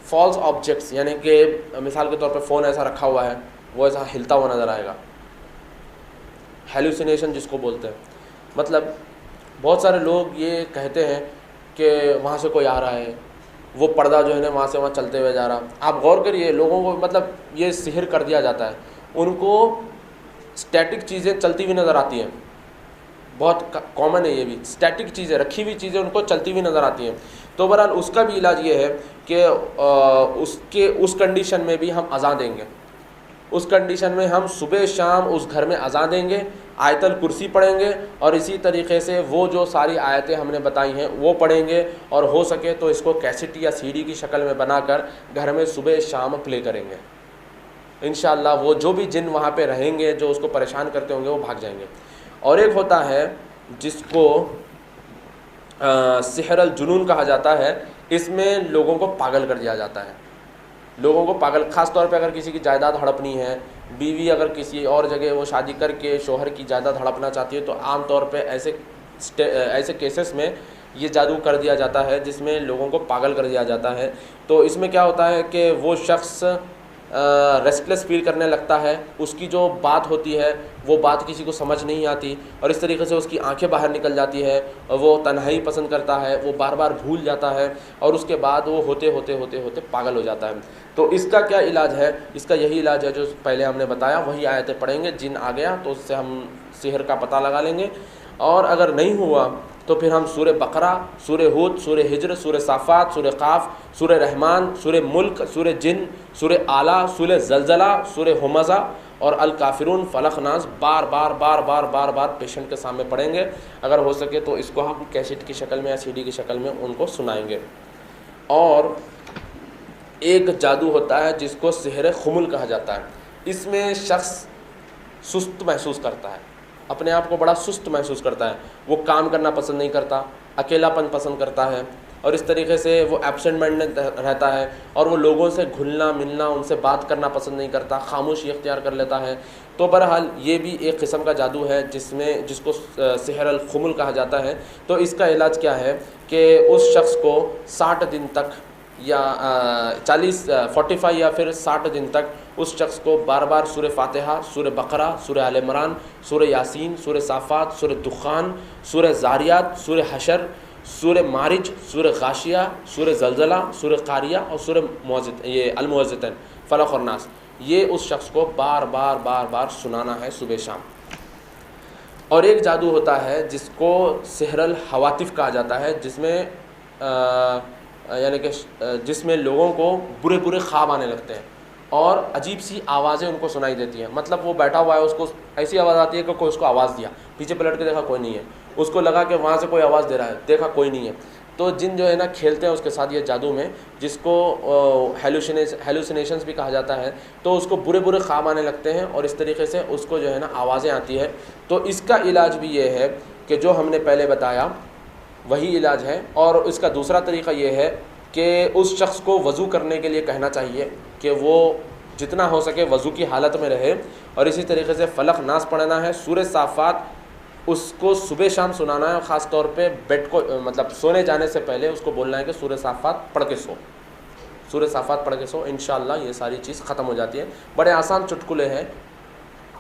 फॉल्स ऑब्जेक्ट्स, यानी कि मिसाल के तौर पे फ़ोन ऐसा रखा हुआ है वो ऐसा हिलता हुआ नज़र आएगा, हेलुसिनेशन जिसको बोलते हैं। मतलब बहुत सारे लोग ये कहते हैं कि वहाँ से कोई आ रहा है, वो पर्दा जो है ना वहाँ से वहाँ चलते हुए जा रहा। आप गौर करिए, लोगों को मतलब ये सिहर कर दिया जाता है, उनको स्टैटिक चीज़ें चलती हुई नज़र आती हैं। बहुत कॉमन है ये भी, स्टैटिक चीज़ें, रखी हुई चीज़ें उनको चलती हुई नज़र आती हैं। तो बहरहाल उसका भी इलाज ये है कि उस कंडीशन में भी हम अज़ान देंगे। उस कंडीशन में हम सुबह शाम उस घर में अज़ान देंगे, आयतल कुर्सी पढ़ेंगे, और इसी तरीक़े से वो जो सारी आयतें हमने बताई हैं वो पढ़ेंगे, और हो सके तो इसको कैसेट या सीडी की शक्ल में बनाकर घर में सुबह शाम प्ले करेंगे। इंशाअल्लाह वो जो भी जिन वहाँ पे रहेंगे जो उसको परेशान करते होंगे वो भाग जाएंगे। और एक होता है जिसको सिहर अल जुनून कहा जाता है। इसमें लोगों को पागल कर दिया जाता है, लोगों को पागल, ख़ास तौर पे अगर किसी की जायदाद हड़पनी है, बीवी अगर किसी और जगह वो शादी करके शोहर की जायदाद हड़पना चाहती है, तो आम तौर पे ऐसे केसेस में ये जादू कर दिया जाता है जिसमें लोगों को पागल कर दिया जाता है। तो इसमें क्या होता है कि वो शख्स रेस्टलेस फील करने लगता है, उसकी जो बात होती है वो बात किसी को समझ नहीं आती, और इस तरीके से उसकी आंखें बाहर निकल जाती है, वो तन्हाई पसंद करता है, वो बार बार भूल जाता है, और उसके बाद वो होते होते होते होते पागल हो जाता है। तो इसका क्या इलाज है? इसका यही इलाज है जो पहले हमने बताया, वही आयतें पढ़ेंगे। जिन आ गया तो उससे हम सिहर का पता लगा लेंगे, और अगर नहीं हुआ तो फिर हम सूरह बकरा, सूरह हूद, सूरह हिज्र, सूरह साफ़ात, सूरह क़ाफ, सूरह रहमान, सूरह मुल्क, सूरह जिन, सूरह आला, सूरह ज़लज़ला, सूरह हुमज़ा और अल काफ़िरून, फ़लक़, नास बार बार पेशेंट के सामने पढ़ेंगे। अगर हो सके तो इसको हम कैसेट की शक्ल में या सीडी की शक्ल में उनको सुनाएंगे। और एक जादू होता है जिसको सिहर खुमुल कहा जाता है। इसमें शख्स सुस्त महसूस करता है, अपने आप को बड़ा सुस्त महसूस करता है, वो काम करना पसंद नहीं करता, अकेलापन पसंद करता है, और इस तरीके से वो एब्सेंट माइंडेड रहता है, और वो लोगों से घुलना मिलना, उनसे बात करना पसंद नहीं करता, खामोशी इख्तियार कर लेता है। तो बहरहाल ये भी एक किस्म का जादू है जिसको सिहर अल खुमुल कहा जाता है। तो इसका इलाज क्या है कि उस शख्स को 60 दिन तक या 45 या फिर 60 दिन तक उस शख्स को बार बार सूरह फातिहा, सूरह बकरा, सूरह आल इमरान, सूरह यासीन, सूरह साफ़ात, सूरह दुखान, सूरह ज़ारियात, सूरह हशर, सूरह मारिज, सूरह गाशिया, सूरह ज़लज़ला, सूरह कारिया और सूरह अल मुअज़्ज़ितैन, फ़लक़ और नास, ये उस शख्स को बार बार सुनाना है सुबह शाम। और एक जादू होता है जिसको सिहर अल हवातिफ़ कहा जाता है, जिसमें यानी कि जिसमें लोगों को बुरे बुरे ख्वाब आने लगते हैं। और अजीब सी आवाज़ें उनको सुनाई देती हैं। मतलब वो बैठा हुआ है, उसको ऐसी आवाज़ आती है कि कोई उसको आवाज़ दिया, पीछे पलट के देखा कोई नहीं है, उसको लगा कि वहाँ से कोई आवाज़ दे रहा है, देखा कोई नहीं है। तो जिन जो है ना खेलते हैं उसके साथ ये जादू में, जिसको हेलुसिनेशंस भी कहा जाता है, तो उसको बुरे बुरे ख्वाब आने लगते हैं और इस तरीके से उसको जो है ना आवाज़ें आती है। तो इसका इलाज भी ये है कि जो हमने पहले बताया वही इलाज है। और इसका दूसरा तरीका ये है कि उस शख्स को वज़ू करने के लिए कहना चाहिए कि वो जितना हो सके वज़ू की हालत में रहे, और इसी तरीके से फ़लक नास पढ़ना है, सूरह साफ़ात उसको सुबह शाम सुनाना है, और ख़ास तौर पे बेड को मतलब सोने जाने से पहले उसको बोलना है कि सूरह साफ़ात पढ़ के सो, सूरह साफ़ात पढ़ के सो। इंशाअल्लाह ये सारी चीज़ ख़त्म हो जाती है। बड़े आसान चुटकुले हैं,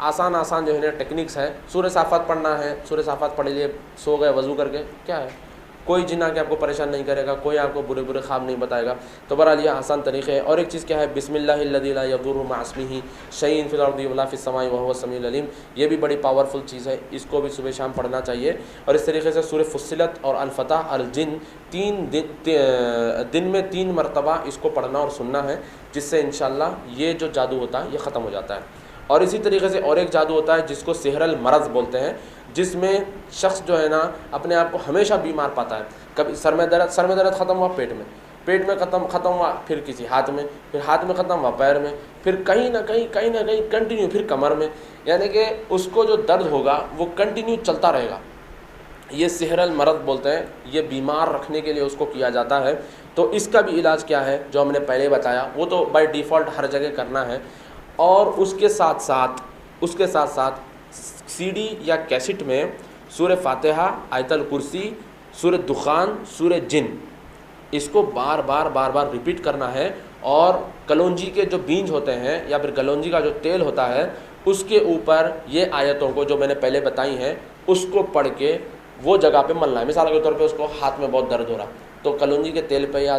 आसान जो है ना टेक्निक्स है। सूरह साफ़ात पढ़ना है, सूरह साफ़ात पढ़ लिए, सो गए वज़ू करके, क्या है, कोई जिन आके आपको परेशान नहीं करेगा, कोई आपको बुरे बुरे ख्वाब नहीं बताएगा। तो बहरहाल ये आसान तरीक़े हैं। और एक चीज़ क्या है, बिस्मिल्लाहिल्लज़ी ला यज़ुर्रु मअ इस्मिही शैअन फिल अर्दि वला फिस समाई व हुवस समीउल अलीम, ये भी बड़ी पावरफुल चीज़ है, इसको भी सुबह शाम पढ़ना चाहिए। और इस तरीके से सूरह फुस्सिलत और अल फतह अल जिन दिन में 3 मरतबा इसको पढ़ना और सुनना है, जिससे इंशाअल्लाह ये जो जादू होता है ये ख़त्म हो जाता है। और इसी तरीके से और एक जादू होता है जिसको सिहरल मरज़ बोलते हैं, जिसमें शख्स जो है ना अपने आप को हमेशा बीमार पाता है। कभी सर में दर्द ख़त्म हुआ पेट में ख़त्म हुआ, फिर किसी हाथ में, फिर हाथ में ख़त्म हुआ पैर में, फिर कहीं ना कहीं कंटिन्यू, फिर कमर में, यानी कि उसको जो दर्द होगा वो कंटिन्यू चलता रहेगा। ये सिहरल मरज़ बोलते हैं, ये बीमार रखने के लिए उसको किया जाता है। तो इसका भी इलाज क्या है जो हमने पहले बताया, वो तो बाय डिफ़ॉल्ट हर जगह करना है। और उसके साथ साथ सीडी या कैसेट में सूरह फातिहा, आयतल कुर्सी, सूरह दुखान, सूरह जिन, इसको बार बार रिपीट करना है। और कलौंजी के जो बीज होते हैं या फिर कलौंजी का जो तेल होता है उसके ऊपर ये आयतों को जो मैंने पहले बताई हैं उसको पढ़ के वो जगह पे मलना है। मिसाल के तौर पे उसको हाथ में बहुत दर्द हो रहा तो कलौंजी के तेल पे या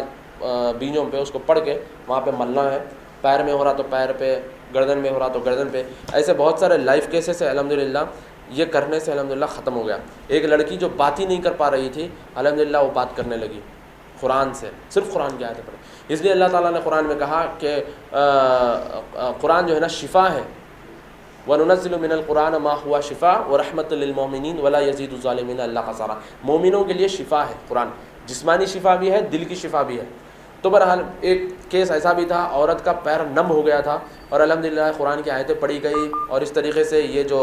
बीजों पे उसको पढ़ के वहाँ पे मलना है। पैर में हो रहा तो पैर पे, गर्दन में हो रहा तो गर्दन पे। ऐसे बहुत सारे लाइफ केसेस है अल्हम्दुलिल्लाह, ये करने से अल्हम्दुलिल्लाह ख़त्म हो गया। एक लड़की जो बात ही नहीं कर पा रही थी, अल्हम्दुलिल्लाह वो बात करने लगी कुरान से, सिर्फ कुरान की आयतें पढ़े। इसलिए अल्लाह ताला ने कुरान में कहा कि कुरान जो है ना शिफ़ा है, वनुनज़्ज़िलु मिनल कुरान मा हुआ शिफ़ा व रहमतुल लिल मोमिनीन वला यज़ीदु ज़ालिमीन इल्ला ख़सारा। मोमिनों के लिए शिफ़ा है कुरान, जिस्मानी शिफ़ा भी है, दिल की शिफ़ा भी है। तो बहरहाल एक केस ऐसा भी था, औरत का पैर नम हो गया था और अल्हम्दुलिल्लाह कुरान की आयतें पढ़ी गई और इस तरीके से ये जो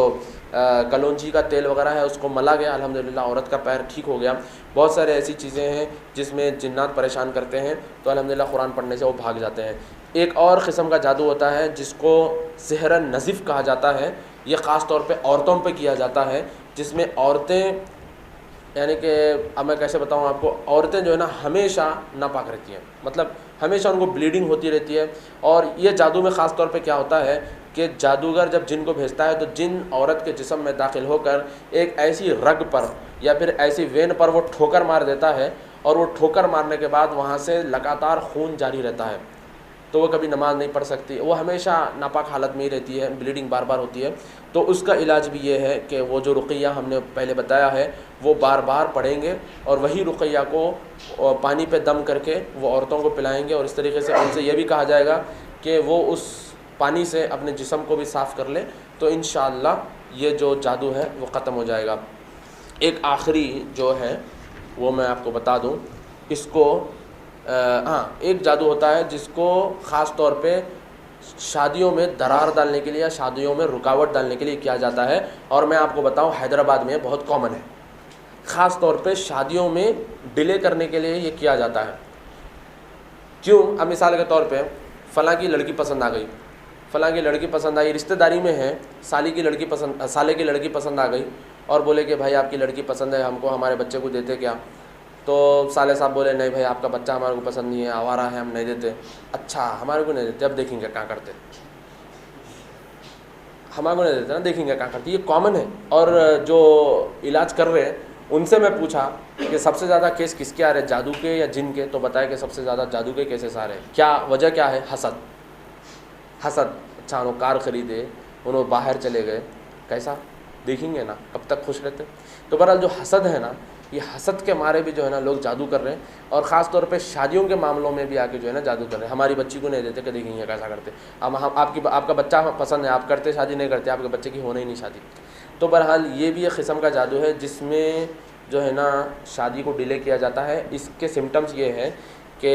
कलौंजी का तेल वगैरह है उसको मला गया, अल्हम्दुलिल्लाह औरत का पैर ठीक हो गया। बहुत सारे ऐसी चीज़ें हैं जिसमें जिन्नात परेशान करते हैं, तो अल्हम्दुलिल्लाह कुरान पढ़ने से वो भाग जाते हैं। एक और किस्म का जादू होता है जिसको सिहर नज़िफ़ कहा जाता है। ये ख़ास तौर पे औरतों पे किया जाता है, जिसमें औरतें, यानी कि अब मैं कैसे बताऊँ आपको, औरतें जो है ना हमेशा नापाक रहती हैं, मतलब हमेशा उनको ब्लीडिंग होती रहती है। और ये जादू में ख़ास तौर पे क्या होता है कि जादूगर जब जिन को भेजता है तो जिन औरत के जिस्म में दाखिल होकर एक ऐसी रग पर या फिर ऐसी वेन पर वो ठोकर मार देता है, और वो ठोकर मारने के बाद वहाँ से लगातार खून जारी रहता है, तो वो कभी नमाज़ नहीं पढ़ सकती, वो हमेशा नापाक हालत में ही रहती है, ब्लीडिंग बार बार होती है। तो उसका इलाज भी ये है कि वो जो रुक़िया हमने पहले बताया है वो बार बार पढ़ेंगे और वही रुक़िया को पानी पे दम करके वो औरतों को पिलाएंगे। और इस तरीके से उनसे ये भी कहा जाएगा कि वो उस पानी से अपने जिस्म को भी साफ़ कर ले, तो इंशाअल्लाह ये जो जादू है वो ख़त्म हो जाएगा। एक आखिरी जो है वो मैं आपको बता दूँ, इसको हाँ, एक जादू होता है जिसको ख़ास तौर पे शादियों में दरार डालने के लिए या शादियों में रुकावट डालने के लिए किया जाता है। और मैं आपको बताऊं हैदराबाद में बहुत कॉमन है, ख़ास तौर पे शादियों में डिले करने के लिए ये किया जाता है। क्यों? अब मिसाल के तौर पे फ़लाँ की लड़की पसंद आ गई, फ़लाँ की लड़की पसंद आई, रिश्तेदारी में है, साले की लड़की पसंद आ गई और बोले कि भाई आपकी लड़की पसंद है हमको, हमारे बच्चे को देते क्या? तो साले साहब बोले नहीं भाई आपका बच्चा हमारे को पसंद नहीं है, आवारा है, हम नहीं देते। अच्छा हमारे को नहीं देते, अब देखेंगे क्या करते, हमारे को नहीं देते ना, देखेंगे क्या करते। ये कॉमन है। और जो इलाज कर रहे हैं उनसे मैं पूछा कि सबसे ज़्यादा केस किसके आ रहे हैं, जादू के या जिन के? तो बताया कि सबसे ज़्यादा जादू के केसेस आ रहे हैं। क्या वजह क्या है? हसद। अच्छा उन्होंने कार ख़रीदे, उन्होंने बाहर चले गए, कैसा देखेंगे ना, कब तक खुश रहते। तो बहरहाल जो हसद है ना, ये हसद के मारे भी जो है ना लोग जादू कर रहे हैं, और ख़ास तौर पे शादियों के मामलों में भी आके जो है ना जादू कर रहे हैं। हमारी बच्ची को नहीं देते, कभी नहीं कैसा करते, अब हम आपका बच्चा पसंद है, आप करते शादी नहीं करते, आपके बच्चे की होना ही नहीं शादी। तो बहरहाल ये भी एक किस्म का जादू है जिसमें जो है ना शादी को डिले किया जाता है। इसके सिम्टम्स ये है कि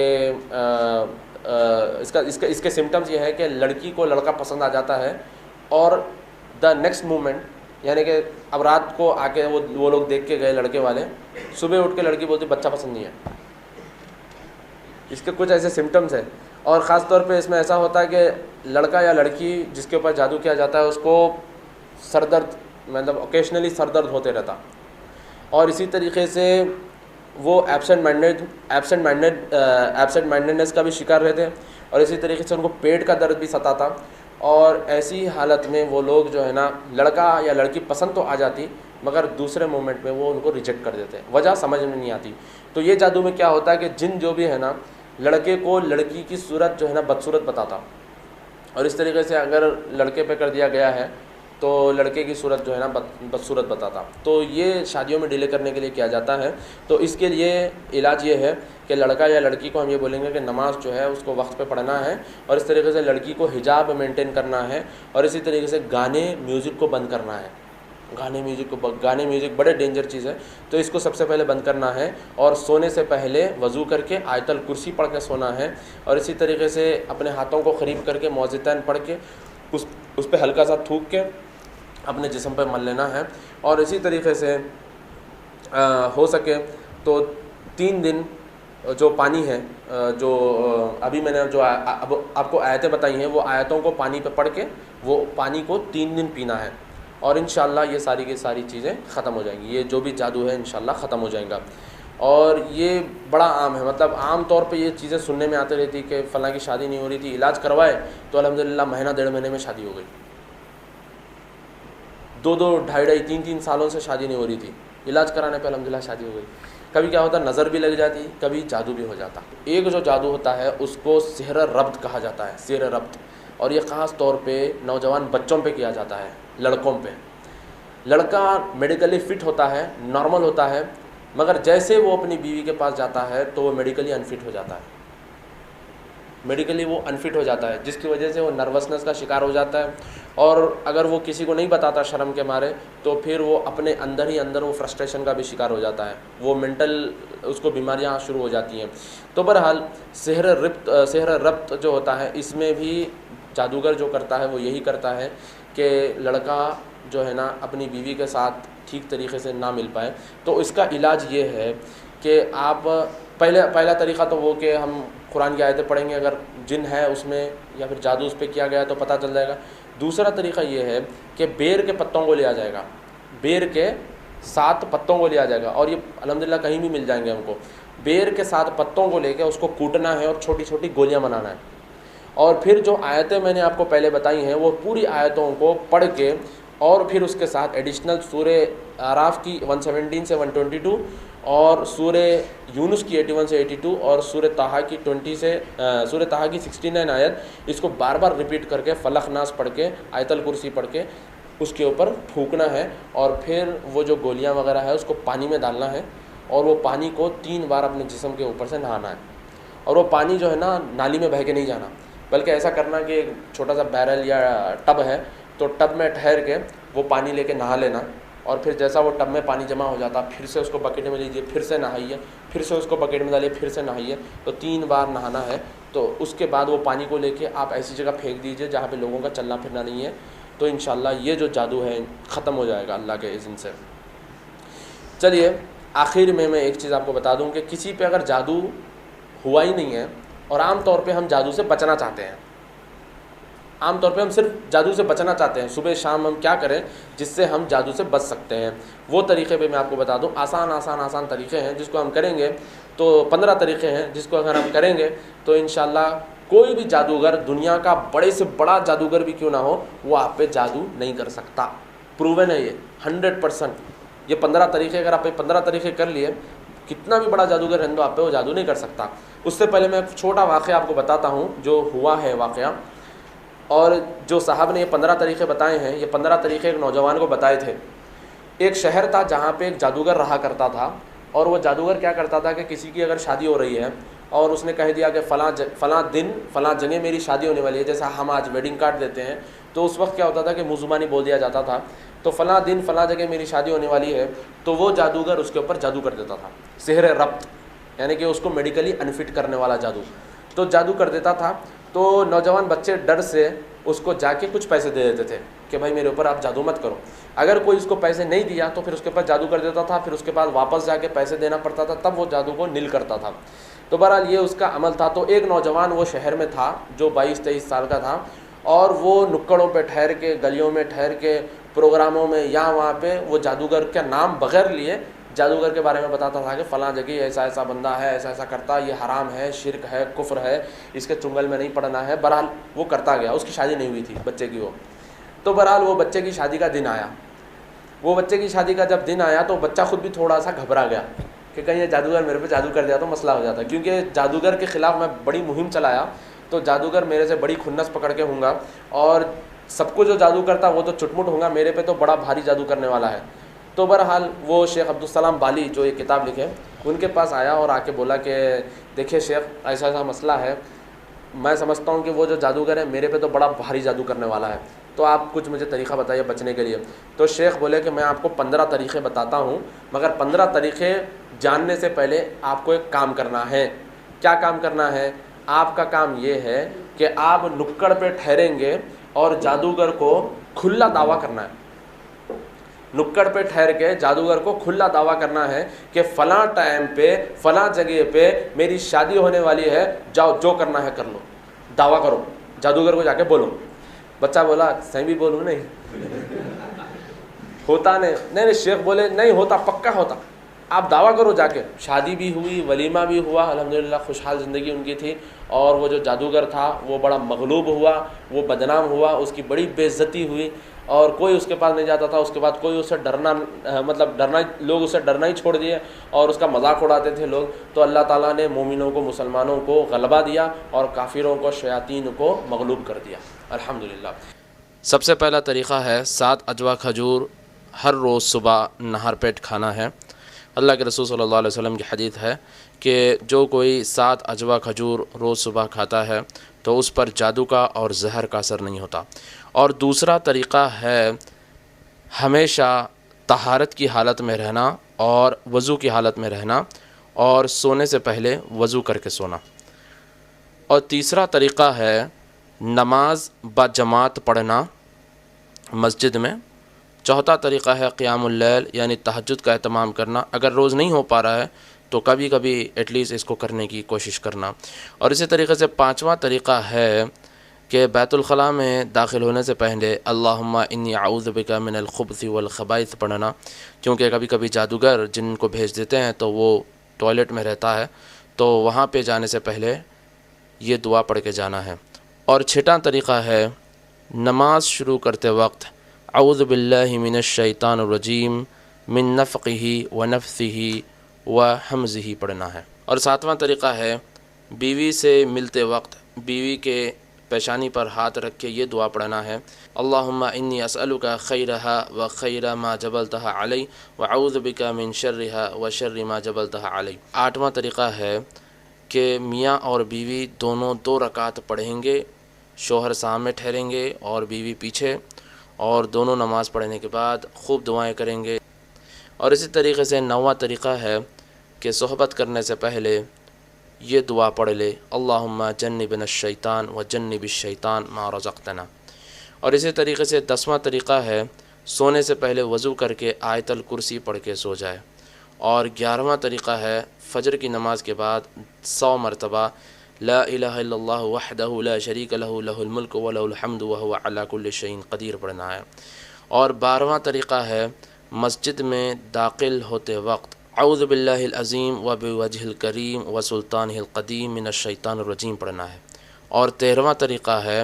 इसके सिम्टम्स ये है कि लड़की को लड़का पसंद आ जाता है, और द नेक्स्ट मोमेंट, यानी कि अब रात को आके वो लोग देख के गए लड़के वाले, सुबह उठ के लड़की बोलती बच्चा पसंद नहीं है। इसके कुछ ऐसे सिम्टम्स हैं, और ख़ास तौर पे इसमें ऐसा होता है कि लड़का या लड़की जिसके ऊपर जादू किया जाता है उसको सरदर्द, मतलब ओकेशनली सरदर्द होते रहता, और इसी तरीके से वो एब्सेंट माइंडेडनेस का भी शिकार रहते हैं, और इसी तरीके से उनको पेट का दर्द भी सताता, और ऐसी हालत में वो लोग जो है ना लड़का या लड़की पसंद तो आ जाती मगर दूसरे मोमेंट में वो उनको रिजेक्ट कर देते हैं, वजह समझ में नहीं आती। तो ये जादू में क्या होता है कि जिन जो भी है ना लड़के को लड़की की सूरत जो है ना बदसूरत बताता, और इस तरीके से अगर लड़के पे कर दिया गया है तो लड़के की सूरत जो है ना बदसूरत बताता। तो ये शादियों में डिले करने के लिए किया जाता है। तो इसके लिए इलाज ये है कि लड़का या लड़की को हम ये बोलेंगे कि नमाज जो है उसको वक्त पे पढ़ना है, और इस तरीके से लड़की को हिजाब मेंटेन करना है, और इसी तरीके से गाने म्यूज़िक को बंद करना है। गाने म्यूज़िक बड़े डेंजर चीज़ है, तो इसको सबसे पहले बंद करना है, और सोने से पहले वज़ू करके आयतल कुर्सी पढ़ के सोना है, और इसी तरीके से अपने हाथों को करीब करके मौज़ितैन पढ़ के उस पर हल्का सा थूक के अपने जिस्म पर मल लेना है। और इसी तरीके से हो सके तो 3 दिन जो पानी है, जो अभी मैंने जो अब आपको आयतें बताई हैं, वो आयतों को पानी पे पढ़ के वो पानी को 3 दिन पीना है, और इंशाल्लाह ये सारी की सारी चीज़ें ख़त्म हो जाएंगी। ये जो भी जादू है इंशाल्लाह ख़त्म हो जाएगा। और ये बड़ा आम है, मतलब आम तौर पे ये चीज़ें सुनने में आती रहती कि फ़लाँ की शादी नहीं हो रही थी, इलाज करवाए तो अल्हम्दुलिल्लाह महीना 1.5 महीने में शादी हो गई। 2-2, 2.5, 3-3 सालों से शादी नहीं हो रही थी, इलाज कराने पे अल्हम्दुलिल्लाह शादी हो गई। कभी क्या होता, नज़र भी लग जाती, कभी जादू भी हो जाता। एक जो जादू होता है उसको सिहर रब्त कहा जाता है, सिहर रब्त, और ये ख़ास तौर पे नौजवान बच्चों पे किया जाता है, लड़कों पे। लड़का मेडिकली फ़िट होता है, नॉर्मल होता है, मगर जैसे वो अपनी बीवी के पास जाता है तो वो मेडिकली अनफिट हो जाता है, मेडिकली वो अनफिट हो जाता है, जिसकी वजह से वो नर्वसनेस का शिकार हो जाता है, और अगर वो किसी को नहीं बताता शर्म के मारे तो फिर वो अपने अंदर ही अंदर वो फ्रस्ट्रेशन का भी शिकार हो जाता है, वो मेंटल उसको बीमारियां शुरू हो जाती हैं। तो बहरहाल सिहर रब्त जो होता है इसमें भी जादूगर जो करता है वो यही करता है कि लड़का जो है ना अपनी बीवी के साथ ठीक तरीके से ना मिल पाए। तो इसका इलाज ये है कि आप पहला तरीक़ा तो वो कि हम कुरान की आयतें पढ़ेंगे, अगर जिन है उसमें या फिर जादू उस पर किया गया तो पता चल जाएगा। दूसरा तरीक़ा ये है कि बेर के पत्तों को लिया जाएगा, बेर के 7 पत्तों को लिया जाएगा, और ये अल्हम्दुलिल्लाह कहीं भी मिल जाएंगे हमको। बेर के 7 पत्तों को लेकर उसको कूटना है और छोटी छोटी गोलियां बनाना है, और फिर जो आयतें मैंने आपको पहले बताई हैं वो पूरी आयतों को पढ़ के, और फिर उसके साथ एडिशनल सूरे आराफ की 117 से 122 और सूरे यूनुस की 81 से 82 और सूरे ताहा की 20 से सूरे ताहा की 69 आयत, इसको बार बार रिपीट करके फलक नास पढ़ के आयतल कुर्सी पढ़ के उसके ऊपर फूंकना है, और फिर वो जो गोलियां वगैरह है उसको पानी में डालना है, और वो पानी को 3 बार अपने जिस्म के ऊपर से नहाना है। और वो पानी जो है ना नाली में बह के नहीं जाना, बल्कि ऐसा करना कि एक छोटा सा बैरल या टब है तो टब में ठहर के वो पानी लेके नहा लेना, और फिर जैसा वो टब में पानी जमा हो जाता फिर से उसको बकेट में लीजिए, फिर से नहाइए, फिर से उसको बकेट में डालिए, फिर से नहाइए। तो 3 बार नहाना है। तो उसके बाद वो पानी को लेके आप ऐसी जगह फेंक दीजिए जहाँ पे लोगों का चलना फिरना नहीं है। तो इंशाल्लाह ये जो जादू है ख़त्म हो जाएगा अल्लाह के इज़्न से। चलिए आखिर में मैं एक चीज़ आपको बता दूँ कि किसी पे अगर जादू हुआ ही नहीं है, और आम तौर पे हम जादू से बचना चाहते हैं, आम तौर पे हम सिर्फ जादू से बचना चाहते हैं, सुबह शाम हम क्या करें जिससे हम जादू से बच सकते हैं, वो तरीक़े पे मैं आपको बता दूं। आसान तरीक़े हैं जिसको हम करेंगे तो 15 तरीक़े हैं जिसको अगर हम करेंगे तो इंशाल्लाह कोई भी जादूगर, दुनिया का बड़े से बड़ा जादूगर भी क्यों ना हो, वो आप पे जादू नहीं कर सकता। प्रूवन है ये 100%। ये 15 तरीक़े अगर आप 15 तरीक़े कर लिए, कितना भी बड़ा जादूगर रहने दो, आप पे वो जादू नहीं कर सकता। उससे पहले मैं एक छोटा वाक़या आपको बताता हूँ जो हुआ है वाक़या, और जो साहब ने ये 15 तरीक़े बताए हैं, ये 15 तरीक़े एक नौजवान को बताए थे। एक शहर था जहाँ पे एक जादूगर रहा करता था, और वो जादूगर क्या करता था कि किसी की अगर शादी हो रही है और उसने कह दिया कि फ़लाँ दिन फ़लाँ जगह मेरी शादी होने वाली है, जैसा हम आज वेडिंग कार्ड देते हैं, तो उस वक्त क्या होता था कि मुँह ज़ुबानी बोल दिया जाता था, तो फ़लाँ दिन फ़लाँ जगह मेरी शादी होने वाली है, तो वो जादूगर उसके ऊपर जादू कर देता था, सिहर रब्त, यानी कि उसको मेडिकली अनफिट करने वाला जादू, तो जादू कर देता था। तो नौजवान बच्चे डर से उसको जाके कुछ पैसे दे देते थे कि भाई मेरे ऊपर आप जादू मत करो। अगर कोई उसको पैसे नहीं दिया तो फिर उसके ऊपर जादू कर देता था, फिर उसके बाद वापस जाके पैसे देना पड़ता था, तब वो जादू को नील करता था। तो बहरहाल ये उसका अमल था। तो एक नौजवान वो शहर में था जो 22-23 साल का था, और वो नुक्कड़ों पे ठहर के, गलियों में ठहर के, प्रोग्रामों में यहाँ वहाँ पे वो जादूगर का नाम बगैर लिए जादूगर के बारे में बताता था कि फ़लाँ जगह ऐसा ऐसा बंदा है, ऐसा ऐसा करता, ये हराम है, शिरक है, कुफ्र है, इसके चुंगल में नहीं पड़ना है। बहरहाल वो करता गया। उसकी शादी नहीं हुई थी बच्चे की वो। तो बहरहाल वो बच्चे की शादी का दिन आया। वो बच्चे की शादी का जब दिन आया तो बच्चा खुद भी थोड़ा सा घबरा गया कि कहीं ये जादूगर मेरे पे जादू कर दिया तो मसला हो जाता, क्योंकि जादूगर के ख़िलाफ़ मैं बड़ी मुहिम चलाया तो जादूगर मेरे से बड़ी खुन्नस पकड़ के होंगे और सबको जो जादू करता वो तो चुटमुट होगा, मेरे पे तो बड़ा भारी जादू करने वाला है। तो बहरहाल वो शेख अब्दुल सलाम बाली जो ये किताब लिखे, उनके पास आया और आके बोला कि देखिए शेख, ऐसा ऐसा मसला है, मैं समझता हूँ कि वो जो जादूगर है मेरे पे तो बड़ा भारी जादू करने वाला है, तो आप कुछ मुझे तरीक़ा बताइए बचने के लिए। तो शेख बोले कि मैं आपको 15 तरीक़े बताता हूँ, मगर 15 तरीक़े जानने से पहले आपको एक काम करना है। क्या काम करना है? आपका काम ये है कि आप नुक्कड़ पे ठहरेंगे और जादूगर को खुला दावा करना है। नुक्कड़ पे ठहर के जादूगर को खुला दावा करना है कि फ़लाँ टाइम पे फ़लाँ जगह पे मेरी शादी होने वाली है, जाओ जो करना है कर लो, दावा करो, जादूगर को जाके बोलो। बच्चा बोला सही भी बोलूँ? नहीं होता नहीं। शेख बोले नहीं होता, पक्का होता, आप दावा करो जाके। शादी भी हुई, वलीमा भी हुआ, अल्हम्दुलिल्लाह खुशहाल ज़िंदगी उनकी थी। और वो जो जादूगर था वो बड़ा मगलूब हुआ, वो बदनाम हुआ, उसकी बड़ी बेइज्जती हुई और कोई उसके पास नहीं जाता था। उसके बाद कोई उससे डरना लोग उससे डरना ही छोड़ दिए और उसका मजाक उड़ाते थे लोग। तो अल्लाह ताला ने मोमिनों को, मुसलमानों को गलबा दिया और काफिरों को, शयातीन को मगलूब कर दिया, अल्हम्दुलिल्लाह। सबसे पहला तरीक़ा है 7 अजवा खजूर हर रोज़ सुबह नहर पेट खाना है। अल्लाह के रसूल सल्लल्लाहु अलैहि वसल्लम की हदीस है कि जो कोई 7 अजवा खजूर रोज़ सुबह खाता है तो उस पर जादू का और जहर का असर नहीं होता। और दूसरा तरीक़ा है हमेशा तहारत की हालत में रहना और वज़ू की हालत में रहना और सोने से पहले वज़ू करके सोना। और तीसरा तरीक़ा है नमाज बजमात पढ़ना मस्जिद में। चौथा तरीक़ा है क़ियामुल लैल यानी तहज्जुद का एहतमाम करना। अगर रोज़ नहीं हो पा रहा है तो कभी कभी एटलीस्ट इसको करने की कोशिश करना। और इसी तरीक़े से 5वां तरीक़ा है कि बैतुल ख़ला में दाखिल होने से पहले अल्लाहुम्मा इन्नी अऊज़ु बिका मिनल खुब्सी वल ख़बाइस पढ़ना, क्योंकि कभी कभी जादूगर जिनको भेज देते हैं तो वो टॉयलेट में रहता है, तो वहाँ पे जाने से पहले ये दुआ पढ़ के जाना है। और 6वां तरीक़ा है नमाज शुरू करते वक्त अऊज़ु बिल्लाहि मिनश शैतानिर रजीम मिन नफ़क़िही व नफ़्सिही व हमज़िही पढ़ना है। और 7वां तरीक़ा है बीवी से मिलते वक्त बीवी के पेशानी पर हाथ रख के ये दुआ पढ़ना है, अल्लाहुम्मा इन्नी अस्अलुका खैरहा व खैर मा जबलतहा अलई व अऊज़ु बिका मिन शर्रिहा व शर्रि मा जबलतहा अलई। 8वां तरीक़ा है कि मियाँ और बीवी दोनों 2 रकात पढ़ेंगे, शोहर सामने ठहरेंगे और बीवी पीछे, और दोनों नमाज़ पढ़ने के बाद खूब दुआएं करेंगे। और इसी तरीक़े से 9वां तरीक़ा है कि सोहबत करने से पहले ये दुआ पढ़ ले, अल्लाहुम्मा जन्निबना शैतान व जन्निबिश शैतान मा रज़क़तना। और इसी तरीक़े से 10वां तरीक़ा है सोने से पहले वज़ू करके आयतल कुर्सी पढ़ के सो जाए। और 11वां तरीक़ा है फ़जर की नमाज के बाद 100 मरतबा ला इलाहा इल्लल्लाहु वहदहु ला शरीक लहु लहुल मुल्कु व लहुल हम्दु व हुवा अला कुल्लि शैइन क़दीर पढ़ना है। और 12वां तरीक़ा है मस्जिद में दाखिल होते वक्त अऊज़ु बिल्लाहिल अज़ीम व बिवजहिल करीम व सुल्तानिहिल क़दीम मिनश शैतानिर रजीम पढ़ना है। और 13वां तरीक़ा है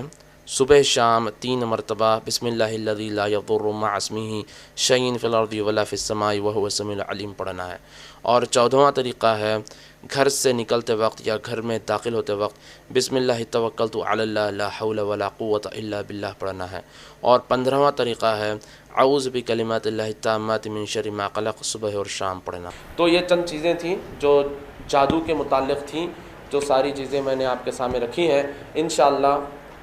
सुबह शाम 3 मरतबा बिस्मिल्लाहिल्लज़ी ला यज़ुर्रु मअ इस्मिही शैइन फ़िल अर्ज़ि वला फ़िस समाई व हुवस समीउल अलीम पढ़ना है। और 14वां तरीक़ा है घर से निकलते वक्त या घर में दाखिल होते वक्त बिस्मिल्लाह तवक्कलतु अलल्लाह ला हौला वला कुव्वता इल्ला बिल्लाह पढ़ना है। और 15वां तरीक़ा है औज़ु बिकलिमातिल्लाहि ताम्माति मिन शर्रि मा ख़लक़, सुबह और शाम पढ़ना। तो ये चंद चीज़ें थीं जो जादू के मुताल्लिक़ थीं, जो सारी चीज़ें मैंने आपके सामने रखी हैं। इंशाअल्लाह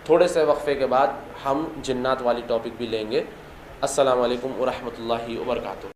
थोड़े से वक्फ़े के बाद हम जिन्नात वाली टॉपिक भी लेंगे। अस्सलामु अलैकुम व रहमतुल्लाहि व बरकातुहू।